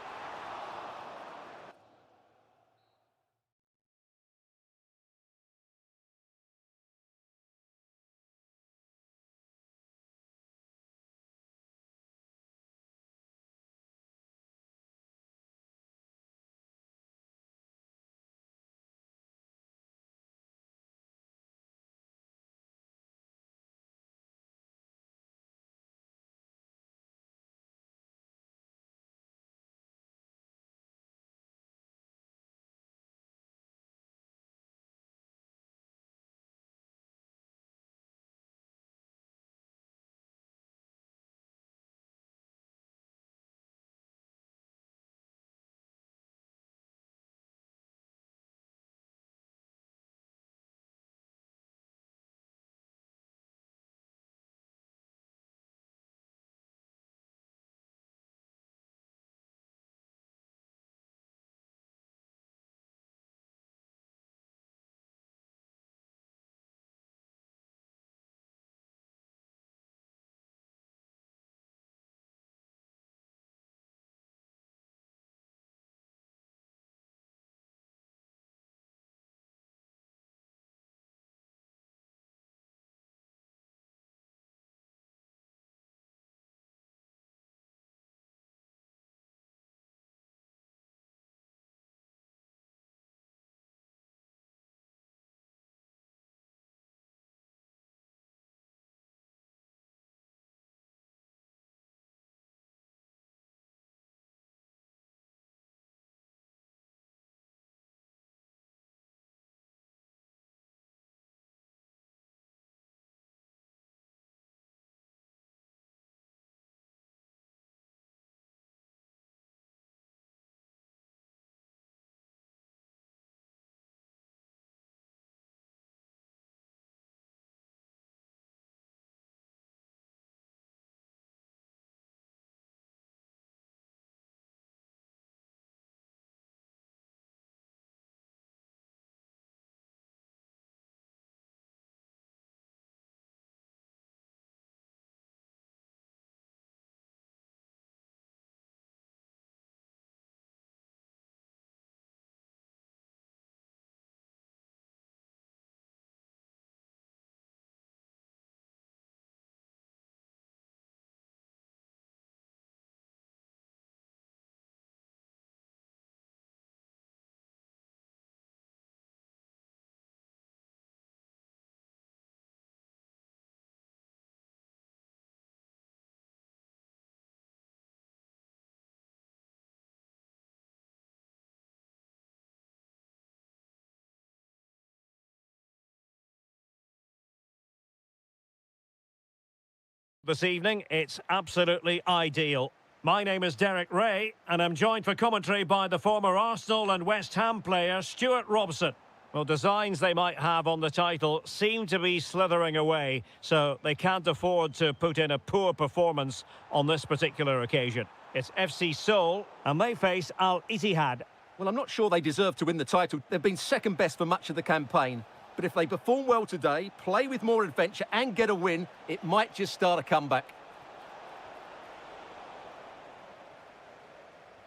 this evening, it's absolutely ideal. My name is Derek Ray, and I'm joined for commentary by the former Arsenal and West Ham player Stuart Robson. Well, designs they might have on the title seem to be slithering away, so they can't afford to put in a poor performance on this particular occasion. It's FC Seoul, and they face Al Ittihad. Well, I'm not sure they deserve to win the title. They've been second best for much of the campaign. But if they perform well today, play with more adventure and get a win, it might just start a comeback.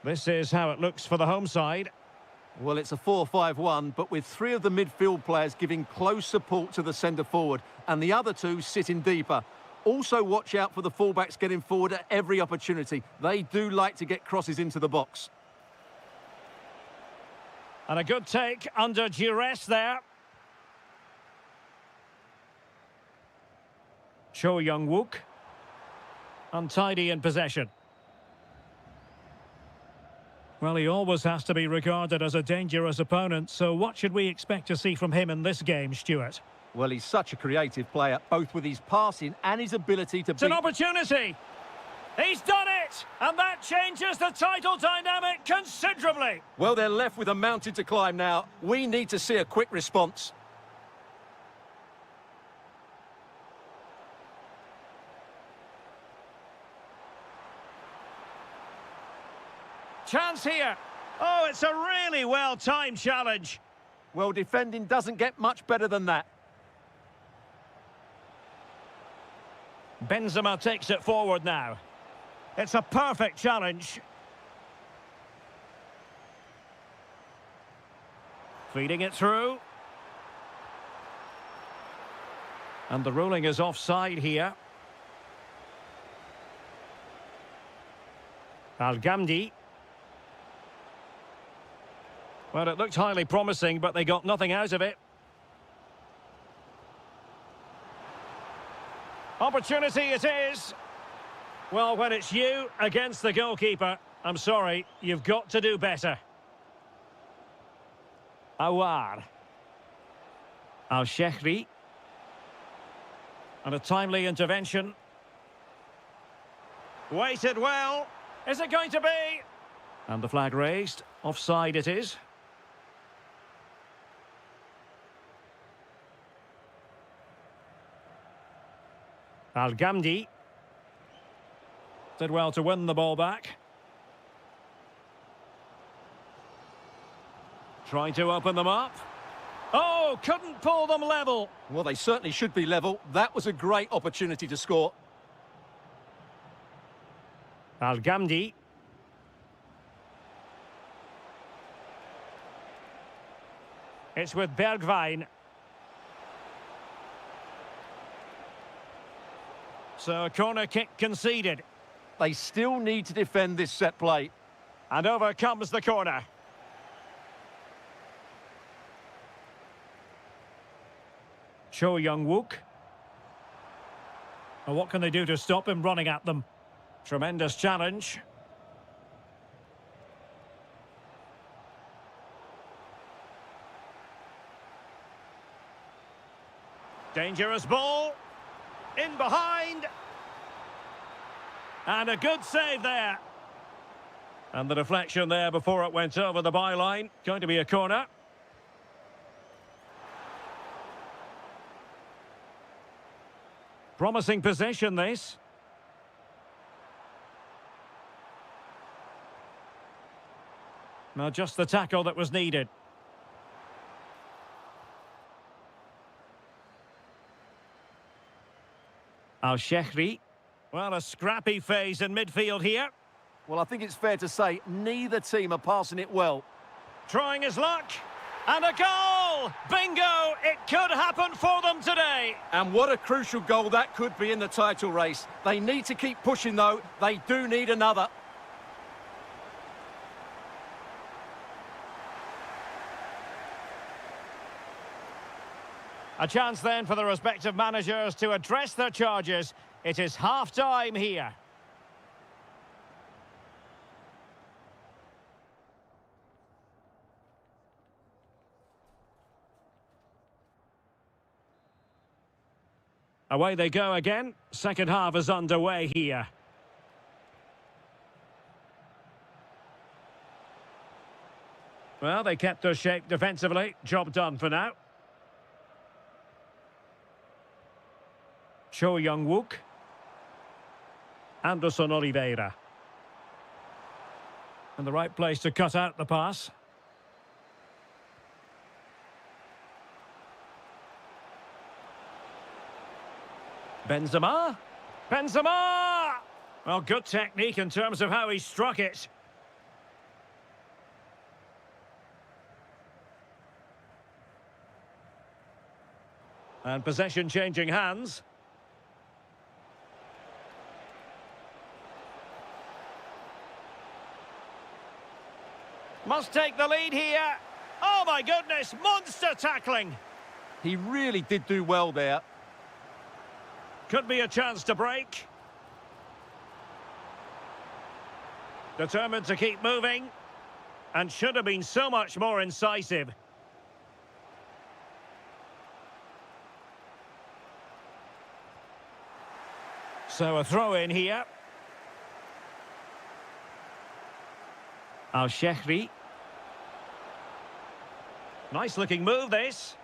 This is how it looks for the home side. Well, it's a 4-5-1, but with three of the midfield players giving close support to the centre-forward and the other two sitting deeper. Also watch out for the fullbacks getting forward at every opportunity. They do like to get crosses into the box. And a good take under duress there. Cho Young-wook. Untidy in possession. Well, he always has to be regarded as a dangerous opponent, so what should we expect to see from him in this game, Stuart? Well, he's such a creative player, both with his passing and his ability to It's an opportunity! He's done it! And that changes the title dynamic considerably! Well, they're left with a mountain to climb now. We need to see a quick response. Chance here. Oh, it's a really well-timed challenge. Well, defending doesn't get much better than that. Benzema takes it forward now. It's a perfect challenge. Feeding it through. And the ruling is offside here. Al-Ghamdi. Well, it looked highly promising, but they got nothing out of it. Opportunity it is. Well, when it's you against the goalkeeper, I'm sorry, you've got to do better. Awar. Al-Shehri. And a timely intervention. Waited well. Is it going to be? And the flag raised. Offside it is. Al-Ghamdi did well to win the ball back. Trying to open them up. Oh, couldn't pull them level. Well, they certainly should be level. That was a great opportunity to score. Al-Ghamdi. It's with Bergwijn. So a corner kick conceded. They still need to defend this set play. And over comes the corner. Cho Young-wook. And what can they do to stop him running at them? Tremendous challenge. Dangerous ball. In behind. And a good save there. And the deflection there before it went over the byline. Going to be a corner. Promising possession, this. Now just the tackle that was needed. Al-Shehri. Well, a scrappy phase in midfield here. Well, I think it's fair to say neither team are passing it well. Trying his luck. And a goal! Bingo! It could happen for them today. And what a crucial goal that could be in the title race. They need to keep pushing, though. They do need another. A chance then for the respective managers to address their charges. It is half-time here. Away they go again. Second half is underway here. Well, they kept their shape defensively. Job done for now. Cho Young-wook. Anderson Oliveira. And the right place to cut out the pass. Benzema. Benzema! Well, good technique in terms of how he struck it. And possession changing hands. Must take the lead here. Oh my goodness, monster tackling. He really did do well there. Could be a chance to break. Determined to keep moving. And should have been so much more incisive. So a throw in here. Al-Shehri. Nice looking move this.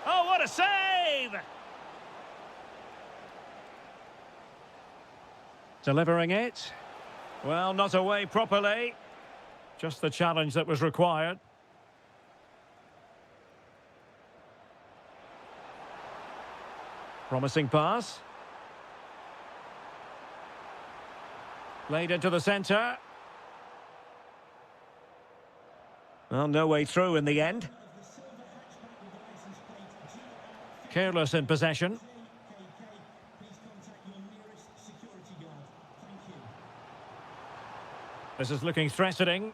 Oh, what a save! Delivering it. Well, not away properly. Just the challenge that was required. Promising pass. Played into the centre. Well, no way through in the end. Careless in possession. This is looking threatening.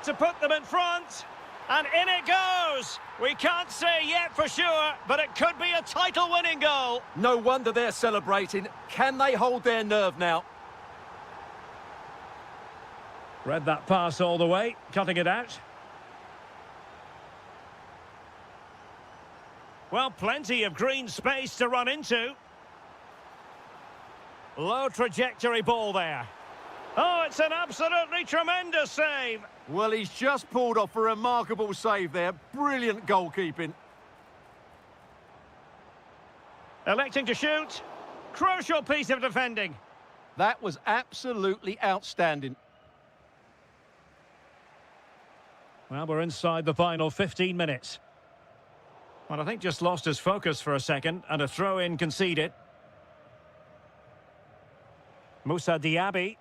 To put them in front. And in it goes! We can't say yet for sure, but it could be a title-winning goal. No wonder they're celebrating. Can they hold their nerve now? Read that pass all the way, cutting it out. Well, plenty of green space to run into. Low trajectory ball there. Oh, it's an absolutely tremendous save. Well, he's just pulled off a remarkable save there. Brilliant goalkeeping. Electing to shoot. Crucial piece of defending. That was absolutely outstanding. Well, we're inside the final 15 minutes. Well, I think just lost his focus for a second, and a throw-in conceded. Moussa Diaby.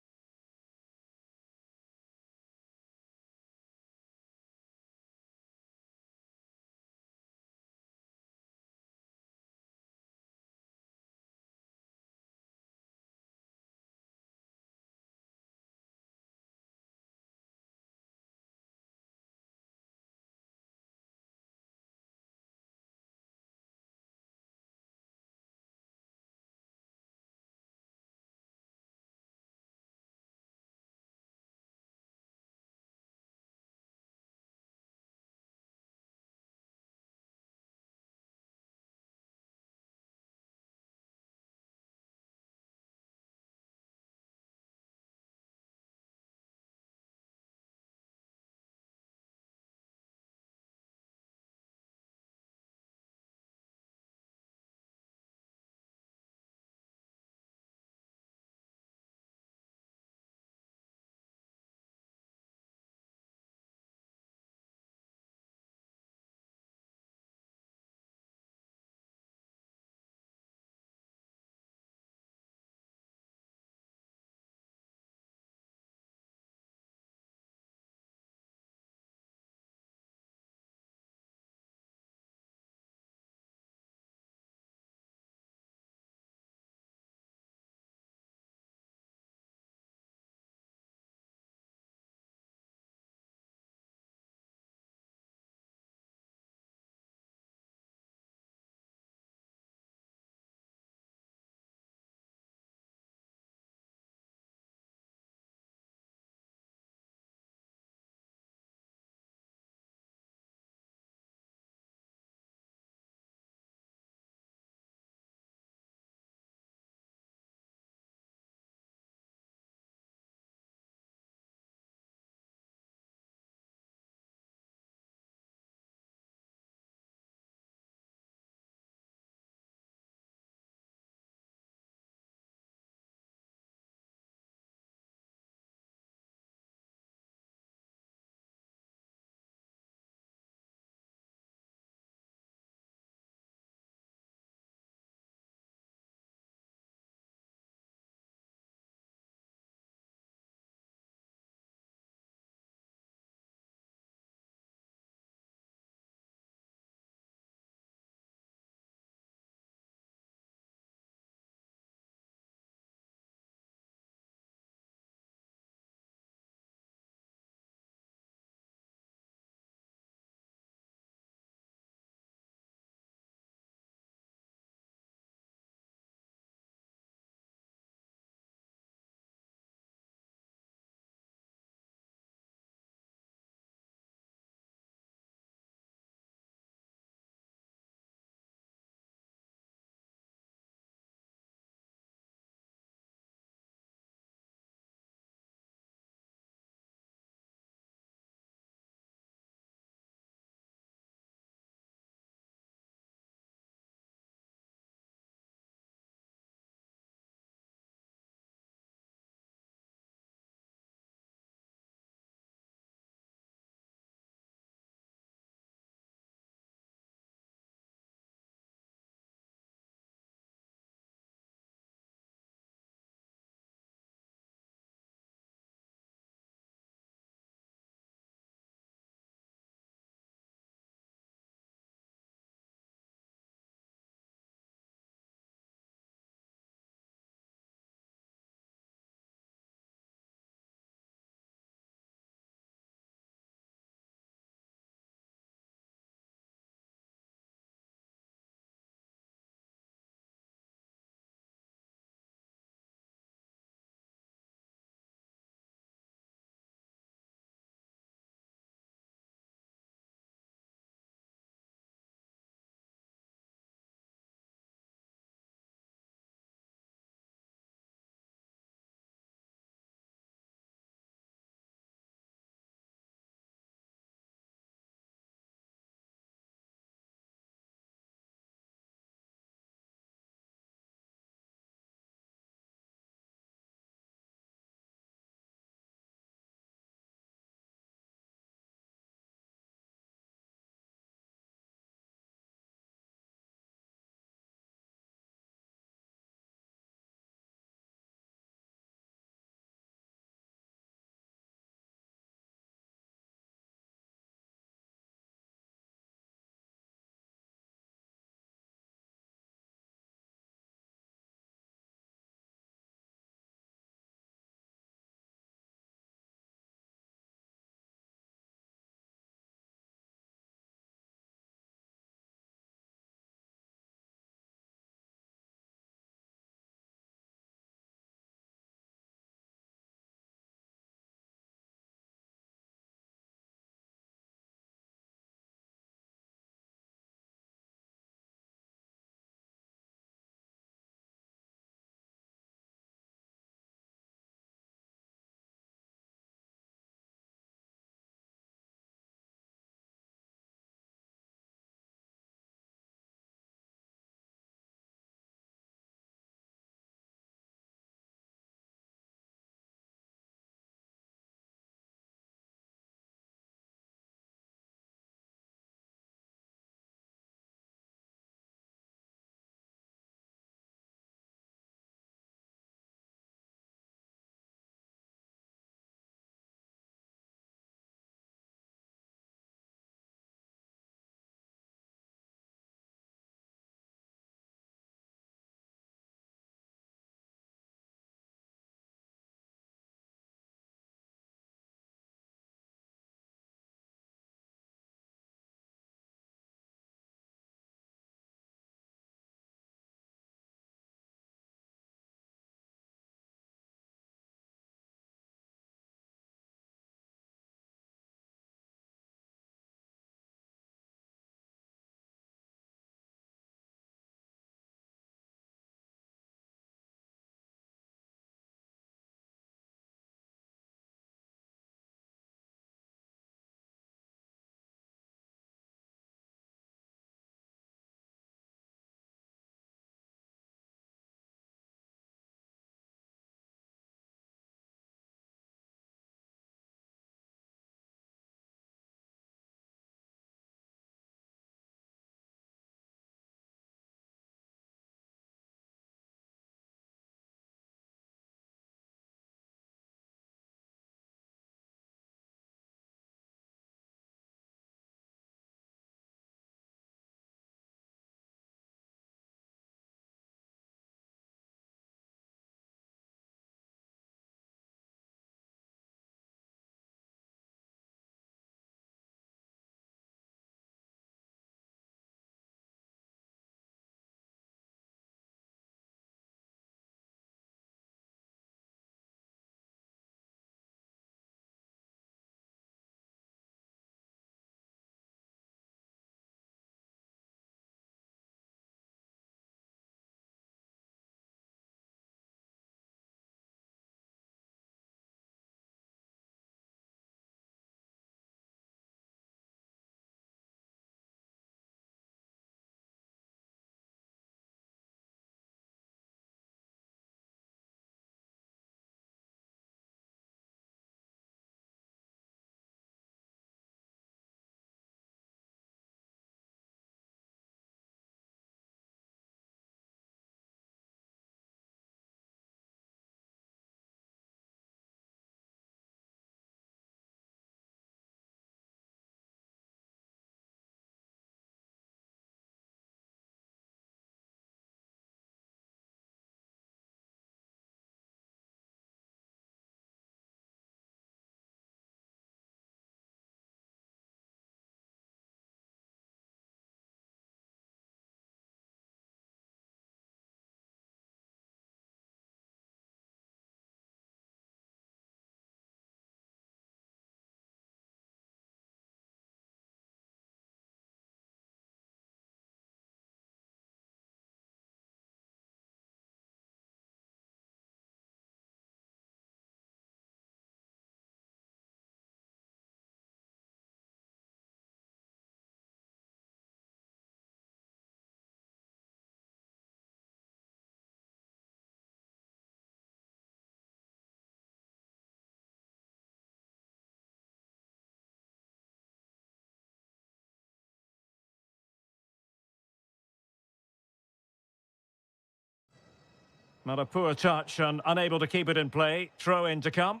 Not a poor touch and unable to keep it in play. Throw in to come.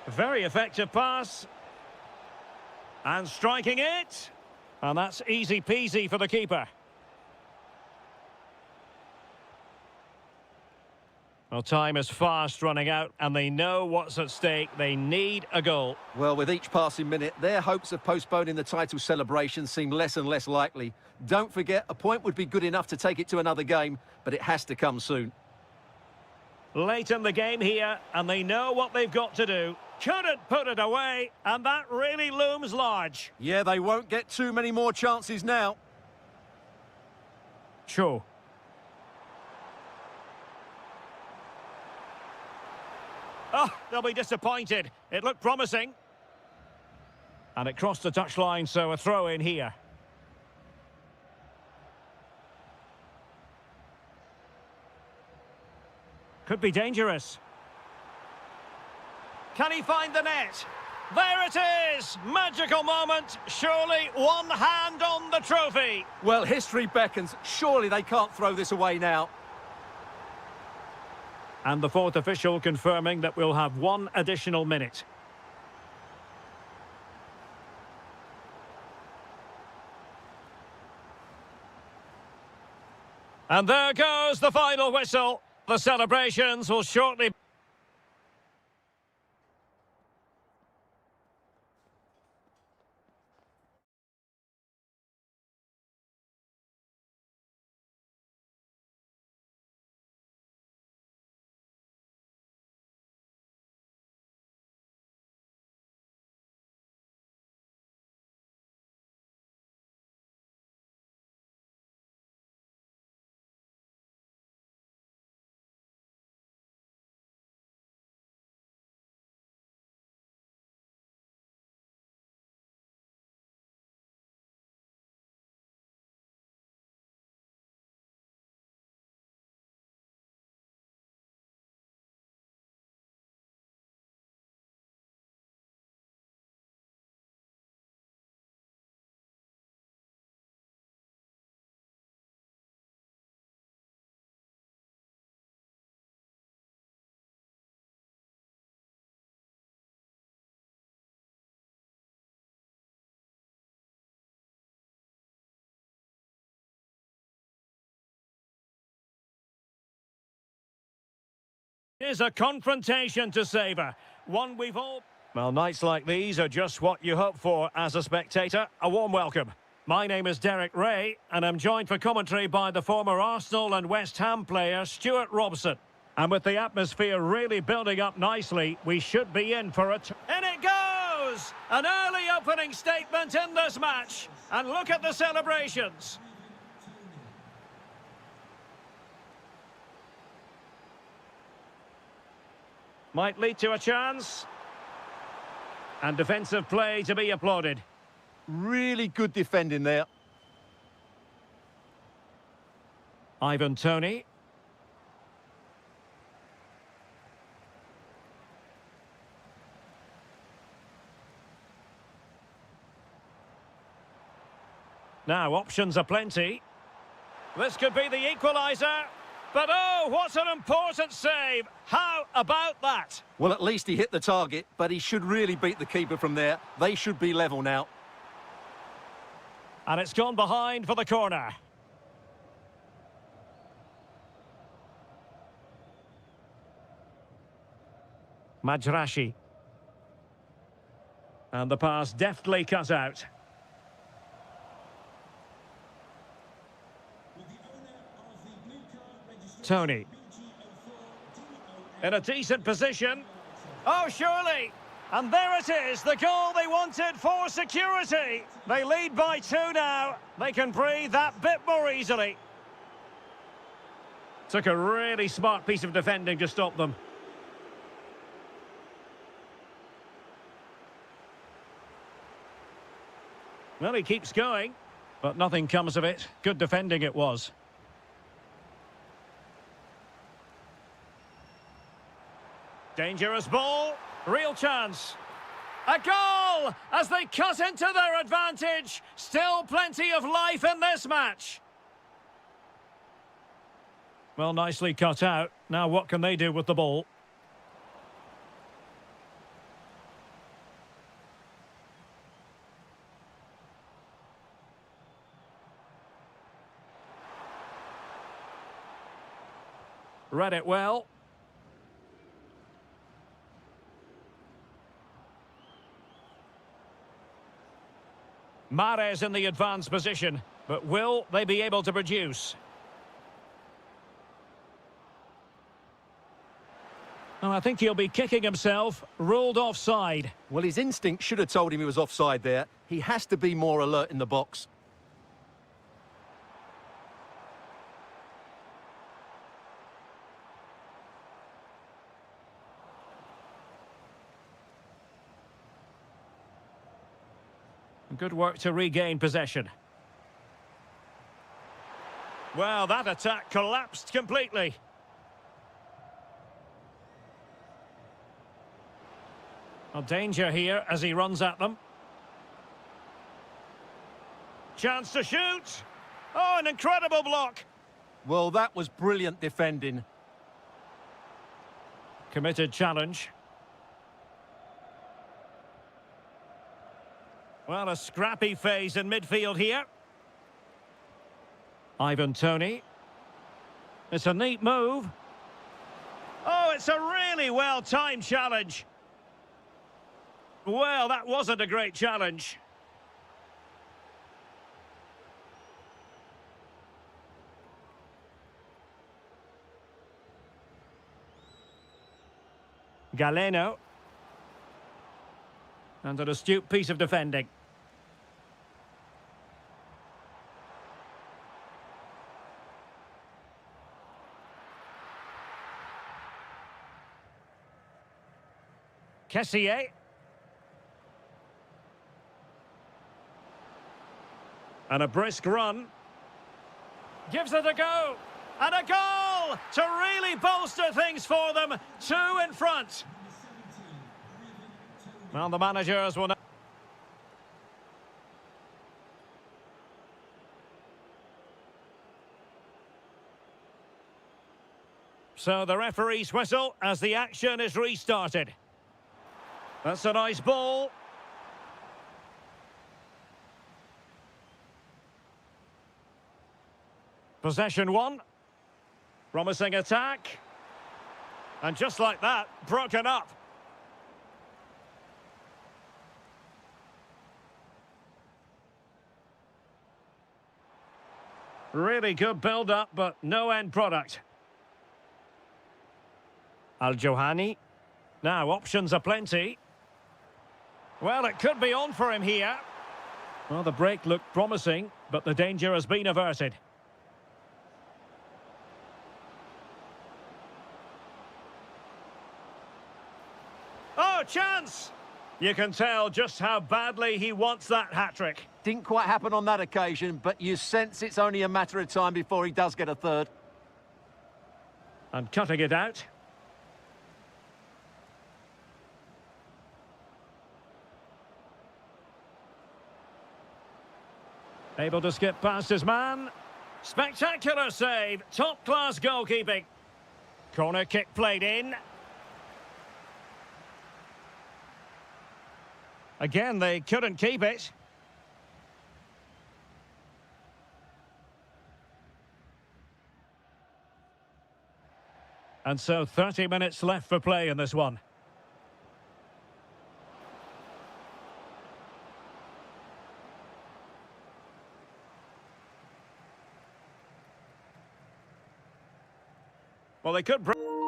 Very effective pass. And striking it. And that's easy peasy for the keeper. Well, time is fast running out and they know what's at stake. They need a goal. Well, with each passing minute, their hopes of postponing the title celebration seem less and less likely. Don't forget, a point would be good enough to take it to another game, but it has to come soon. Late in the game here, and they know what they've got to do. Couldn't put it away, and that really looms large. Yeah, they won't get too many more chances now. Sure. Oh, they'll be disappointed. It looked promising. And it crossed the touchline, so a throw in here. Could be dangerous. Can he find the net? There it is! Magical moment. Surely one hand on the trophy. Well, history beckons. Surely they can't throw this away now. And the fourth official confirming that we'll have one additional minute. And there goes the final whistle. The celebrations will shortly... Is a confrontation to savour. One we've all... Well, nights like these are just what you hope for as a spectator. A warm welcome. My name is Derek Ray, and I'm joined for commentary by the former Arsenal and West Ham player, Stuart Robson. And with the atmosphere really building up nicely, we should be in for it. In it goes! An early opening statement in this match. And look at the celebrations. Might lead to a chance. And defensive play to be applauded. Really good defending there. Ivan Toney. Now, options are plenty. This could be the equaliser. But oh, what an important save. How about that? Well, at least he hit the target, but he should really beat the keeper from there. They should be level now. And it's gone behind for the corner. Majrashi. And the pass deftly cut out. Toney. In a decent position. Oh, surely. And there it is, the goal they wanted for security. They lead by 2 now. They can breathe that bit more easily. Took a really smart piece of defending to stop them. Well, he keeps going, but nothing comes of it. Good defending it was. Dangerous ball, real chance. A goal as they cut into their advantage. Still plenty of life in this match. Well, nicely cut out. Now what can they do with the ball? Read it well. Mahrez in the advanced position, but will they be able to produce? Well, I think he'll be kicking himself, ruled offside. Well, his instinct should have told him he was offside there. He has to be more alert in the box. Good work to regain possession. Well, that attack collapsed completely. A danger here as he runs at them. Chance to shoot. Oh, an incredible block. Well, that was brilliant defending. Committed challenge. Well, a scrappy phase in midfield here. Ivan Toney. It's a neat move. Oh, it's a really well-timed challenge. Well, that wasn't a great challenge. Galeno. And an astute piece of defending. Kessier. And a brisk run. Gives it a go. And a goal to really bolster things for them. 2 in front. Well, the managers will now... So the referee's whistle as the action is restarted. That's a nice ball. Possession 1. Promising attack. And just like that, broken up. Really good build-up, but no end product. Al-Johani. Now, options are plenty. Well, it could be on for him here. Well, the break looked promising, but the danger has been averted. Oh, chance! You can tell just how badly he wants that hat-trick. Didn't quite happen on that occasion, but you sense it's only a matter of time before he does get a third. And cutting it out. Able to skip past his man. Spectacular save. Top-class goalkeeping. Corner kick played in. Again, they couldn't keep it. And so 30 minutes left for play in this one. Well, they could... break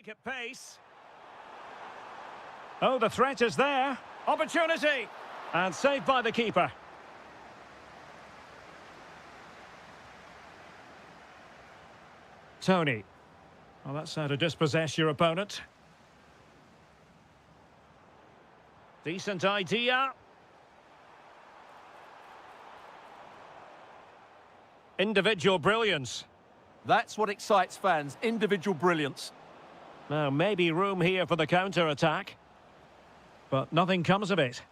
at pace. Oh, the threat is there. Opportunity. And saved by the keeper. Toney. Well, that's how to dispossess your opponent. Decent idea. Individual brilliance. That's what excites fans, individual brilliance. Now, maybe room here for the counter-attack. But nothing comes of it.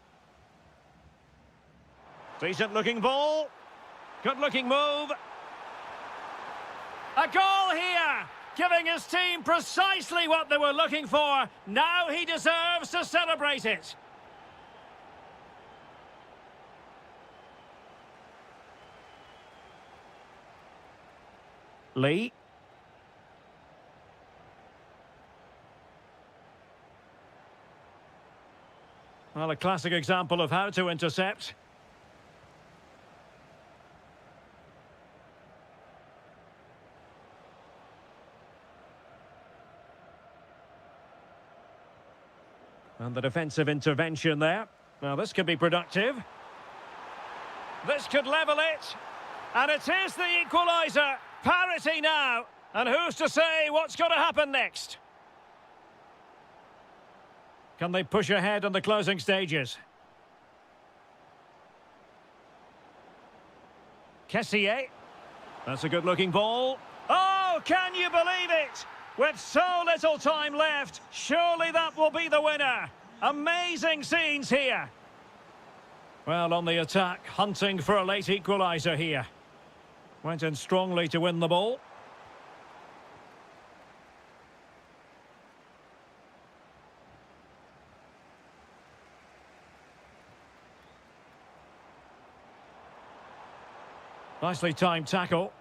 Decent-looking ball. Good-looking move. A goal here! Giving his team precisely what they were looking for. Now he deserves to celebrate it. Lee. Well, a classic example of how to intercept. And the defensive intervention there. Now, this could be productive. This could level it. And it is the equaliser. Parity now. And who's to say what's going to happen next? Can they push ahead in the closing stages? Kessier. That's a good-looking ball. Oh, can you believe it? With so little time left, surely that will be the winner. Amazing scenes here. Well, on the attack, hunting for a late equaliser here. Went in strongly to win the ball. Nicely timed tackle.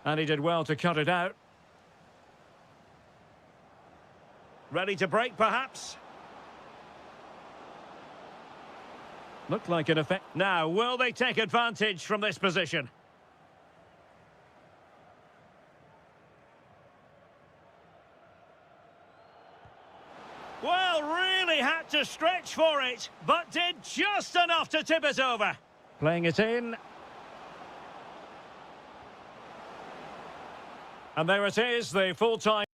And he did well to cut it out. Ready to break, perhaps? Looked like an effect. Now, will they take advantage from this position? Well, really had to stretch for it, but did just enough to tip it over. Playing it in. And there it is, the full-time.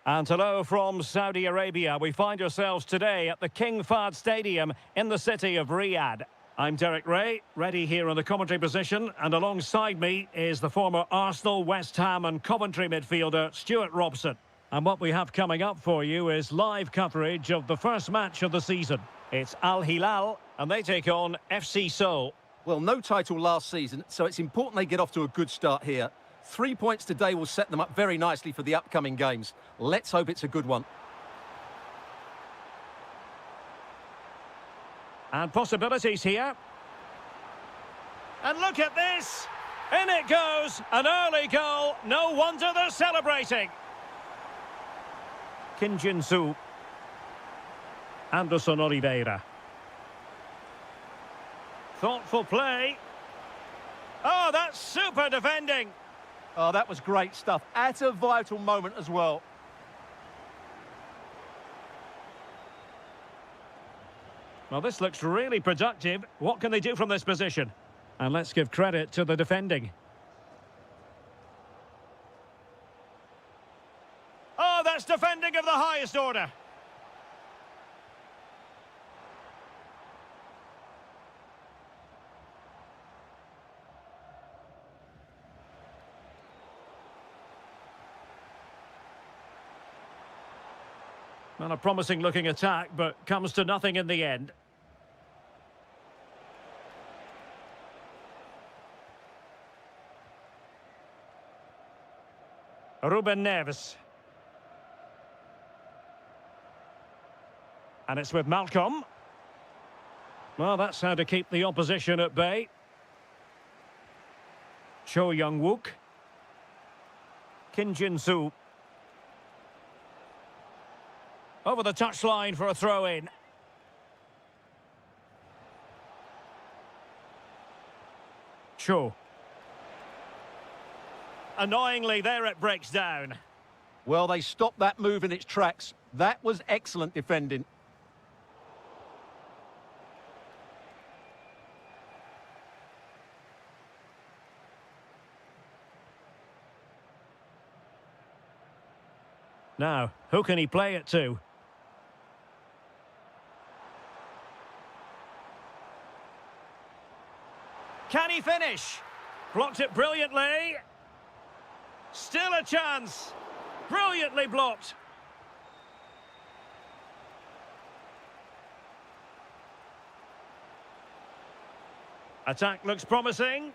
And hello from Saudi Arabia. We find ourselves today at the King Fahd Stadium in the city of Riyadh. I'm Derek Ray, ready here in the commentary position, and alongside me is the former Arsenal, West Ham and Coventry midfielder Stuart Robson. And what we have coming up for you is live coverage of the first match of the season. It's Al Hilal, and they take on FC Seoul. Well, no title last season, so it's important they get off to a good start here. 3 points today will set them up very nicely for the upcoming games. Let's hope it's a good one. And possibilities here. And look at this. In it goes. An early goal. No wonder they're celebrating. Kim Jin-soo. Anderson Oliveira. Thoughtful play. Oh, that's super defending. Oh, that was great stuff. At a vital moment as well. Well, this looks really productive. What can they do from this position? And let's give credit to the defending. Oh, that's defending of the highest order. Well, a promising looking attack, but comes to nothing in the end. Ruben Neves. And it's with Malcolm. Well, that's how to keep the opposition at bay. Cho Young-wook. Kim Jin-soo. Over the touchline for a throw-in. Cho. Annoyingly, there it breaks down. Well, they stopped that move in its tracks. That was excellent defending. Now, who can he play it to? Can he finish? Blocked it brilliantly. Still a chance. Brilliantly blocked. Attack looks promising.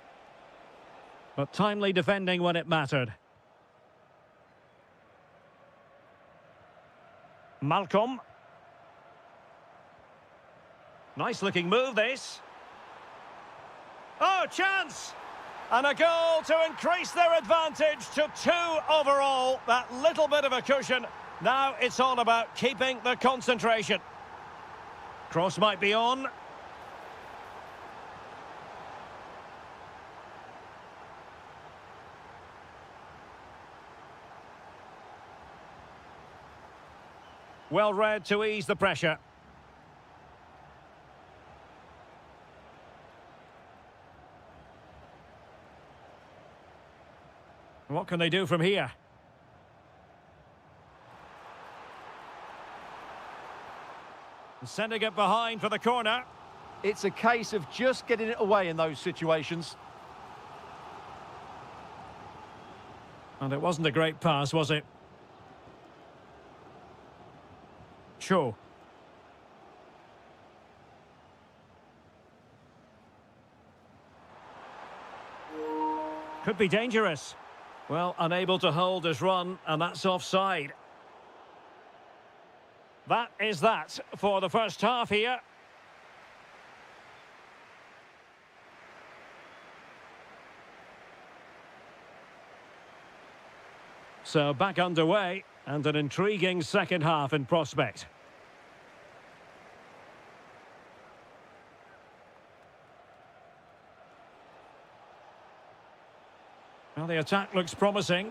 But timely defending when it mattered. Malcolm. Nice looking move, this. Oh, chance! And a goal to increase their advantage to 2 overall. That little bit of a cushion. Now it's all about keeping the concentration. Cross might be on. Well read to ease the pressure. What can they do from here? Sending it behind for the corner. It's a case of just getting it away in those situations. And it wasn't a great pass, was it? Cho. Could be dangerous. Well, unable to hold his run, and that's offside. That is that for the first half here. So back underway, and an intriguing second half in prospect. Well, the attack looks promising.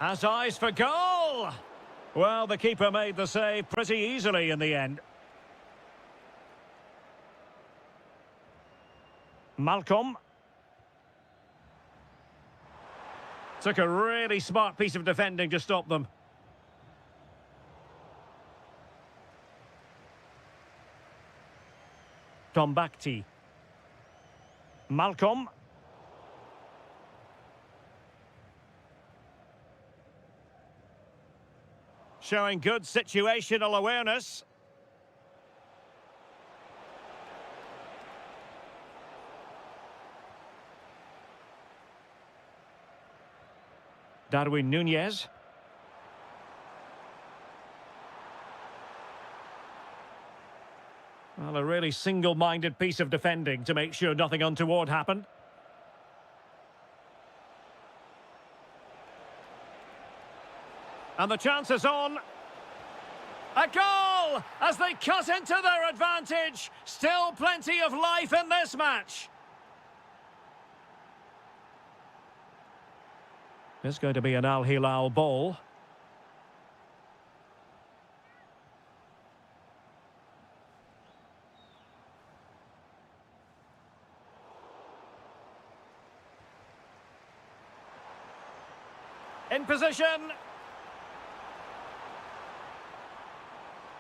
Has eyes for goal! Well, the keeper made the save pretty easily in the end. Malcolm. Took a really smart piece of defending to stop them. Tombakti. Malcolm. Showing good situational awareness. Darwin Núñez. Well, a really single-minded piece of defending to make sure nothing untoward happened. And the chance is on. A goal as they cut into their advantage. Still plenty of life in this match. It's going to be an Al Hilal ball. In position.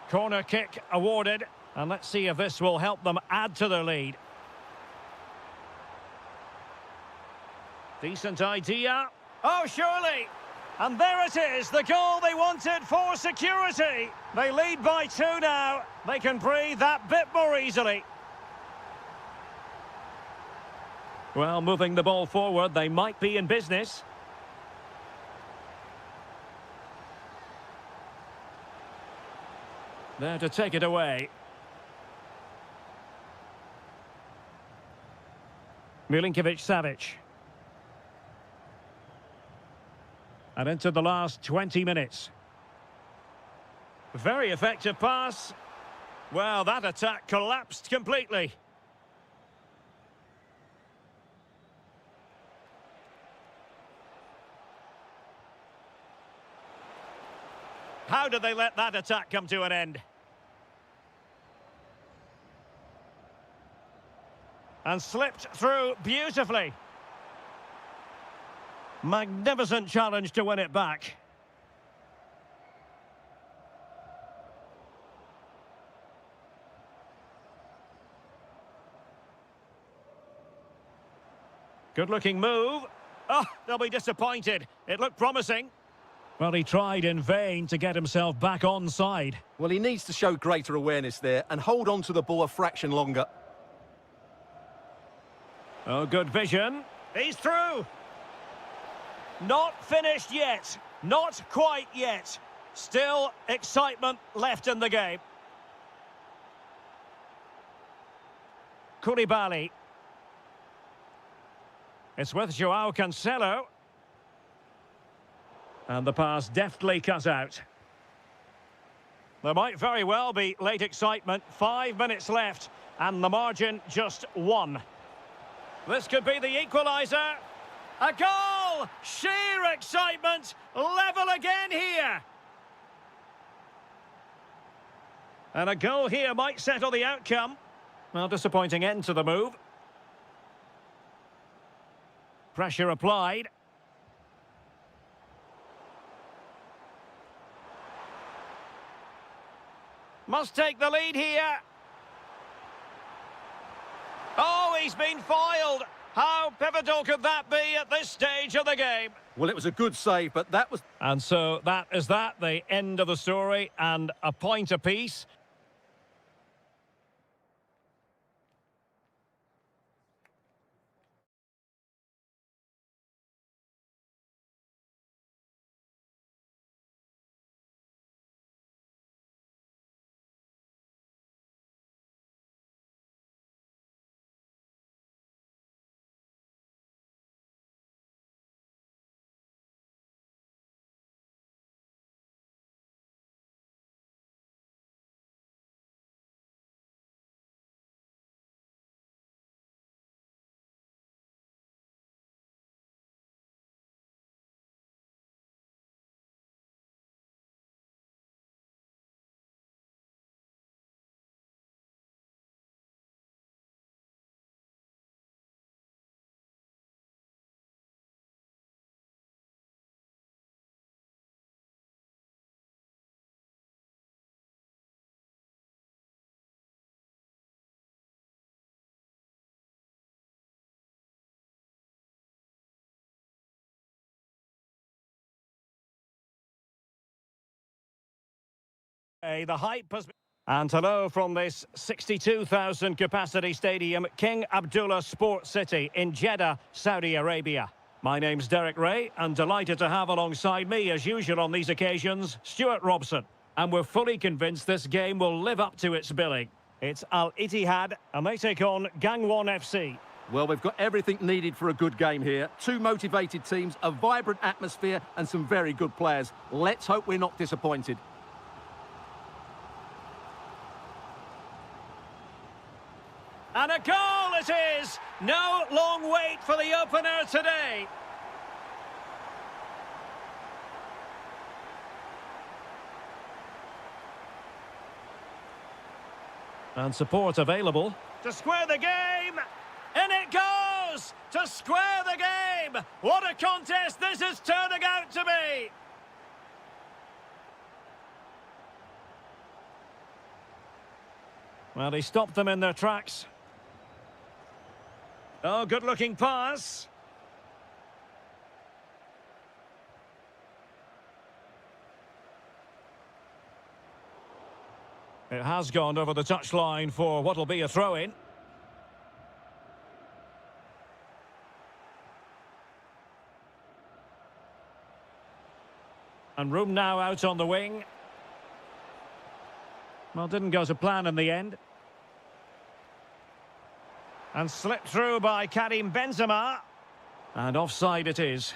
Corner kick awarded. And let's see if this will help them add to their lead. Decent idea. Oh, surely. And there it is, the goal they wanted for security. They lead by 2 now. They can breathe that bit more easily. Well, moving the ball forward, they might be in business. There to take it away. Milinkovic-Savic. And into the last 20 minutes. Very effective pass. Well, that attack collapsed completely. How did they let that attack come to an end? And slipped through beautifully. Magnificent challenge to win it back. Good-looking move. Oh, they'll be disappointed. It looked promising. Well, he tried in vain to get himself back onside. Well, he needs to show greater awareness there and hold on to the ball a fraction longer. Oh, good vision. He's through. Not finished yet. Not quite yet. Still excitement left in the game. Koulibaly. It's with Joao Cancelo. And the pass deftly cut out. There might very well be late excitement. 5 minutes left. And the margin just 1. This could be the equaliser. A goal! Sheer excitement! Level again here! And a goal here might settle the outcome. Well, disappointing end to the move. Pressure applied. Must take the lead here. Oh, he's been foiled. How pivotal could that be at this stage of the game? Well, it was a good save, but that was... And so that is that, the end of the story, and a point apiece. The hype has been... And hello from this 62,000 capacity stadium, King Abdullah Sports City in Jeddah, Saudi Arabia. My name's Derek Ray, and delighted to have alongside me, as usual on these occasions, Stuart Robson. And we're fully convinced this game will live up to its billing. It's Al Ittihad, and they take on Gangwon FC. Well, we've got everything needed for a good game here. 2 motivated teams, a vibrant atmosphere, and some very good players. Let's hope we're not disappointed. And a goal it is! No long wait for the opener today. And support available. To square the game! In it goes! To square the game! What a contest this is turning out to be! Well, he stopped them in their tracks. Oh, good-looking pass. It has gone over the touchline for what will be a throw-in. And room now out on the wing. Well, didn't go to plan in the end. And slipped through by Karim Benzema. And offside it is.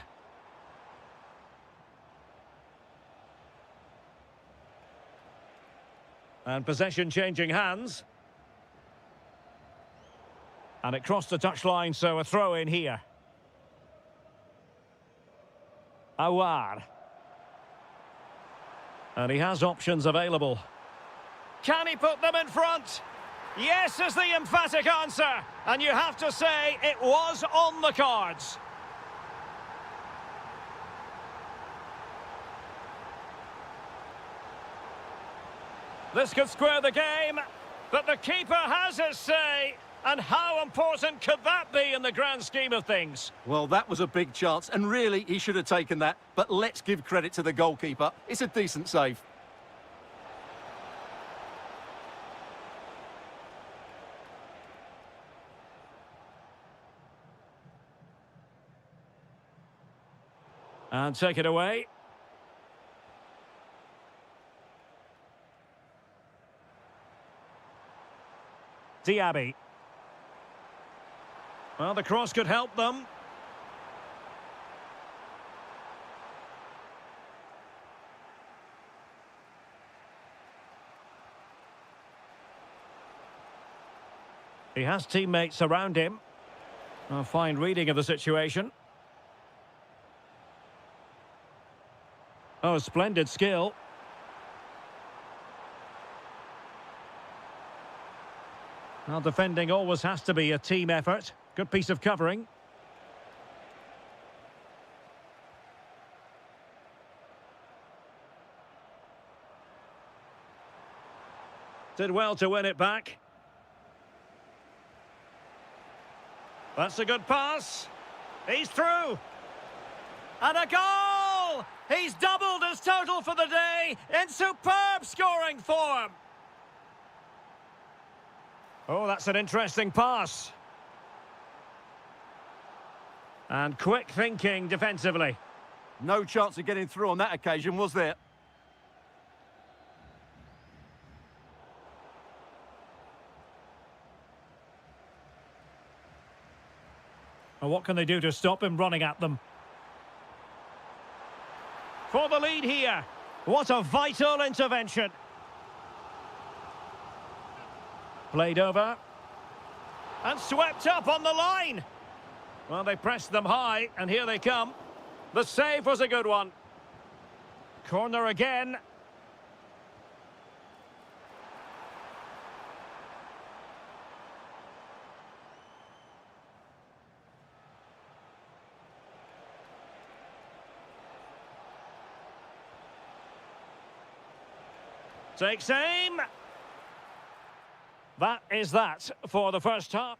And possession changing hands. And it crossed the touchline, so a throw in here. Awar. And he has options available. Can he put them in front? Yes is the emphatic answer. And you have to say it was on the cards. This could square the game, but the keeper has his say. And how important could that be in the grand scheme of things? Well, that was a big chance, and really, he should have taken that. But let's give credit to the goalkeeper. It's a decent save. And take it away. Diaby. Well, the cross could help them. He has teammates around him. A fine reading of the situation. Oh, splendid skill. Well, defending always has to be a team effort. Good piece of covering. Did well to win it back. That's a good pass. He's through. And a goal! He's doubled his total for the day in superb scoring form. Oh, that's an interesting pass. And quick thinking defensively. No chance of getting through on that occasion, was there? And what can they do to stop him running at them? For the lead here. What a vital intervention. Played over. And swept up on the line. Well, they pressed them high, and here they come. The save was a good one. Corner again. Takes aim. That is that for the first half.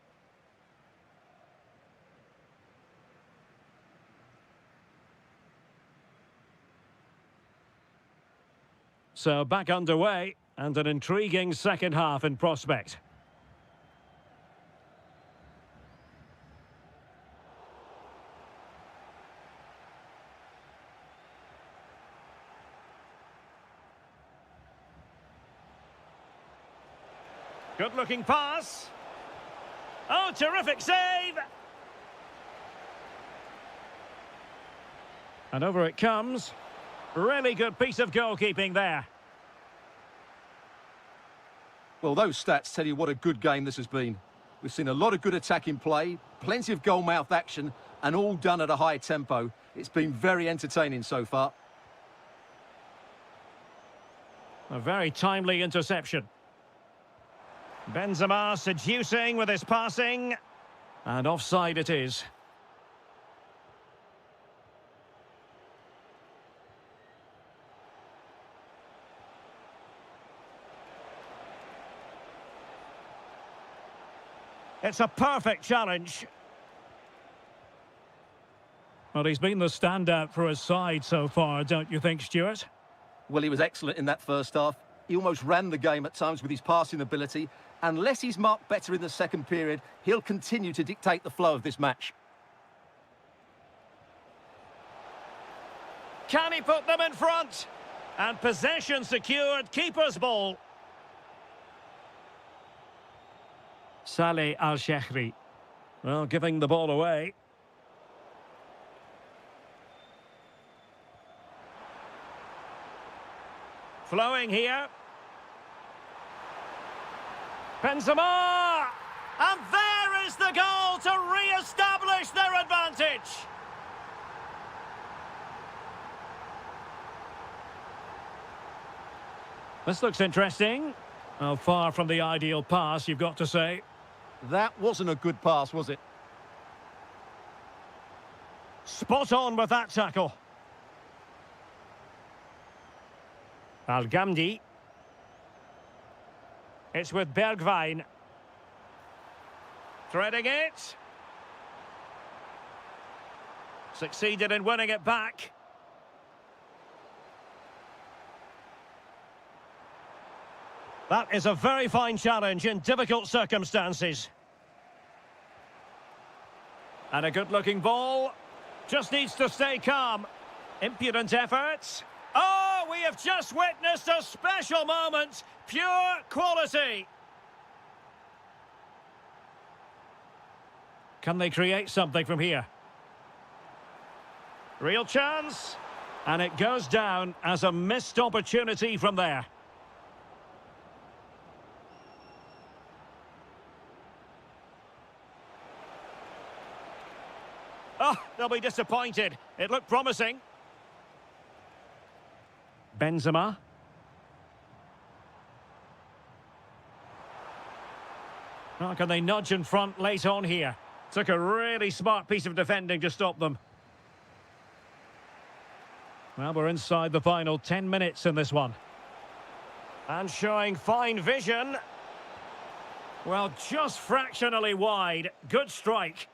So back underway, and an intriguing second half in prospect. Good-looking pass. Oh, terrific save! And over it comes. Really good piece of goalkeeping there. Well, those stats tell you what a good game this has been. We've seen a lot of good attacking play, plenty of goal-mouth action, and all done at a high tempo. It's been very entertaining so far. A very timely interception. Benzema seducing with his passing. And offside it is. It's a perfect challenge. Well, he's been the standout for his side so far, don't you think, Stuart? Well, he was excellent in that first half. He almost ran the game at times with his passing ability. Unless he's marked better in the second period, he'll continue to dictate the flow of this match. Can he put them in front? And possession secured, keeper's ball. Saleh Al-Shehri. Well, giving the ball away. Flowing here. Benzema! And there is the goal to re-establish their advantage. This looks interesting. Oh, far from the ideal pass, you've got to say. That wasn't a good pass, was it? Spot on with that tackle. Al-Gamdi. It's with Bergwijn. Threading it. Succeeded in winning it back. That is a very fine challenge in difficult circumstances. And a good-looking ball. Just needs to stay calm. Impudent efforts. Oh, we have just witnessed a special moment. Pure quality. Can they create something from here? Real chance. And it goes down as a missed opportunity from there. Oh, they'll be disappointed. It looked promising. Benzema. Oh, can they nudge in front late on here? Took a really smart piece of defending to stop them. Well, we're inside the final 10 minutes in this one. And showing fine vision. Well, just fractionally wide. Good strike.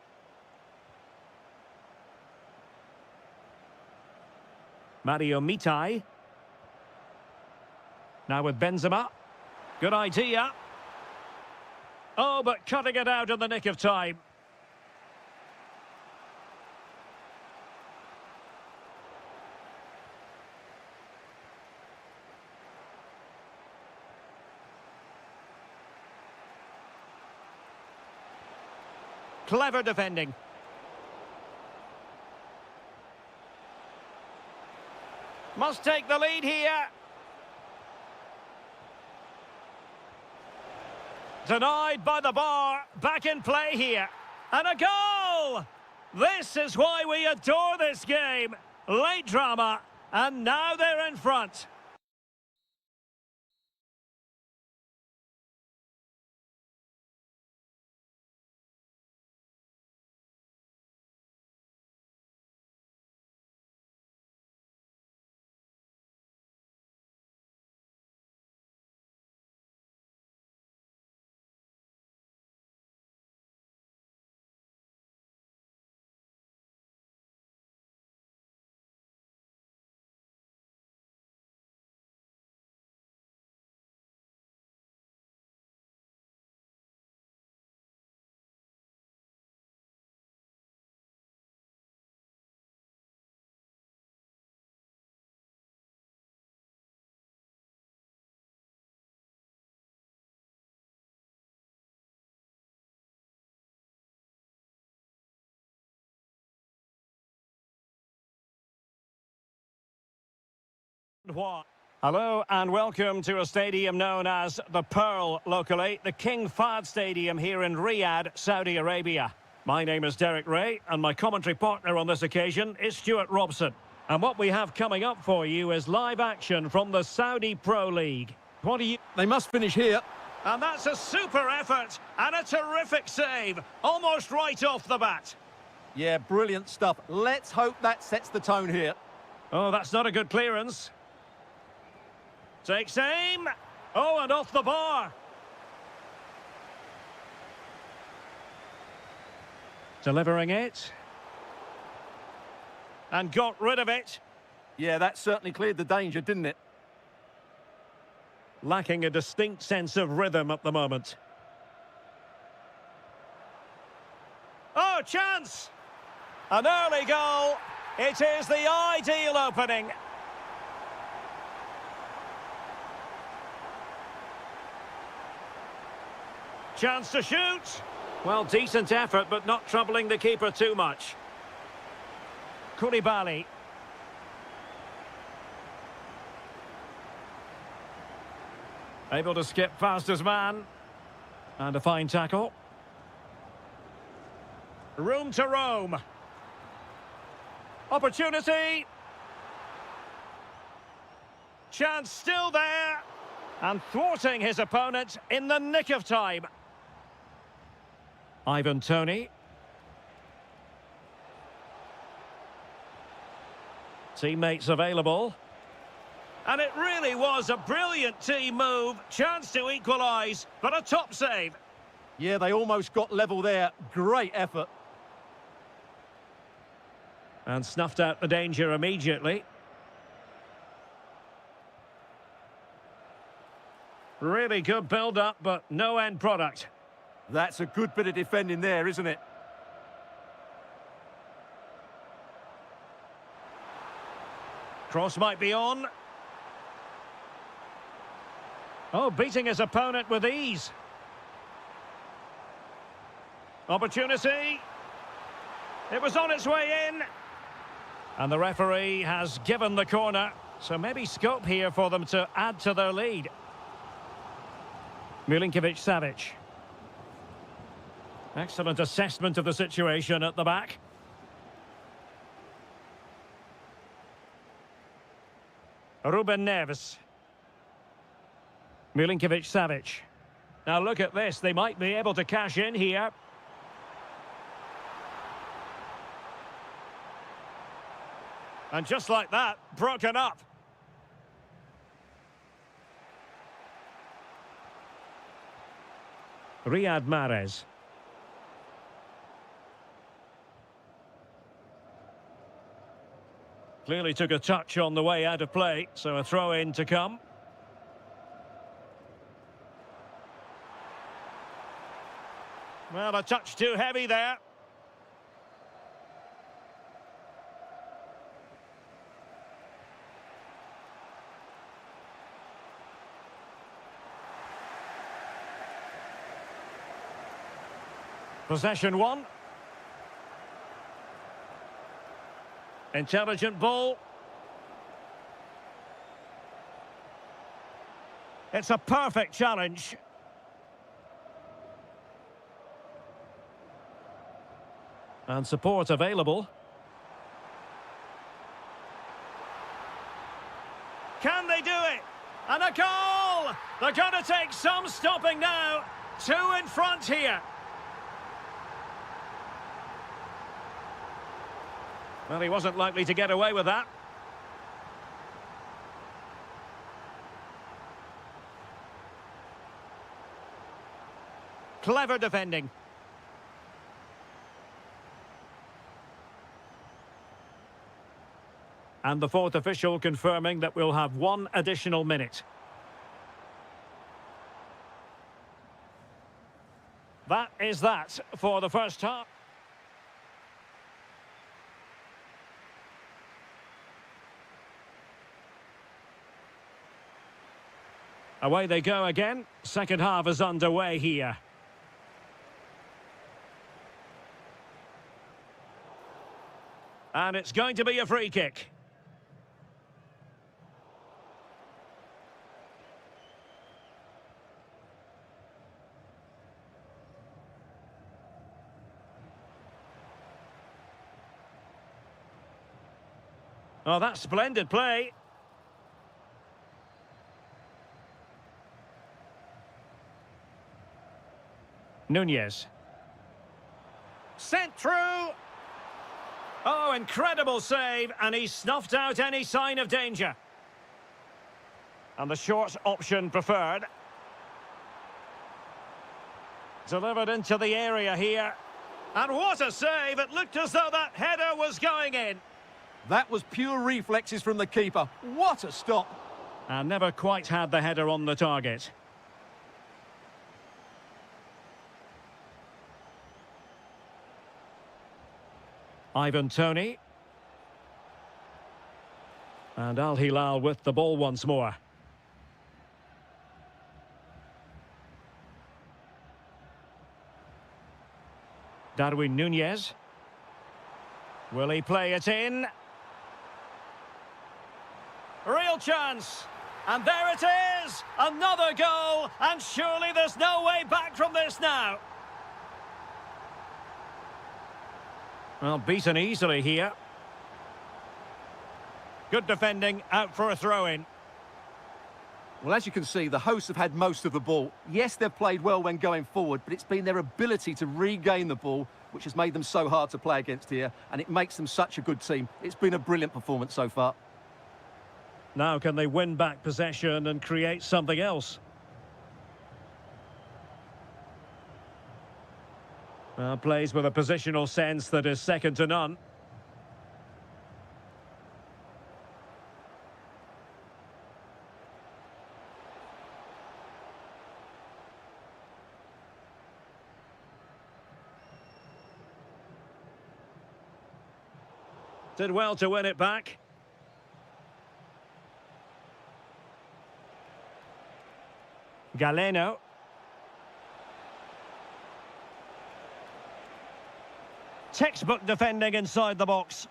Mario Mitai. Now with Benzema. Good idea. Oh, but cutting it out in the nick of time. Clever defending. Must take the lead here. Denied by the bar. Back in play here. And a goal! This is why we adore this game. Late drama. And now they're in front. Hello and welcome to a stadium known as the Pearl locally, the King Fahd Stadium here in Riyadh, Saudi Arabia. My name is Derek Ray and my commentary partner on this occasion is Stuart Robson. And what we have coming up for you is live action from the Saudi Pro League. What do you... They must finish here. And that's a super effort and a terrific save, almost right off the bat. Yeah, brilliant stuff. Let's hope that sets the tone here. Oh, that's not a good clearance. Takes aim. Oh, and off the bar. Delivering it. And got rid of it. Yeah, that certainly cleared the danger, didn't it? Lacking a distinct sense of rhythm at the moment. Oh, chance! An early goal. It is the ideal opening. Chance to shoot. Well, decent effort, but not troubling the keeper too much. Koulibaly. Able to skip past his man. And a fine tackle. Room to roam. Opportunity. Chance still there. And thwarting his opponent in the nick of time. Ivan Toney. Teammates available. And it really was a brilliant team move. Chance to equalise, but a top save. Yeah, they almost got level there. Great effort. And snuffed out the danger immediately. Really good build-up, but no end product. That's a good bit of defending there, isn't it? Cross might be on. Oh, beating his opponent with ease. Opportunity. It was on its way in. And the referee has given the corner. So maybe scope here for them to add to their lead. Milinkovic-Savic. Excellent assessment of the situation at the back. Ruben Neves. Milinkovic-Savic. Now look at this, they might be able to cash in here. And just like that, broken up. Riyad Mahrez. Clearly took a touch on the way out of play, so a throw-in to come. Well, a touch too heavy there. Possession one. Intelligent ball. It's a perfect challenge. And support available. Can they do it? And a goal! They're going to take some stopping now. Two in front here. Well, he wasn't likely to get away with that. Clever defending. And the fourth official confirming that we'll have one additional minute. That is that for the first half. Away they go again. Second half is underway here. And it's going to be a free kick. Oh, that's splendid play. Nunez. Sent through. Oh, incredible save, and he snuffed out any sign of danger. And the short option preferred. Delivered into the area here. And what a save! It looked as though that header was going in. That was pure reflexes from the keeper. What a stop! And never quite had the header on the target. Ivan Toney. And Al Hilal with the ball once more. Darwin Nunez. Will he play it in? Real chance. And there it is! Another goal! And surely there's no way back from this now. Well, beaten easily here. Good defending, out for a throw-in. Well, as you can see, the hosts have had most of the ball. Yes, they've played well when going forward, but it's been their ability to regain the ball which has made them so hard to play against here, and it makes them such a good team. It's been a brilliant performance so far. Now can they win back possession and create something else? Plays with a positional sense that is second to none. Did well to win it back. Galeno. Textbook defending inside the box.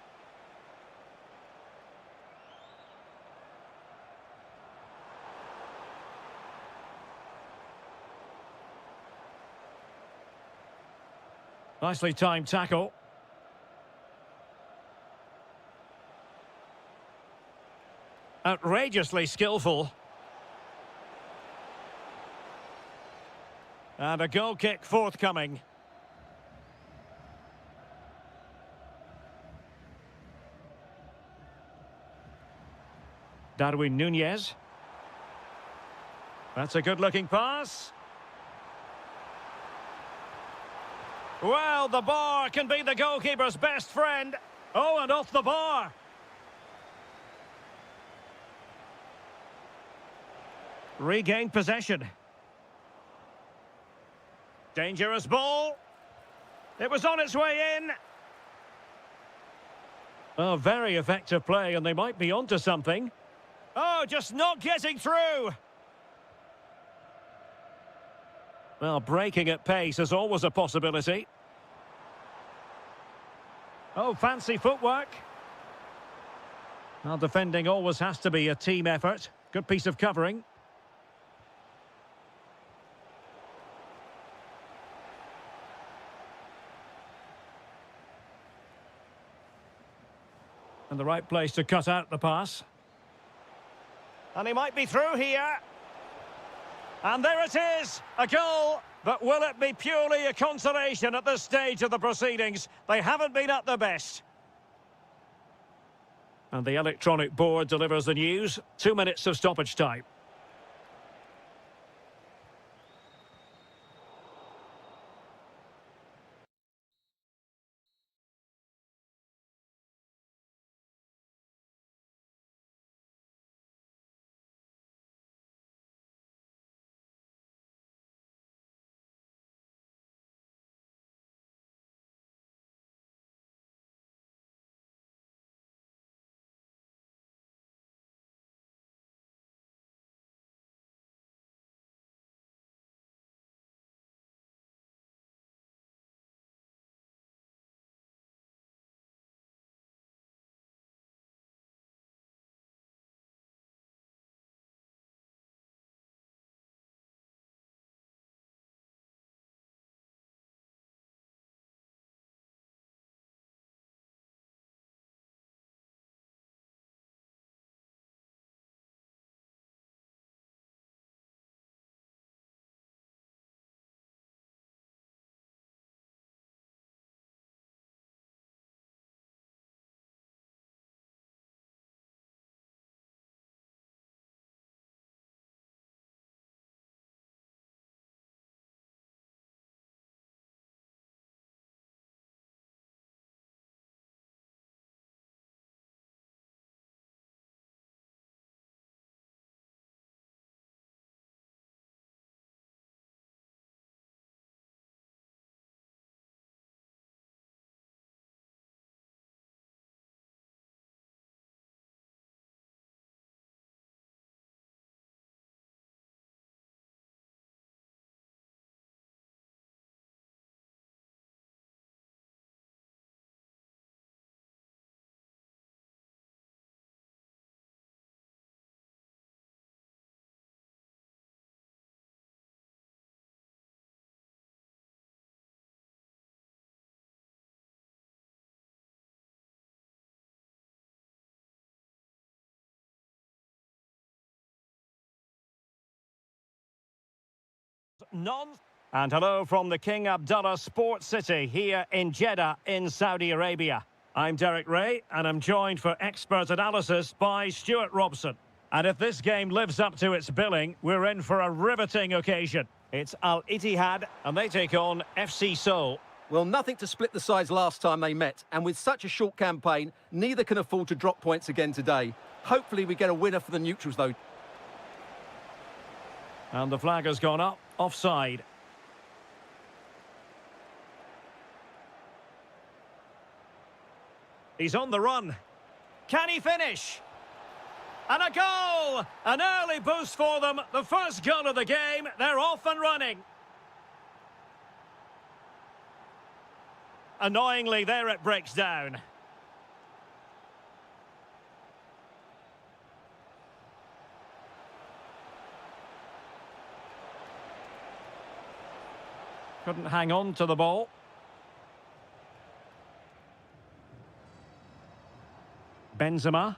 Nicely timed tackle. Outrageously skillful. And a goal kick forthcoming. Darwin Nunez. That's a good-looking pass. Well, the bar can be the goalkeeper's best friend. Oh, and off the bar. Regained possession. Dangerous ball. It was on its way in. Oh, very effective play, and they might be onto something. Oh, just not getting through. Well, breaking at pace is always a possibility. Oh, fancy footwork. Well, defending always has to be a team effort. Good piece of covering. And the right place to cut out the pass. And he might be through here. And there it is, a goal. But will it be purely a consolation at this stage of the proceedings? They haven't been at their best. And the electronic board delivers the news. 2 minutes of stoppage time. non... And hello from the King Abdullah Sports City here in Jeddah in Saudi Arabia. I'm Derek Ray and I'm joined for expert analysis by Stuart Robson. And if this game lives up to its billing, we're in for a riveting occasion. It's Al Ittihad and they take on FC Seoul. Well, nothing to split the sides last time they met, and with such a short campaign, neither can afford to drop points again today. Hopefully we get a winner for the neutrals, though. And the flag has gone up, offside. He's on the run. Can he finish? And a goal! An early boost for them. The first goal of the game. They're off and running. Annoyingly, there it breaks down. Couldn't hang on to the ball. Benzema.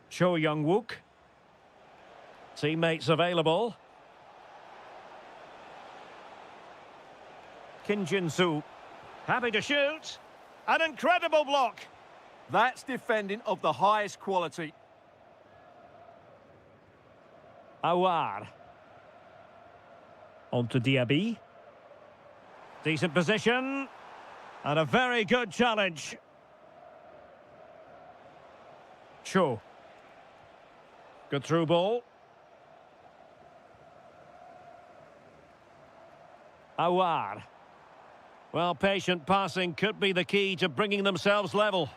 Cho Young-wook. Teammates available. Kim Jin-soo. Happy to shoot. An incredible block. That's defending of the highest quality. Awar. On to Diaby. Decent position. And a very good challenge. Cho. Good through ball. Awar. Well, patient passing could be the key to bringing themselves level.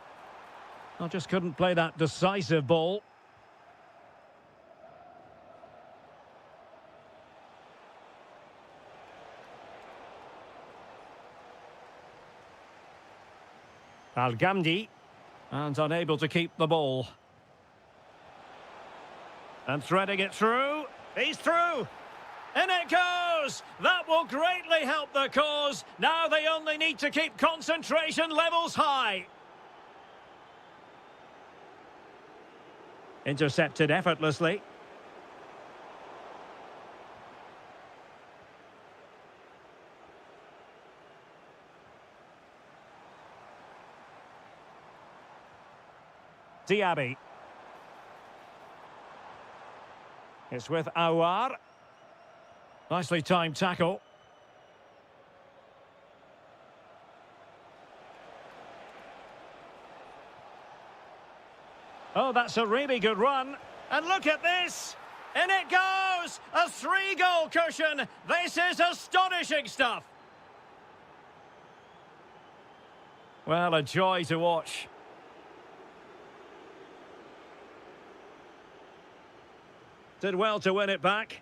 I just couldn't play that decisive ball. Al-Ghamdi. And unable to keep the ball. And threading it through. He's through. In it goes! That will greatly help the cause. Now they only need to keep concentration levels high. Intercepted effortlessly. Diaby. It's with Awar. Nicely timed tackle. Oh, that's a really good run. And look at this. In it goes. A 3-goal cushion. This is astonishing stuff. Well, a joy to watch. Did well to win it back.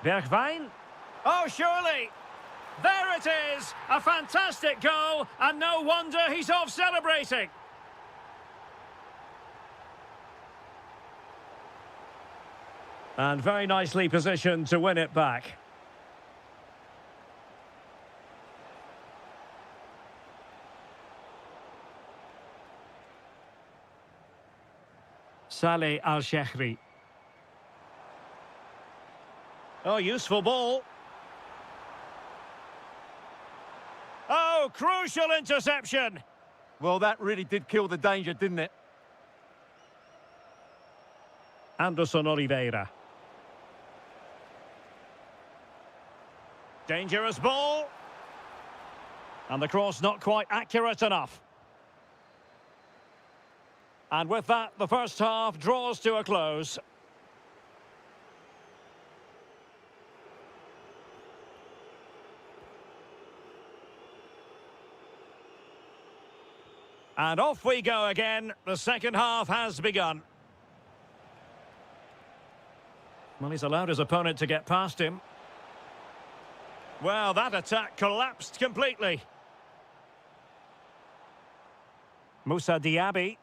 Bergwijn. Oh, surely. There it is. A fantastic goal. And no wonder he's off celebrating. And very nicely positioned to win it back. Saleh Al-Shehri. Oh, useful ball. Oh, crucial interception. Well, that really did kill the danger, didn't it? Anderson Oliveira. Dangerous ball. And the cross not quite accurate enough. And with that, the first half draws to a close. And off we go again. The second half has begun. Well, he's allowed his opponent to get past him. Well, that attack collapsed completely. Moussa Diaby.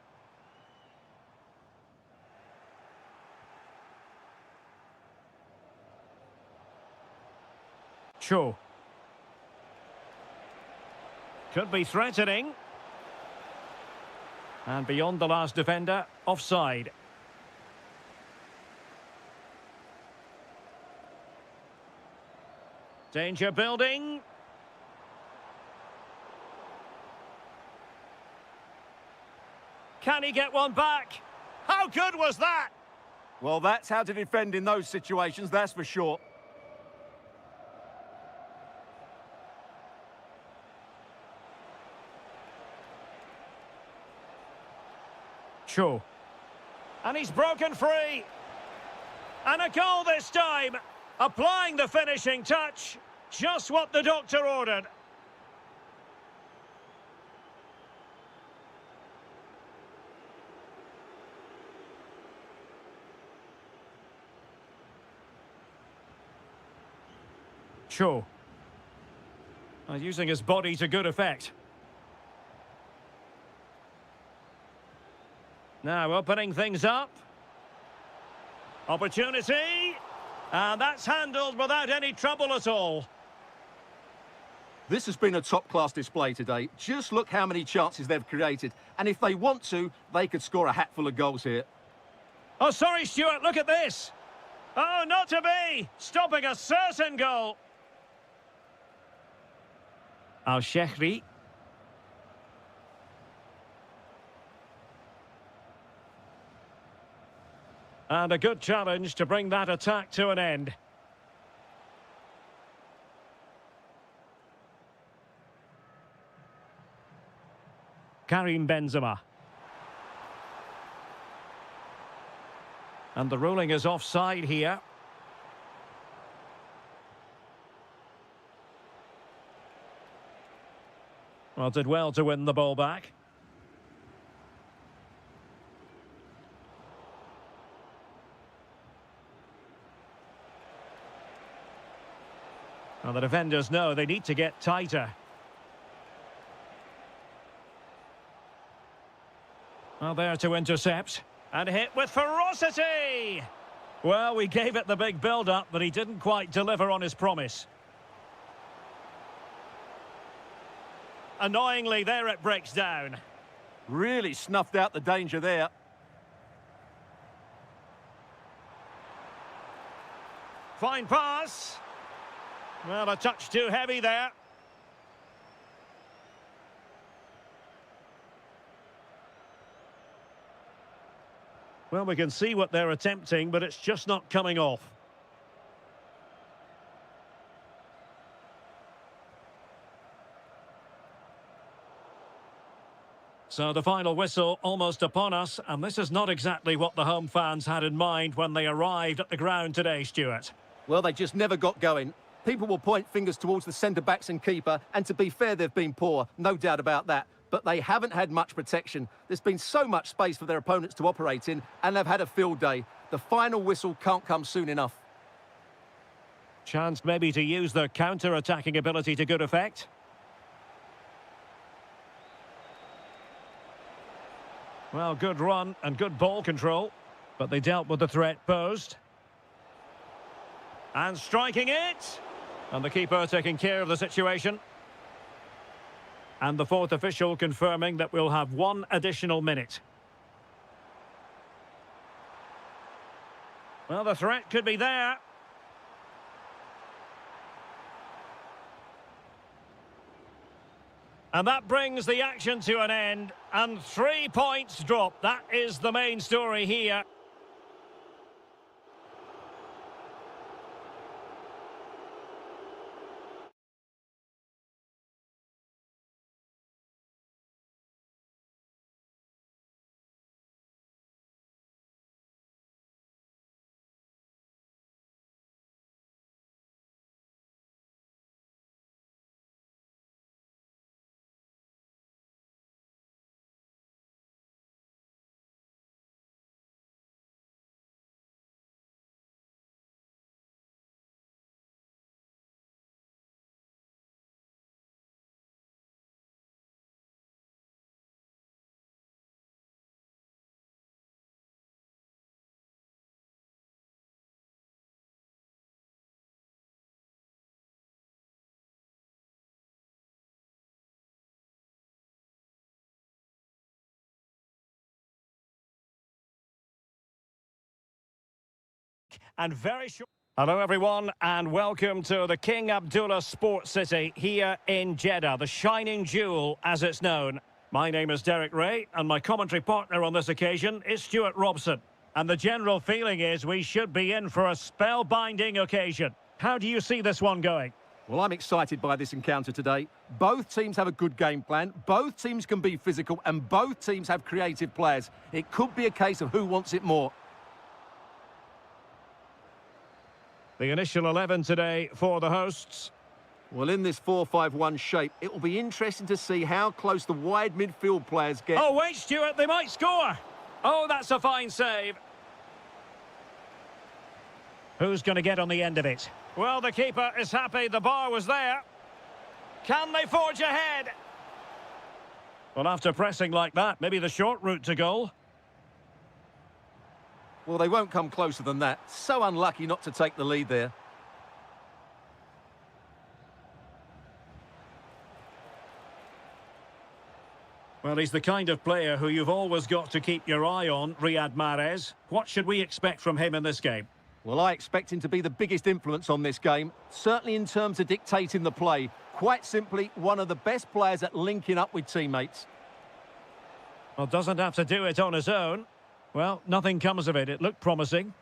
Cho. Could be threatening. And beyond the last defender, offside. Danger building. Can he get one back? How good was that? Well, that's how to defend in those situations, that's for sure. Cho. And he's broken free. And a goal this time. Applying the finishing touch. Just what the doctor ordered. Cho. Using his body to good effect. Now opening things up. Opportunity. And that's handled without any trouble at all. This has been a top-class display today. Just look how many chances they've created. And if they want to, they could score a hatful of goals here. Oh, sorry, Stuart, look at this. Oh, not to be. Stopping a certain goal. Al-Shehri. And a good challenge to bring that attack to an end. Karim Benzema. And the ruling is offside here. Well, did well to win the ball back. Well, the defenders know they need to get tighter. Well, there to intercept. And hit with ferocity! Well, we gave it the big build-up, but he didn't quite deliver on his promise. Annoyingly, there it breaks down. Really snuffed out the danger there. Fine pass. Well, a touch too heavy there. Well, we can see what they're attempting, but it's just not coming off. So the final whistle almost upon us, and this is not exactly what the home fans had in mind when they arrived at the ground today, Stuart. Well, they just never got going. People will point fingers towards the centre-backs and keeper, and to be fair, they've been poor, no doubt about that. But they haven't had much protection. There's been so much space for their opponents to operate in, and they've had a field day. The final whistle can't come soon enough. Chance maybe to use their counter-attacking ability to good effect. Well, good run and good ball control, but they dealt with the threat posed. And striking it! And the keeper taking care of the situation. And the fourth official confirming that we'll have one additional minute. Well, the threat could be there. And that brings the action to an end. And 3 points drop. That is the main story here. And very short. Hello, everyone, and welcome to the King Abdullah Sports City here in Jeddah, the shining jewel, as it's known. My name is Derek Ray, and my commentary partner on this occasion is Stuart Robson. And the general feeling is we should be in for a spellbinding occasion. How do you see this one going? Well, I'm excited by this encounter today. Both teams have a good game plan, both teams can be physical, and both teams have creative players. It could be a case of who wants it more. The initial 11 today for the hosts. Well, in this 4-5-1 shape, it will be interesting to see how close the wide midfield players get. Oh, wait, Stuart, they might score. Oh, that's a fine save. Who's going to get on the end of it? Well, the keeper is happy the bar was there. Can they forge ahead? Well, after pressing like that, maybe the short route to goal. Well, they won't come closer than that. So unlucky not to take the lead there. Well, he's the kind of player who you've always got to keep your eye on, Riyad Mahrez. What should we expect from him in this game? Well, I expect him to be the biggest influence on this game, certainly in terms of dictating the play. Quite simply, one of the best players at linking up with teammates. Well, doesn't have to do it on his own. Well, nothing comes of it. It looked promising.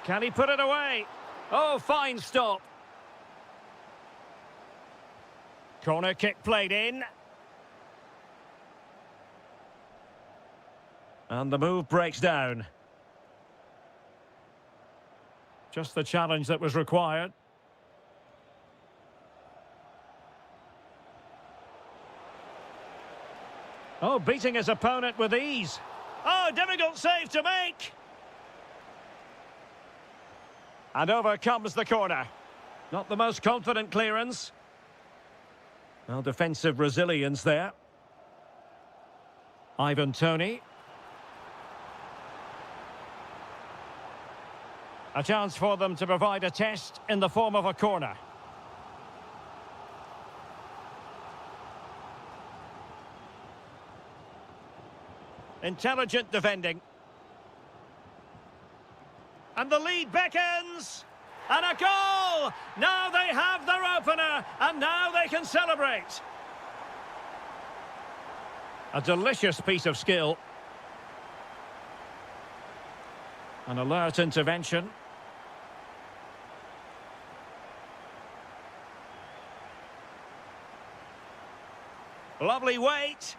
Can he put it away? Oh, fine stop. Corner kick played in. And the move breaks down. Just the challenge that was required. Oh, beating his opponent with ease. Oh, difficult save to make. And over comes the corner. Not the most confident clearance. Well, defensive resilience there. Ivan Toney. A chance for them to provide a test in the form of a corner. Intelligent defending. And the lead beckons. And a goal! Now they have their opener, and now they can celebrate. A delicious piece of skill. An alert intervention. Lovely weight.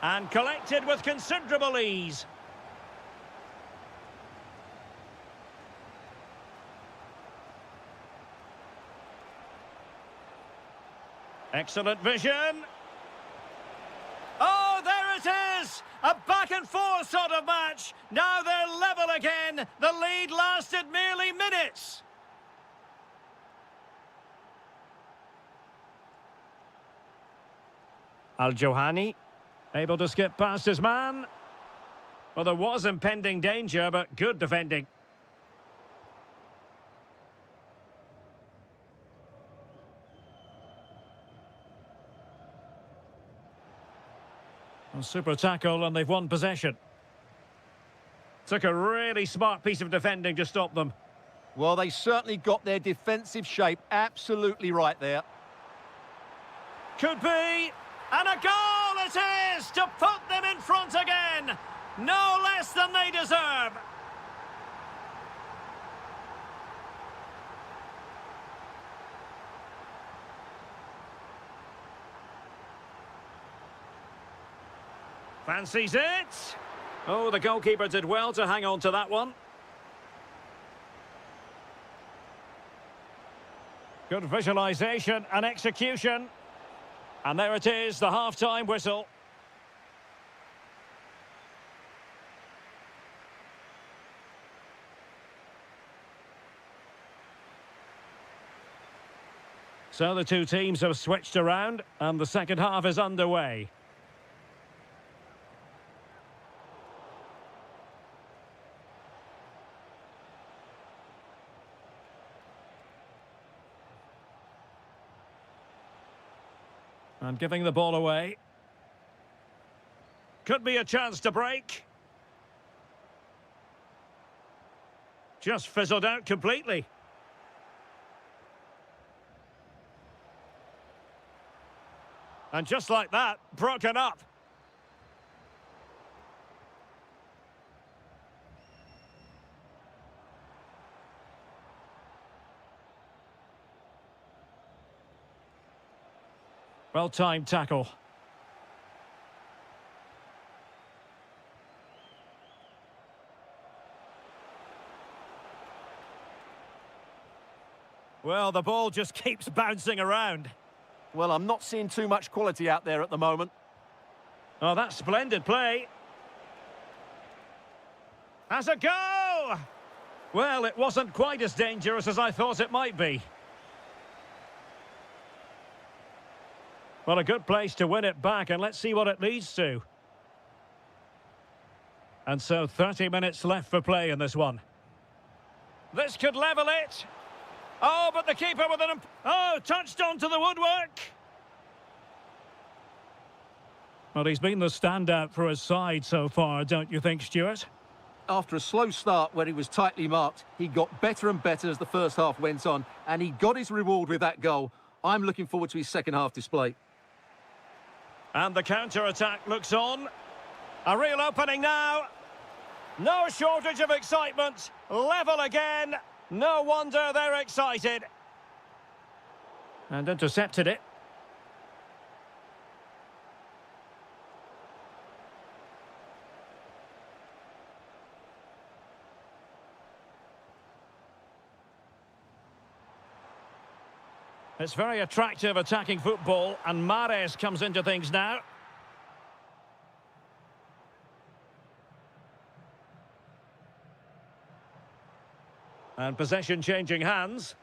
And collected with considerable ease. Excellent vision. Oh, there it is! A back-and-forth sort of match. Now they're level again. The lead lasted merely minutes. Al-Johani, able to skip past his man. Well, there was impending danger, but good defending. A super tackle, and they've won possession. Took a really smart piece of defending to stop them. Well, they certainly got their defensive shape absolutely right there. Could be. And a goal it is to put them in front again. No less than they deserve. Fancies it. Oh, the goalkeeper did well to hang on to that one. Good visualisation and execution. And there it is, the half-time whistle. So the two teams have switched around, and the second half is underway. And giving the ball away. Could be a chance to break. Just fizzled out completely. And just like that, broken up. Well-timed tackle. Well, the ball just keeps bouncing around. Well, I'm not seeing too much quality out there at the moment. Oh, that's splendid play. Has a go! Well, it wasn't quite as dangerous as I thought it might be. Well, a good place to win it back, and let's see what it leads to. And so 30 minutes left for play in this one. This could level it. Oh, but the keeper with an... Oh, touched onto the woodwork. Well, he's been the standout for his side so far, don't you think, Stuart? After a slow start where he was tightly marked, he got better and better as the first half went on, and he got his reward with that goal. I'm looking forward to his second half display. And the counter-attack looks on. A real opening now. No shortage of excitement. Level again. No wonder they're excited. And intercepted it. It's very attractive attacking football, and Mahrez comes into things now. And possession changing hands.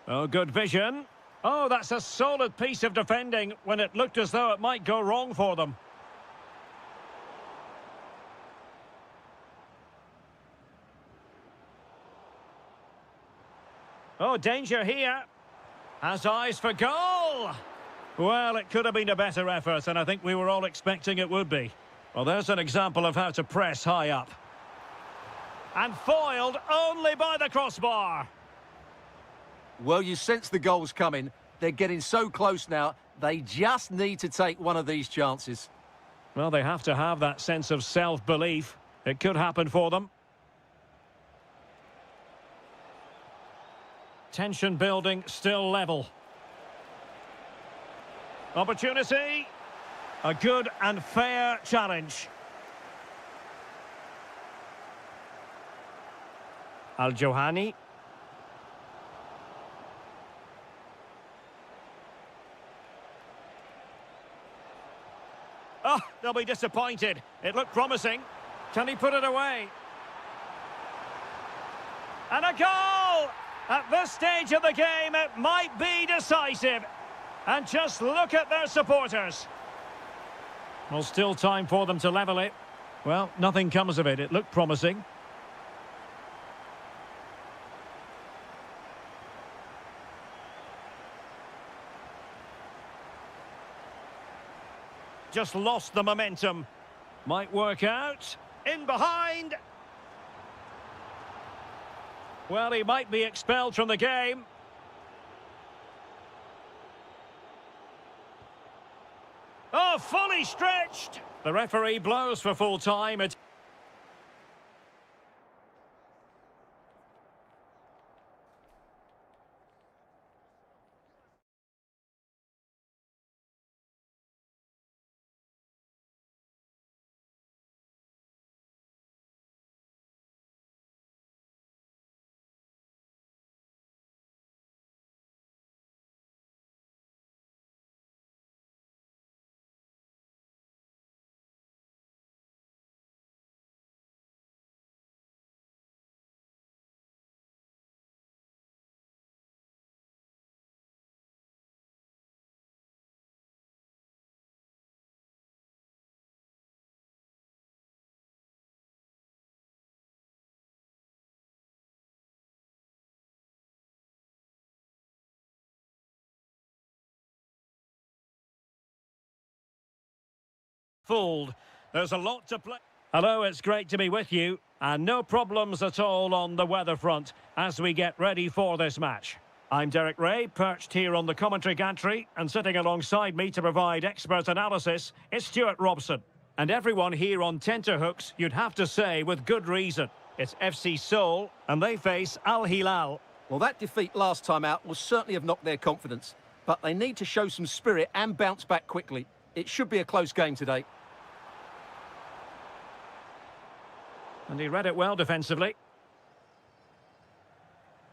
Oh, good vision. Oh, that's a solid piece of defending when it looked as though it might go wrong for them. Oh, danger here. Has eyes for goal. Well, it could have been a better effort, and I think we were all expecting it would be. Well, there's an example of how to press high up. And foiled only by the crossbar. Well, you sense the goals coming. They're getting so close now, they just need to take one of these chances. Well, they have to have that sense of self-belief. It could happen for them. Tension building, still level. Opportunity. A good and fair challenge. Al-Johani. Oh, they'll be disappointed. It looked promising. Can he put it away? And a goal! At this stage of the game, it might be decisive. And just look at their supporters. Well, still time for them to level it. Well, nothing comes of it. It looked promising. Just lost the momentum. Might work out. In behind. Well, he might be expelled from the game. Oh, fully stretched. The referee blows for full time. Fooled. There's a lot to play. Hello, it's great to be with you. And no problems at all on the weather front as we get ready for this match. I'm Derek Ray, perched here on the commentary gantry, and sitting alongside me to provide expert analysis is Stuart Robson. And everyone here on tenterhooks, you'd have to say with good reason. It's FC Seoul, and they face Al Hilal. Well, that defeat last time out will certainly have knocked their confidence. But they need to show some spirit and bounce back quickly. It should be a close game today. And he read it well defensively.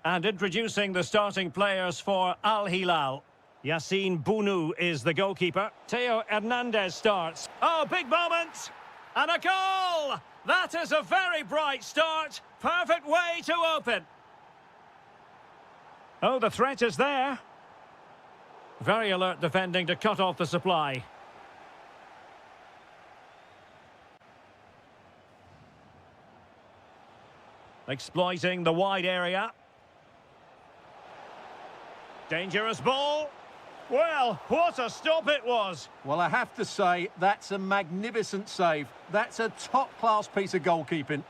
And introducing the starting players for Al Hilal. Yassine Bounou is the goalkeeper. Theo Hernandez starts. Oh, big moment! And a goal! That is a very bright start. Perfect way to open. Oh, the threat is there. Very alert defending to cut off the supply. Exploiting the wide area. Dangerous ball. Well, what a stop it was. Well, I have to say, that's a magnificent save. That's a top-class piece of goalkeeping.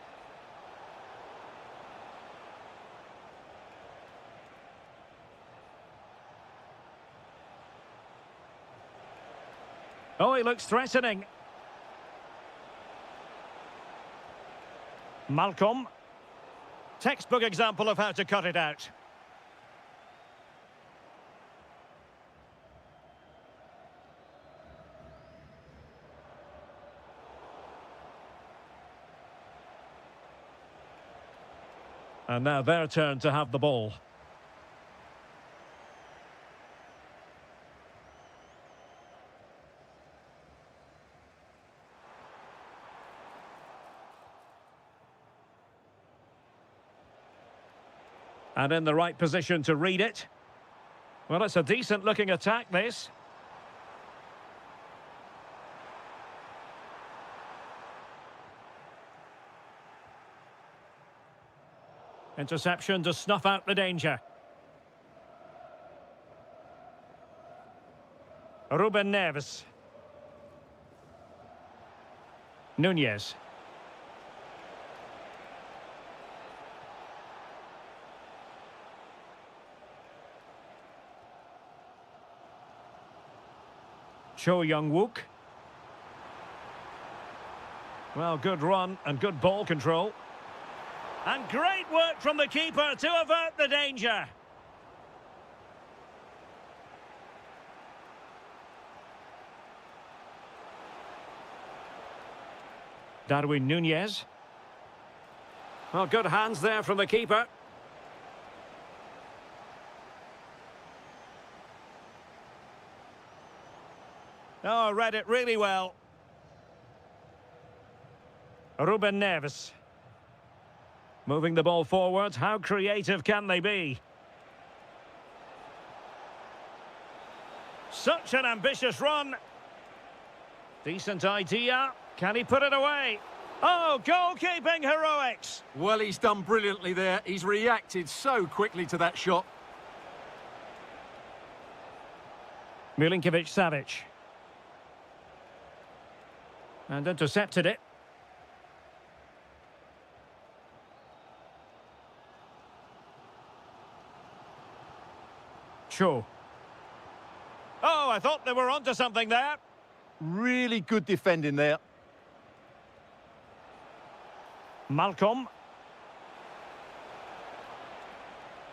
Oh, he looks threatening. Malcolm. Textbook example of how to cut it out. And now their turn to have the ball. And in the right position to read it. Well, it's a decent-looking attack, this. Interception to snuff out the danger. Ruben Neves. Nunez. Cho Young-wook. Well, good run and good ball control. And great work from the keeper to avert the danger. Darwin Nunez. Well, good hands there from the keeper. Oh, read it really well. Ruben Neves. Moving the ball forward, how creative can they be? Such an ambitious run. Decent idea. Can he put it away? Oh, goalkeeping heroics. Well, he's done brilliantly there. He's reacted so quickly to that shot. Milinkovic-Savic. And intercepted it. Cho. Oh, I thought they were onto something there. Really good defending there. Malcolm.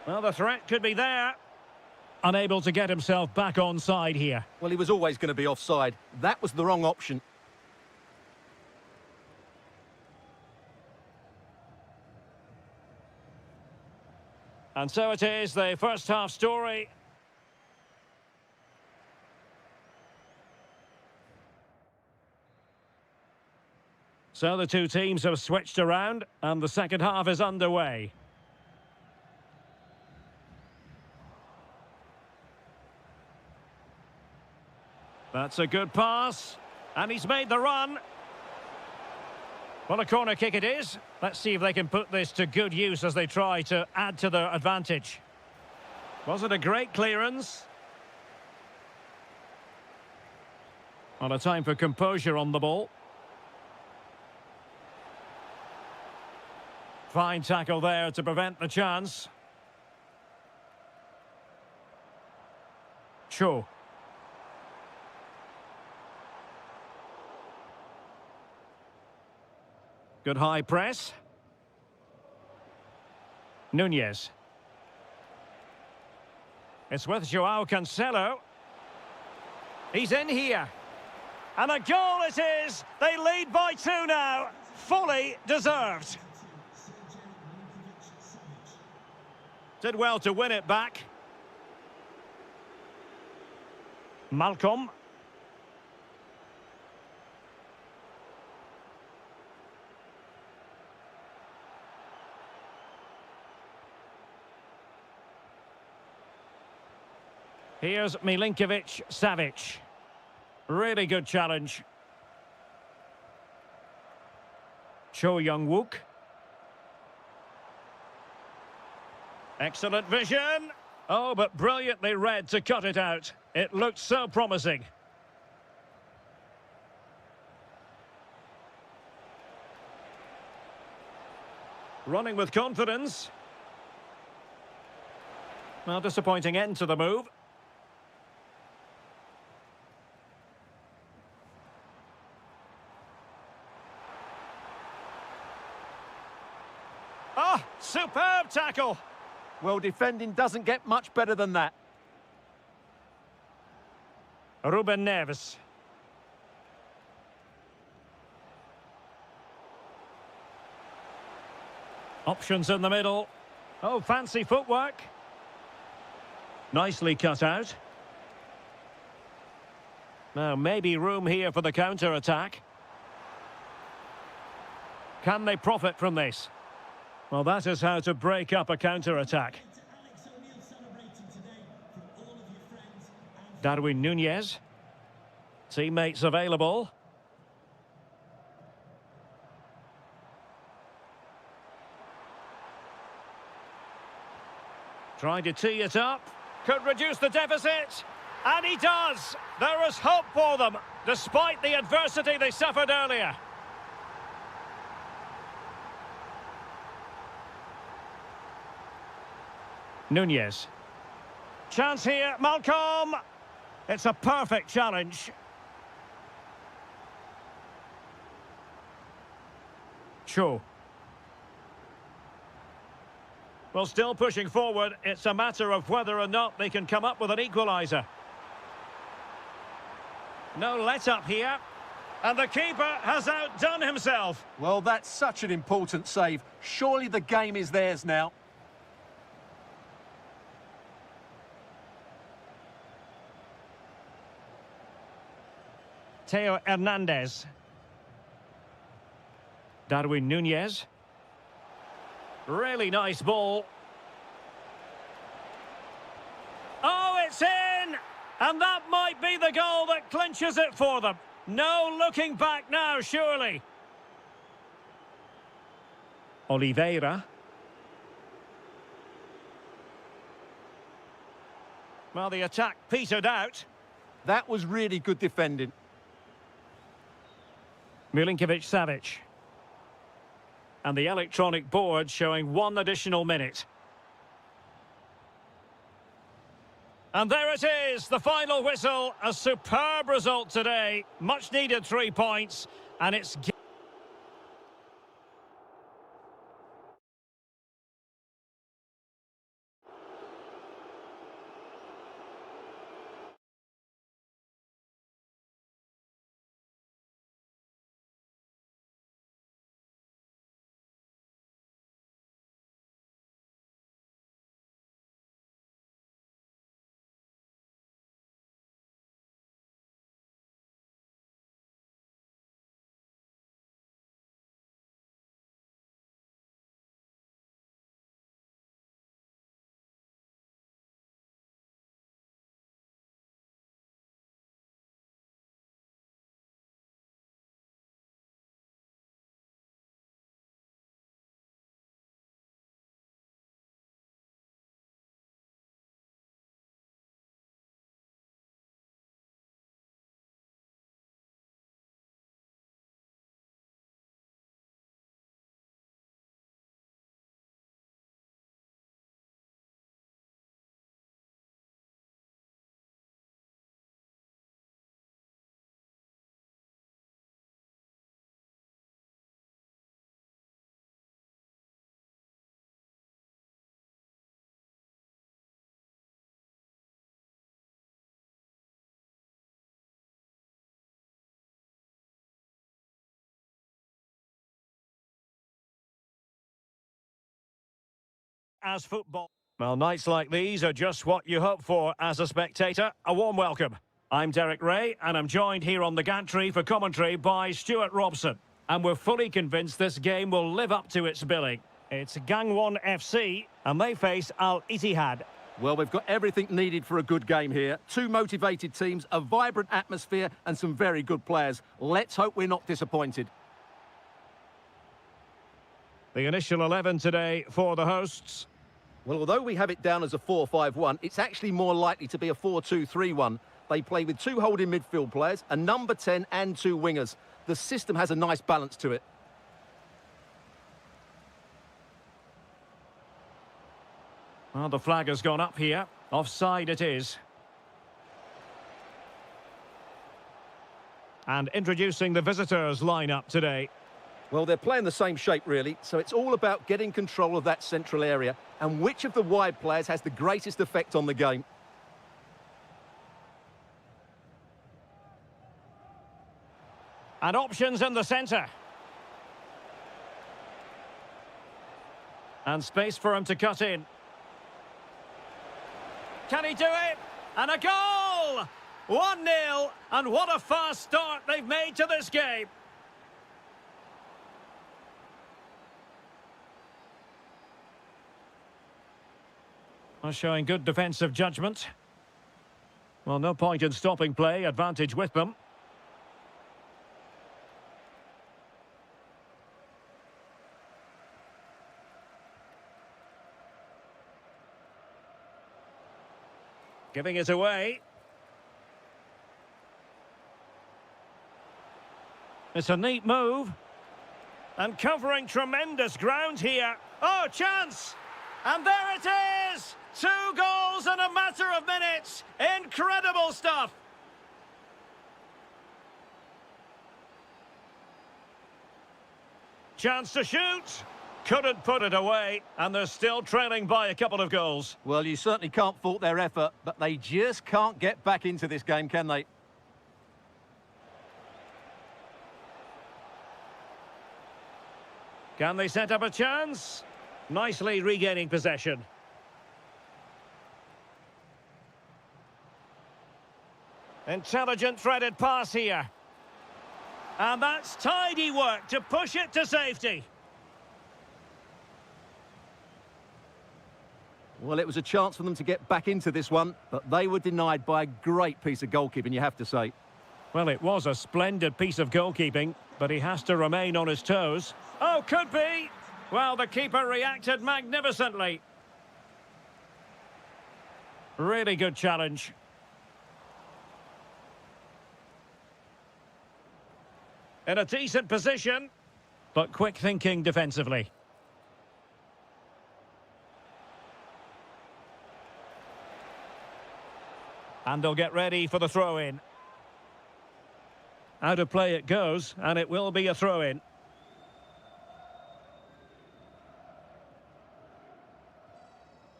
Well, the threat could be there. Unable to get himself back on side here. Well, he was always going to be offside. That was the wrong option. And so it is, the first half story. So the two teams have switched around, and the second half is underway. That's a good pass, and he's made the run. Well, a corner kick it is. Let's see if they can put this to good use as they try to add to their advantage. Was it a great clearance? On a time for composure on the ball. Fine tackle there to prevent the chance. Cho. Good high press. Nunez. It's with Joao Cancelo. He's in here. And a goal it is. They lead by 2 now. Fully deserved. Did well to win it back. Malcolm. Here's Milinkovic-Savic. Really good challenge. Cho Young-wook. Excellent vision. Oh, but brilliantly read to cut it out. It looked so promising. Running with confidence. Well, disappointing end to the move. Ah, superb tackle. Well, defending doesn't get much better than that. Ruben Neves. Options in the middle. Oh, fancy footwork. Nicely cut out. Now, maybe room here for the counter-attack. Can they profit from this? Well, that is how to break up a counter-attack. Darwin Nunez. Teammates available. Trying to tee it up. Could reduce the deficit. And he does. There is hope for them, despite the adversity they suffered earlier. Nunez. Chance here, Malcolm. It's a perfect challenge. Cho. Well, still pushing forward. It's a matter of whether or not they can come up with an equaliser. No let-up here. And the keeper has outdone himself. Well, that's such an important save. Surely the game is theirs now. Theo Hernandez. Darwin Nunez. Really nice ball. Oh, it's in! And that might be the goal that clinches it for them. No looking back now, surely. Oliveira. Well, the attack petered out. That was really good defending. Milinkovic-Savic. And the electronic board showing 1 additional minute. And there it is, the final whistle. A superb result today. Much needed 3 points. And it's... as football. Well, nights like these are just what you hope for as a spectator. A warm welcome. I'm Derek Ray, and I'm joined here on the gantry for commentary by Stuart Robson. And we're fully convinced this game will live up to its billing. It's Gangwon FC, and they face Al Ittihad. Well, we've got everything needed for a good game here. Two motivated teams, a vibrant atmosphere, and some very good players. Let's hope we're not disappointed. The initial 11 today for the hosts. Well, although we have it down as a 4-5-1, it's actually more likely to be a 4-2-3-1. They play with two holding midfield players, a number 10 and two wingers. The system has a nice balance to it. Well, the flag has gone up here. Offside it is. And introducing the visitors' lineup today. Well, they're playing the same shape, really, so it's all about getting control of that central area and which of the wide players has the greatest effect on the game. And options in the centre. And space for him to cut in. Can he do it? And a goal! 1-0, and what a fast start they've made to this game. Well, showing good defensive judgment. Well, no point in stopping play, advantage with them. Giving it away. It's a neat move. And covering tremendous ground here. Oh, chance! And there it is! 2 goals in a matter of minutes. Incredible stuff. Chance to shoot. Couldn't put it away, and they're still trailing by a couple of goals. Well, you certainly can't fault their effort, but they just can't get back into this game, can they? Can they set up a chance? Nicely regaining possession. Intelligent threaded pass here. And that's tidy work to push it to safety. Well, it was a chance for them to get back into this one, but they were denied by a great piece of goalkeeping, you have to say. Well, it was a splendid piece of goalkeeping, but he has to remain on his toes. Oh, could be! Well, the keeper reacted magnificently. Really good challenge. In a decent position, but quick thinking defensively. And they'll get ready for the throw-in. Out of play it goes, and it will be a throw-in.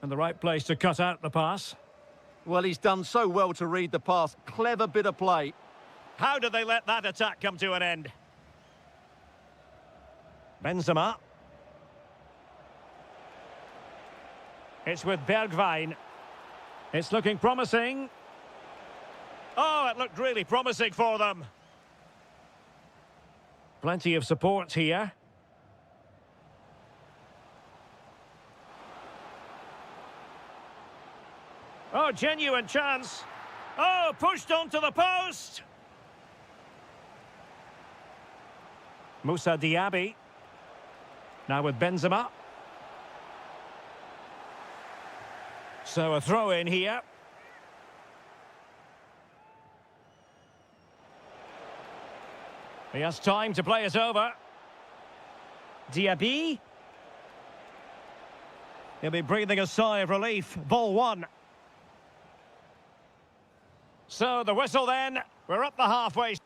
And the right place to cut out the pass. Well, he's done so well to read the pass. Clever bit of play. How did they let that attack come to an end? Benzema. It's with Bergwijn. It's looking promising. Oh, it looked really promising for them. Plenty of support here. Oh, genuine chance. Oh, pushed onto the post. Moussa Diaby. Now with Benzema. So a throw in here. He has time to play it over. Diaby. He'll be breathing a sigh of relief. Ball one. So the whistle then. We're up the halfway.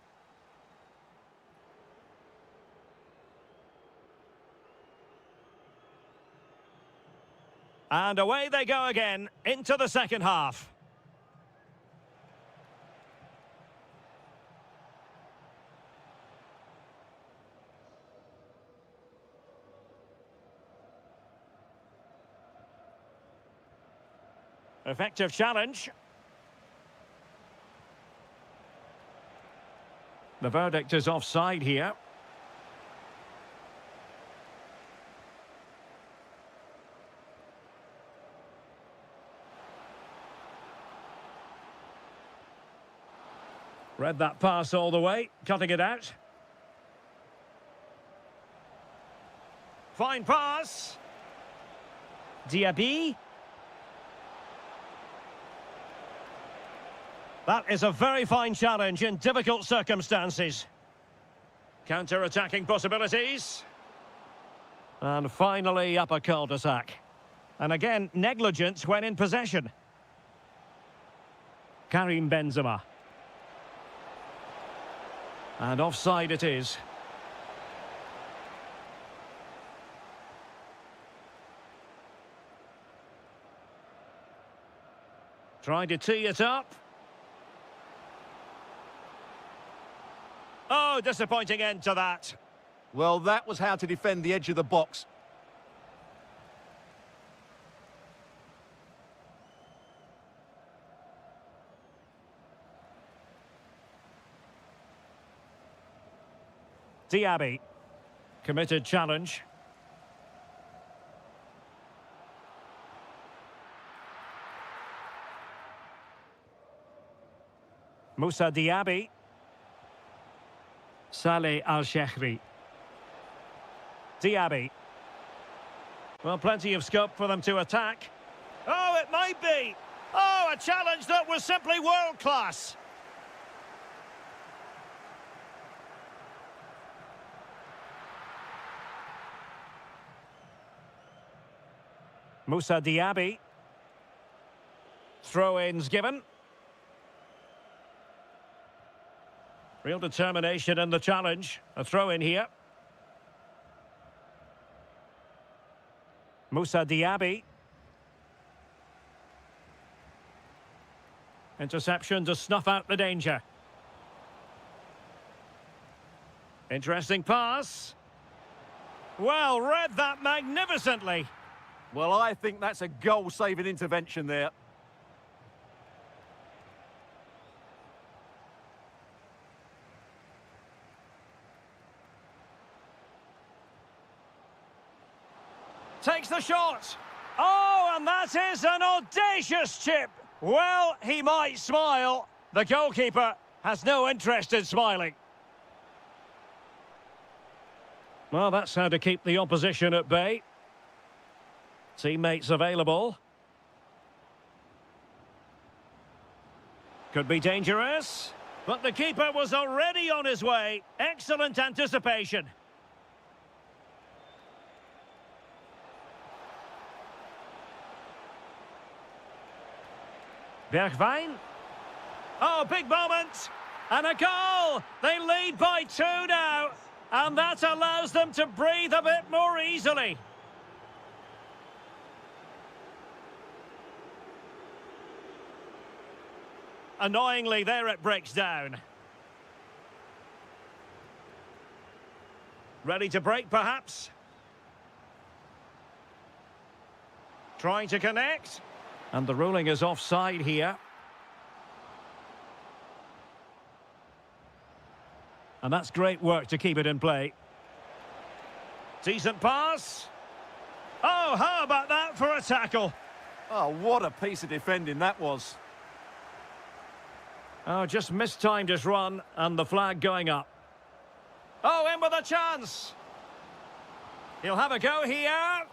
And away they go again into the second half. Effective challenge. The verdict is offside here. Read that pass all the way, cutting it out. Fine pass. Diaby. That is a very fine challenge in difficult circumstances. Counter-attacking possibilities. And finally up a cul-de-sac. And again, negligence when in possession. Karim Benzema. And offside it is. Trying to tee it up. Oh, disappointing end to that. Well, that was how to defend the edge of the box. Diaby. Committed challenge. Moussa Diaby. Saleh Al-Shehri. Diaby. Well, plenty of scope for them to attack. Oh, it might be. Oh, a challenge that was simply world-class. Moussa Diaby. Throw-ins given. Real determination in the challenge. A throw-in here. Moussa Diaby. Interception to snuff out the danger. Interesting pass. Well, read that magnificently. Well, I think that's a goal-saving intervention there. Takes the shot. Oh, and that is an audacious chip. Well, he might smile. The goalkeeper has no interest in smiling. Well, that's how to keep the opposition at bay. Teammates available. Could be dangerous. But the keeper was already on his way. Excellent anticipation. Bergwijn. Oh, big moment. And a goal. They lead by 2 now. And that allows them to breathe a bit more easily. Annoyingly, there it breaks down. Ready to break, perhaps? Trying to connect. And the ruling is offside here. And that's great work to keep it in play. Decent pass. Oh, how about that for a tackle? Oh, what a piece of defending that was. Oh, just mistimed his run, and the flag going up. Oh, in with a chance. He'll have a go here.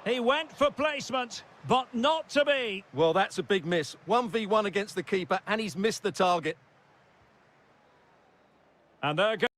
He went for placement, but not to be. Well, that's a big miss. 1v1 against the keeper, and he's missed the target. And there goes.